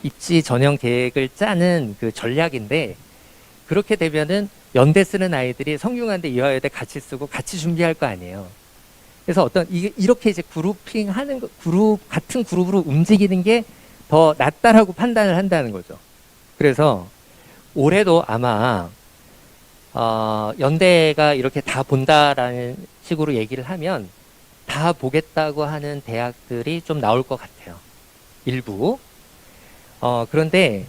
입시 전형 계획을 짜는 그 전략인데 그렇게 되면은 연대 쓰는 아이들이 성균관대, 이화여대 같이 쓰고 같이 준비할 거 아니에요. 그래서 이렇게 이제 그룹핑 하는 거, 같은 그룹으로 움직이는 게 더 낫다라고 판단을 한다는 거죠. 그래서 올해도 아마, 연대가 이렇게 다 본다라는 식으로 얘기를 하면 다 보겠다고 하는 대학들이 좀 나올 것 같아요. 일부. 그런데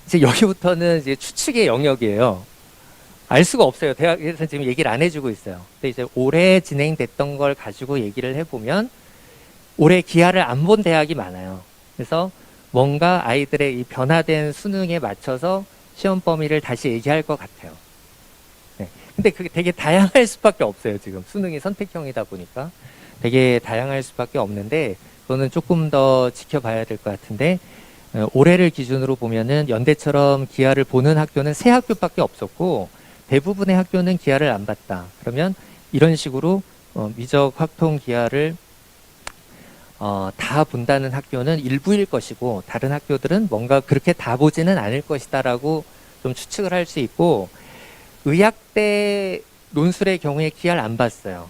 이제 여기부터는 이제 추측의 영역이에요. 알 수가 없어요. 대학에서 지금 얘기를 안 해주고 있어요. 근데 이제 올해 진행됐던 걸 가지고 얘기를 해보면 올해 기하를 안 본 대학이 많아요. 그래서 뭔가 아이들의 이 변화된 수능에 맞춰서 시험 범위를 다시 얘기할 것 같아요. 네. 근데 그게 되게 다양할 수밖에 없어요. 지금 수능이 선택형이다 보니까 되게 다양할 수밖에 없는데 그거는 조금 더 지켜봐야 될 것 같은데 올해를 기준으로 보면은 연대처럼 기하를 보는 학교는 3학교밖에 없었고 대부분의 학교는 기하를 안 봤다. 그러면 이런 식으로 미적 확통 기하를 다 본다는 학교는 일부일 것이고 다른 학교들은 뭔가 그렇게 다 보지는 않을 것이다라고 좀 추측을 할 수 있고 의학대 논술의 경우에 기하를 안 봤어요.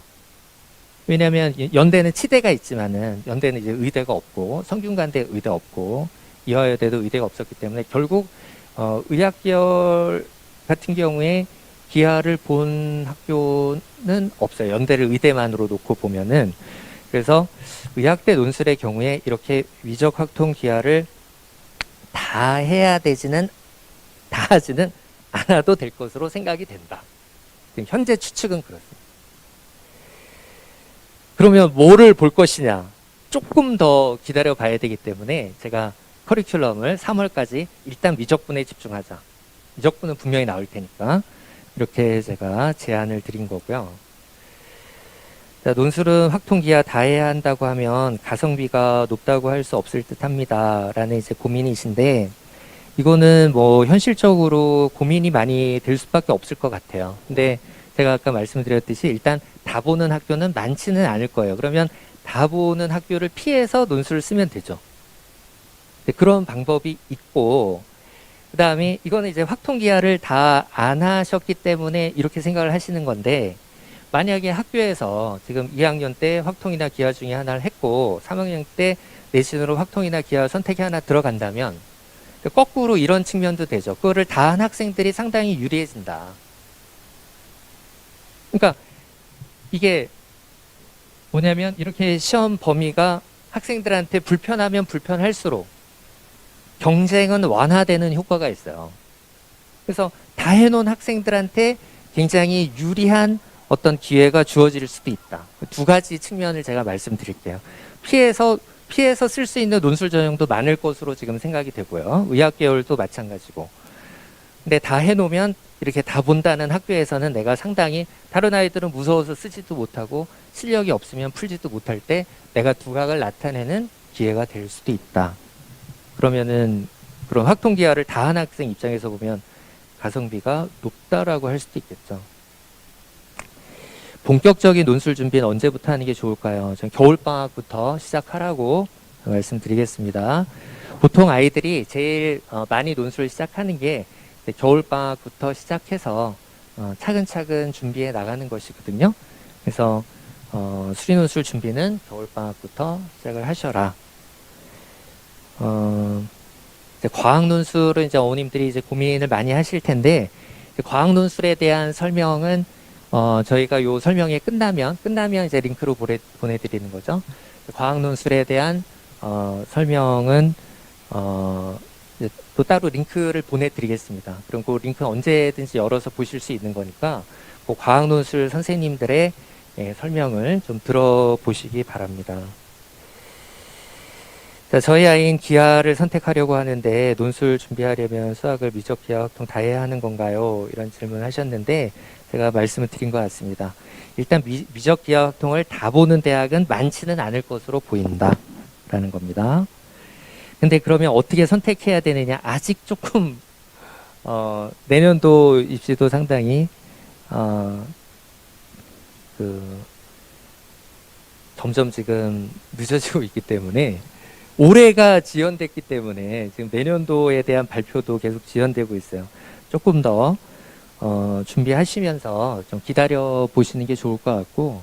왜냐하면 연대는 치대가 있지만은 연대는 이제 의대가 없고 성균관대 의대 없고 이화여대도 의대가 없었기 때문에 결국 의학계열 같은 경우에 기하를 본 학교는 없어요. 연대를 의대만으로 놓고 보면은. 그래서 의학대 논술의 경우에 이렇게 위적 확통 기하를 다 하지는 않아도 될 것으로 생각이 된다. 지금 현재 추측은 그렇습니다. 그러면 뭐를 볼 것이냐? 조금 더 기다려 봐야 되기 때문에 제가 커리큘럼을 3월까지 일단 미적분에 집중하자. 미적분은 분명히 나올 테니까 이렇게 제가 제안을 드린 거고요. 자, 논술은 확통기하 다 해야 한다고 하면 가성비가 높다고 할 수 없을 듯 합니다. 라는 이제 고민이신데, 이거는 뭐 현실적으로 고민이 많이 될 수밖에 없을 것 같아요. 근데 제가 아까 말씀드렸듯이 일단 다 보는 학교는 많지는 않을 거예요. 그러면 다 보는 학교를 피해서 논술을 쓰면 되죠. 그런 방법이 있고, 그 다음에 이거는 이제 확통기하를 다 안 하셨기 때문에 이렇게 생각을 하시는 건데, 만약에 학교에서 지금 2학년 때 확통이나 기하 중에 하나를 했고 3학년 때 내신으로 확통이나 기하 선택이 하나 들어간다면 거꾸로 이런 측면도 되죠. 그거를 다 한 학생들이 상당히 유리해진다. 그러니까 이게 뭐냐면 이렇게 시험 범위가 학생들한테 불편하면 불편할수록 경쟁은 완화되는 효과가 있어요. 그래서 다 해놓은 학생들한테 굉장히 유리한 어떤 기회가 주어질 수도 있다. 두 가지 측면을 제가 말씀드릴게요. 피해서 쓸 수 있는 논술 전형도 많을 것으로 지금 생각이 되고요. 의학 계열도 마찬가지고. 근데 다 해놓으면 이렇게 다 본다는 학교에서는 내가 상당히 다른 아이들은 무서워서 쓰지도 못하고 실력이 없으면 풀지도 못할 때 내가 두각을 나타내는 기회가 될 수도 있다. 그러면은 그런 확통기하를 다 한 학생 입장에서 보면 가성비가 높다라고 할 수도 있겠죠. 본격적인 논술 준비는 언제부터 하는 게 좋을까요? 저는 겨울방학부터 시작하라고 말씀드리겠습니다. 보통 아이들이 제일 많이 논술을 시작하는 게 겨울방학부터 시작해서 차근차근 준비해 나가는 것이거든요. 그래서 수리논술 준비는 겨울방학부터 시작을 하셔라. 이제 과학논술은 이제 어머님들이 이제 고민을 많이 하실 텐데 과학논술에 대한 설명은 저희가 요 설명이 끝나면 이제 링크로 보내드리는 거죠. 과학논술에 대한 설명은 이제 또 따로 링크를 보내드리겠습니다. 그럼 그 링크는 언제든지 열어서 보실 수 있는 거니까 그 과학논술 선생님들의 설명을 좀 들어보시기 바랍니다. 자, 저희 아이인 기하를 선택하려고 하는데 논술 준비하려면 수학을 미적 기하 확통 다 해야 하는 건가요? 이런 질문을 하셨는데 제가 말씀을 드린 것 같습니다. 일단 미적 기하 확통을 다 보는 대학은 많지는 않을 것으로 보인다라는 겁니다. 근데 그러면 어떻게 선택해야 되느냐? 아직 조금 내년도 입시도 상당히 점점 지금 늦어지고 있기 때문에 올해가 지연됐기 때문에 지금 내년도에 대한 발표도 계속 지연되고 있어요. 조금 더 준비하시면서 좀 기다려 보시는 게 좋을 것 같고,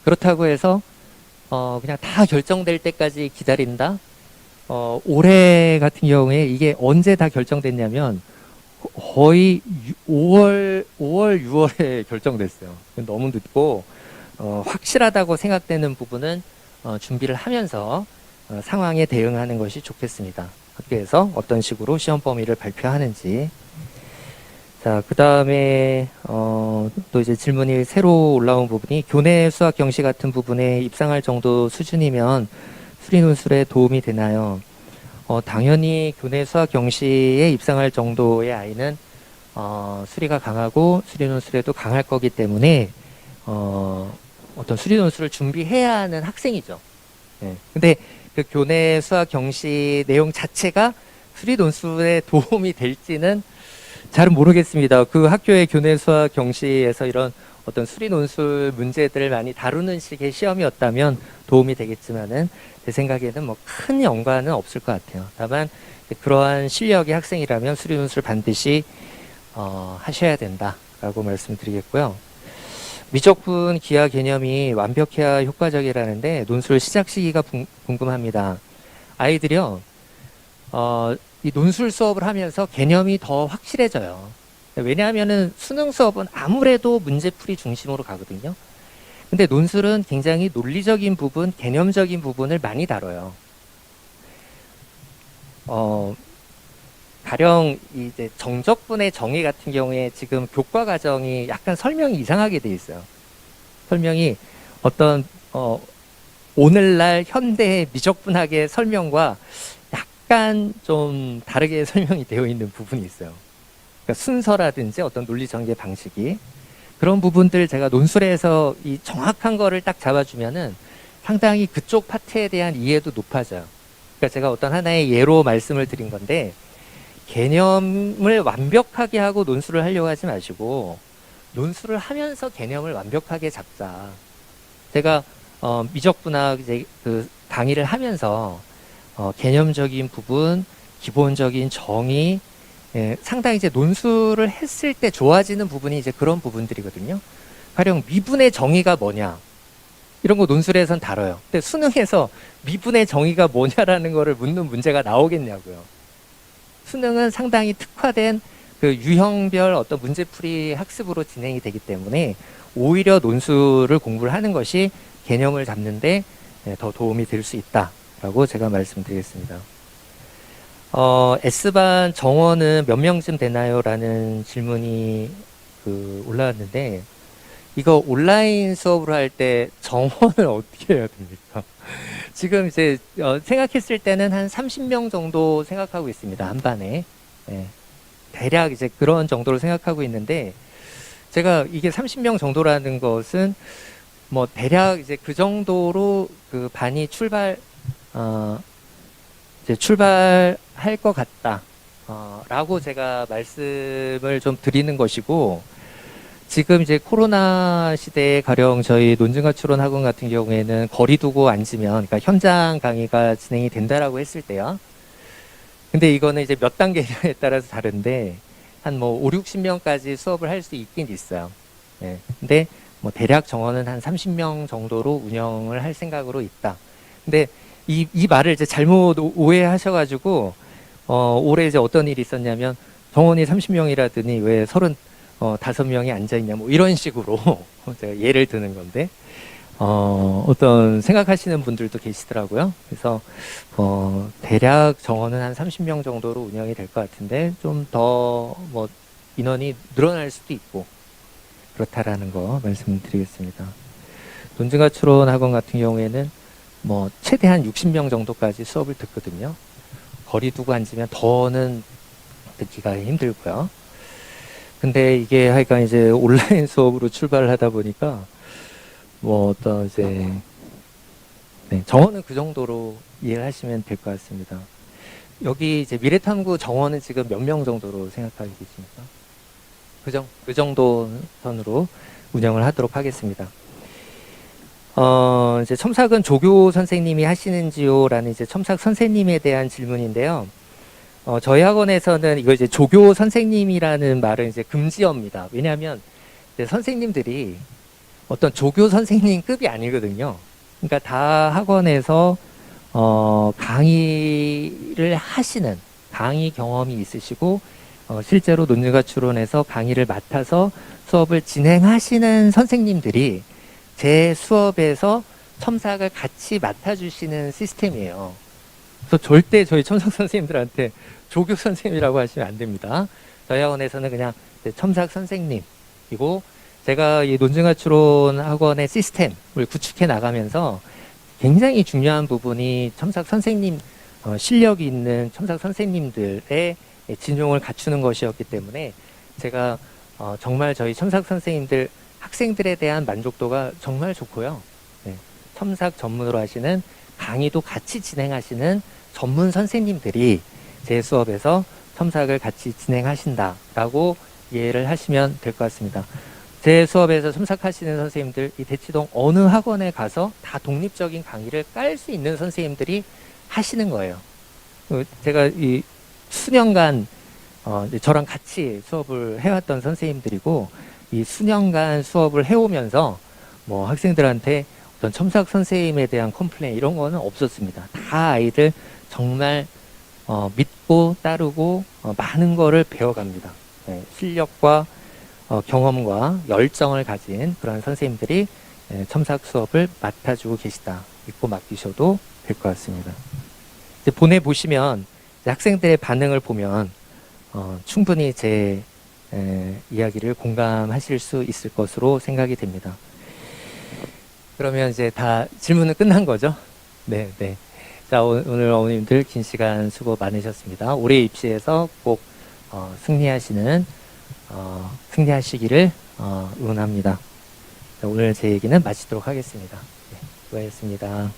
그렇다고 해서 그냥 다 결정될 때까지 기다린다? 올해 같은 경우에 이게 언제 다 결정됐냐면 거의 5월, 6월에 결정됐어요. 너무 늦고, 확실하다고 생각되는 부분은 준비를 하면서 상황에 대응하는 것이 좋겠습니다. 학교에서 어떤 식으로 시험 범위를 발표하는지. 자, 그 다음에, 또 이제 질문이 새로 올라온 부분이 교내 수학 경시 같은 부분에 입상할 정도 수준이면 수리 논술에 도움이 되나요? 당연히 교내 수학 경시에 입상할 정도의 아이는, 수리가 강하고 수리 논술에도 강할 거기 때문에, 어떤 수리 논술을 준비해야 하는 학생이죠. 네. 근데 그 교내 수학 경시 내용 자체가 수리 논술에 도움이 될지는 잘은 모르겠습니다. 그 학교의 교내 수학 경시에서 이런 어떤 수리 논술 문제들을 많이 다루는 식의 시험이었다면 도움이 되겠지만은 제 생각에는 뭐 큰 연관은 없을 것 같아요. 다만 그러한 실력의 학생이라면 수리 논술 반드시 하셔야 된다라고 말씀드리겠고요. 미적분 기하 개념이 완벽해야 효과적이라는데 논술 시작 시기가 궁금합니다. 아이들이요, 이 논술 수업을 하면서 개념이 더 확실해져요. 왜냐하면은 수능 수업은 아무래도 문제풀이 중심으로 가거든요. 근데 논술은 굉장히 논리적인 부분, 개념적인 부분을 많이 다뤄요. 가령 이제 정적분의 정의 같은 경우에 지금 교과 과정이 약간 설명이 이상하게 돼 있어요. 설명이 어떤 오늘날 현대의 미적분학의 설명과 약간 좀 다르게 설명이 되어 있는 부분이 있어요. 그러니까 순서라든지 어떤 논리 전개 방식이, 그런 부분들 제가 논술에서 이 정확한 거를 딱 잡아주면은 상당히 그쪽 파트에 대한 이해도 높아져요. 그러니까 제가 어떤 하나의 예로 말씀을 드린 건데, 개념을 완벽하게 하고 논술을 하려고 하지 마시고 논술을 하면서 개념을 완벽하게 잡자. 제가 미적분학 이제 그 강의를 하면서 개념적인 부분, 기본적인 정의, 상당히 이제 논술을 했을 때 좋아지는 부분이 이제 그런 부분들이거든요. 가령 미분의 정의가 뭐냐, 이런 거 논술에선 다뤄요. 근데 수능에서 미분의 정의가 뭐냐라는 거를 묻는 문제가 나오겠냐고요. 수능은 상당히 특화된 그 유형별 어떤 문제풀이 학습으로 진행이 되기 때문에 오히려 논술을 공부를 하는 것이 개념을 잡는데 더 도움이 될 수 있다라고 제가 말씀드리겠습니다. S반 정원은 몇 명쯤 되나요? 라는 질문이 올라왔는데, 이거 온라인 수업으로 할 때 정원을 어떻게 해야 됩니까? 지금 이제 생각했을 때는 한 30명 정도 생각하고 있습니다. 한 반에. 네. 대략 이제 그런 정도로 생각하고 있는데, 제가 이게 30명 정도라는 것은 뭐 대략 이제 그 정도로 그 반이 이제 출발할 것 같다. 라고 제가 말씀을 좀 드리는 것이고, 지금 이제 코로나 시대에 가령 저희 논증과 추론 학원 같은 경우에는 거리 두고 앉으면, 그러니까 현장 강의가 진행이 된다라고 했을 때요. 근데 이거는 이제 몇 단계냐에 따라서 다른데, 한 뭐 5, 60명까지 수업을 할 수 있긴 있어요. 네. 근데 뭐 대략 정원은 한 30명 정도로 운영을 할 생각으로 있다. 근데 이 말을 이제 잘못 오해하셔가지고, 올해 이제 어떤 일이 있었냐면, 정원이 30명이라더니 왜 35명이 앉아있냐, 뭐 이런 식으로 제가 예를 드는 건데, 어떤 생각하시는 분들도 계시더라고요. 그래서, 대략 정원은 한 30명 정도로 운영이 될 것 같은데, 좀 더 뭐 인원이 늘어날 수도 있고, 그렇다라는 거 말씀드리겠습니다. 논증과 추론 학원 같은 경우에는 뭐 최대한 60명 정도까지 수업을 듣거든요. 거리 두고 앉으면 더는 듣기가 힘들고요. 근데 이게 하여간 이제 온라인 수업으로 출발을 하다 보니까 뭐 어떤 이제 정원은 그 정도로 이해를 하시면 될 것 같습니다. 여기 이제 미래탐구 정원은 지금 몇 명 정도로 생각하고 계십니까? 그 정도 선으로 운영을 하도록 하겠습니다. 이제 첨삭은 조교 선생님이 하시는지요? 라는 이제 첨삭 선생님에 대한 질문인데요. 저희 학원에서는 이거 이제 조교 선생님이라는 말은 이제 금지어입니다. 왜냐하면 이제 선생님들이 어떤 조교 선생님급이 아니거든요. 그러니까 다 학원에서 강의를 하시는 강의 경험이 있으시고 실제로 논술과 추론에서 강의를 맡아서 수업을 진행하시는 선생님들이 제 수업에서 첨삭을 같이 맡아주시는 시스템이에요. 그래서 절대 저희 첨삭 선생님들한테 조교 선생님이라고 하시면 안 됩니다. 저희 학원에서는 그냥 첨삭 선생님이고 제가 이 논증과 추론 학원의 시스템을 구축해 나가면서 굉장히 중요한 부분이 첨삭 선생님 실력이 있는 첨삭 선생님들의 진용을 갖추는 것이었기 때문에 제가 정말 저희 첨삭 선생님들 학생들에 대한 만족도가 정말 좋고요. 네, 첨삭 전문으로 하시는 강의도 같이 진행하시는 전문 선생님들이 제 수업에서 첨삭을 같이 진행하신다라고 이해를 하시면 될 것 같습니다. 제 수업에서 첨삭하시는 선생님들, 이 대치동 어느 학원에 가서 다 독립적인 강의를 깔 수 있는 선생님들이 하시는 거예요. 제가 이 수년간 저랑 같이 수업을 해왔던 선생님들이고 이 수년간 수업을 해오면서 뭐 학생들한테 어떤 첨삭 선생님에 대한 컴플레인 이런 거는 없었습니다. 다 아이들 정말 믿고 따르고 많은 거를 배워갑니다. 네, 실력과 경험과 열정을 가진 그런 선생님들이 첨삭 수업을 맡아주고 계시다. 믿고 맡기셔도 될 것 같습니다. 이제 보내보시면 이제 학생들의 반응을 보면 충분히 제 이야기를 공감하실 수 있을 것으로 생각이 됩니다. 그러면 이제 다 질문은 끝난 거죠? 네, 네. 자, 오늘 어머님들 긴 시간 수고 많으셨습니다. 올해 입시에서 꼭 승리하시기를 응원합니다. 자, 오늘 제 얘기는 마치도록 하겠습니다. 네, 수고하셨습니다.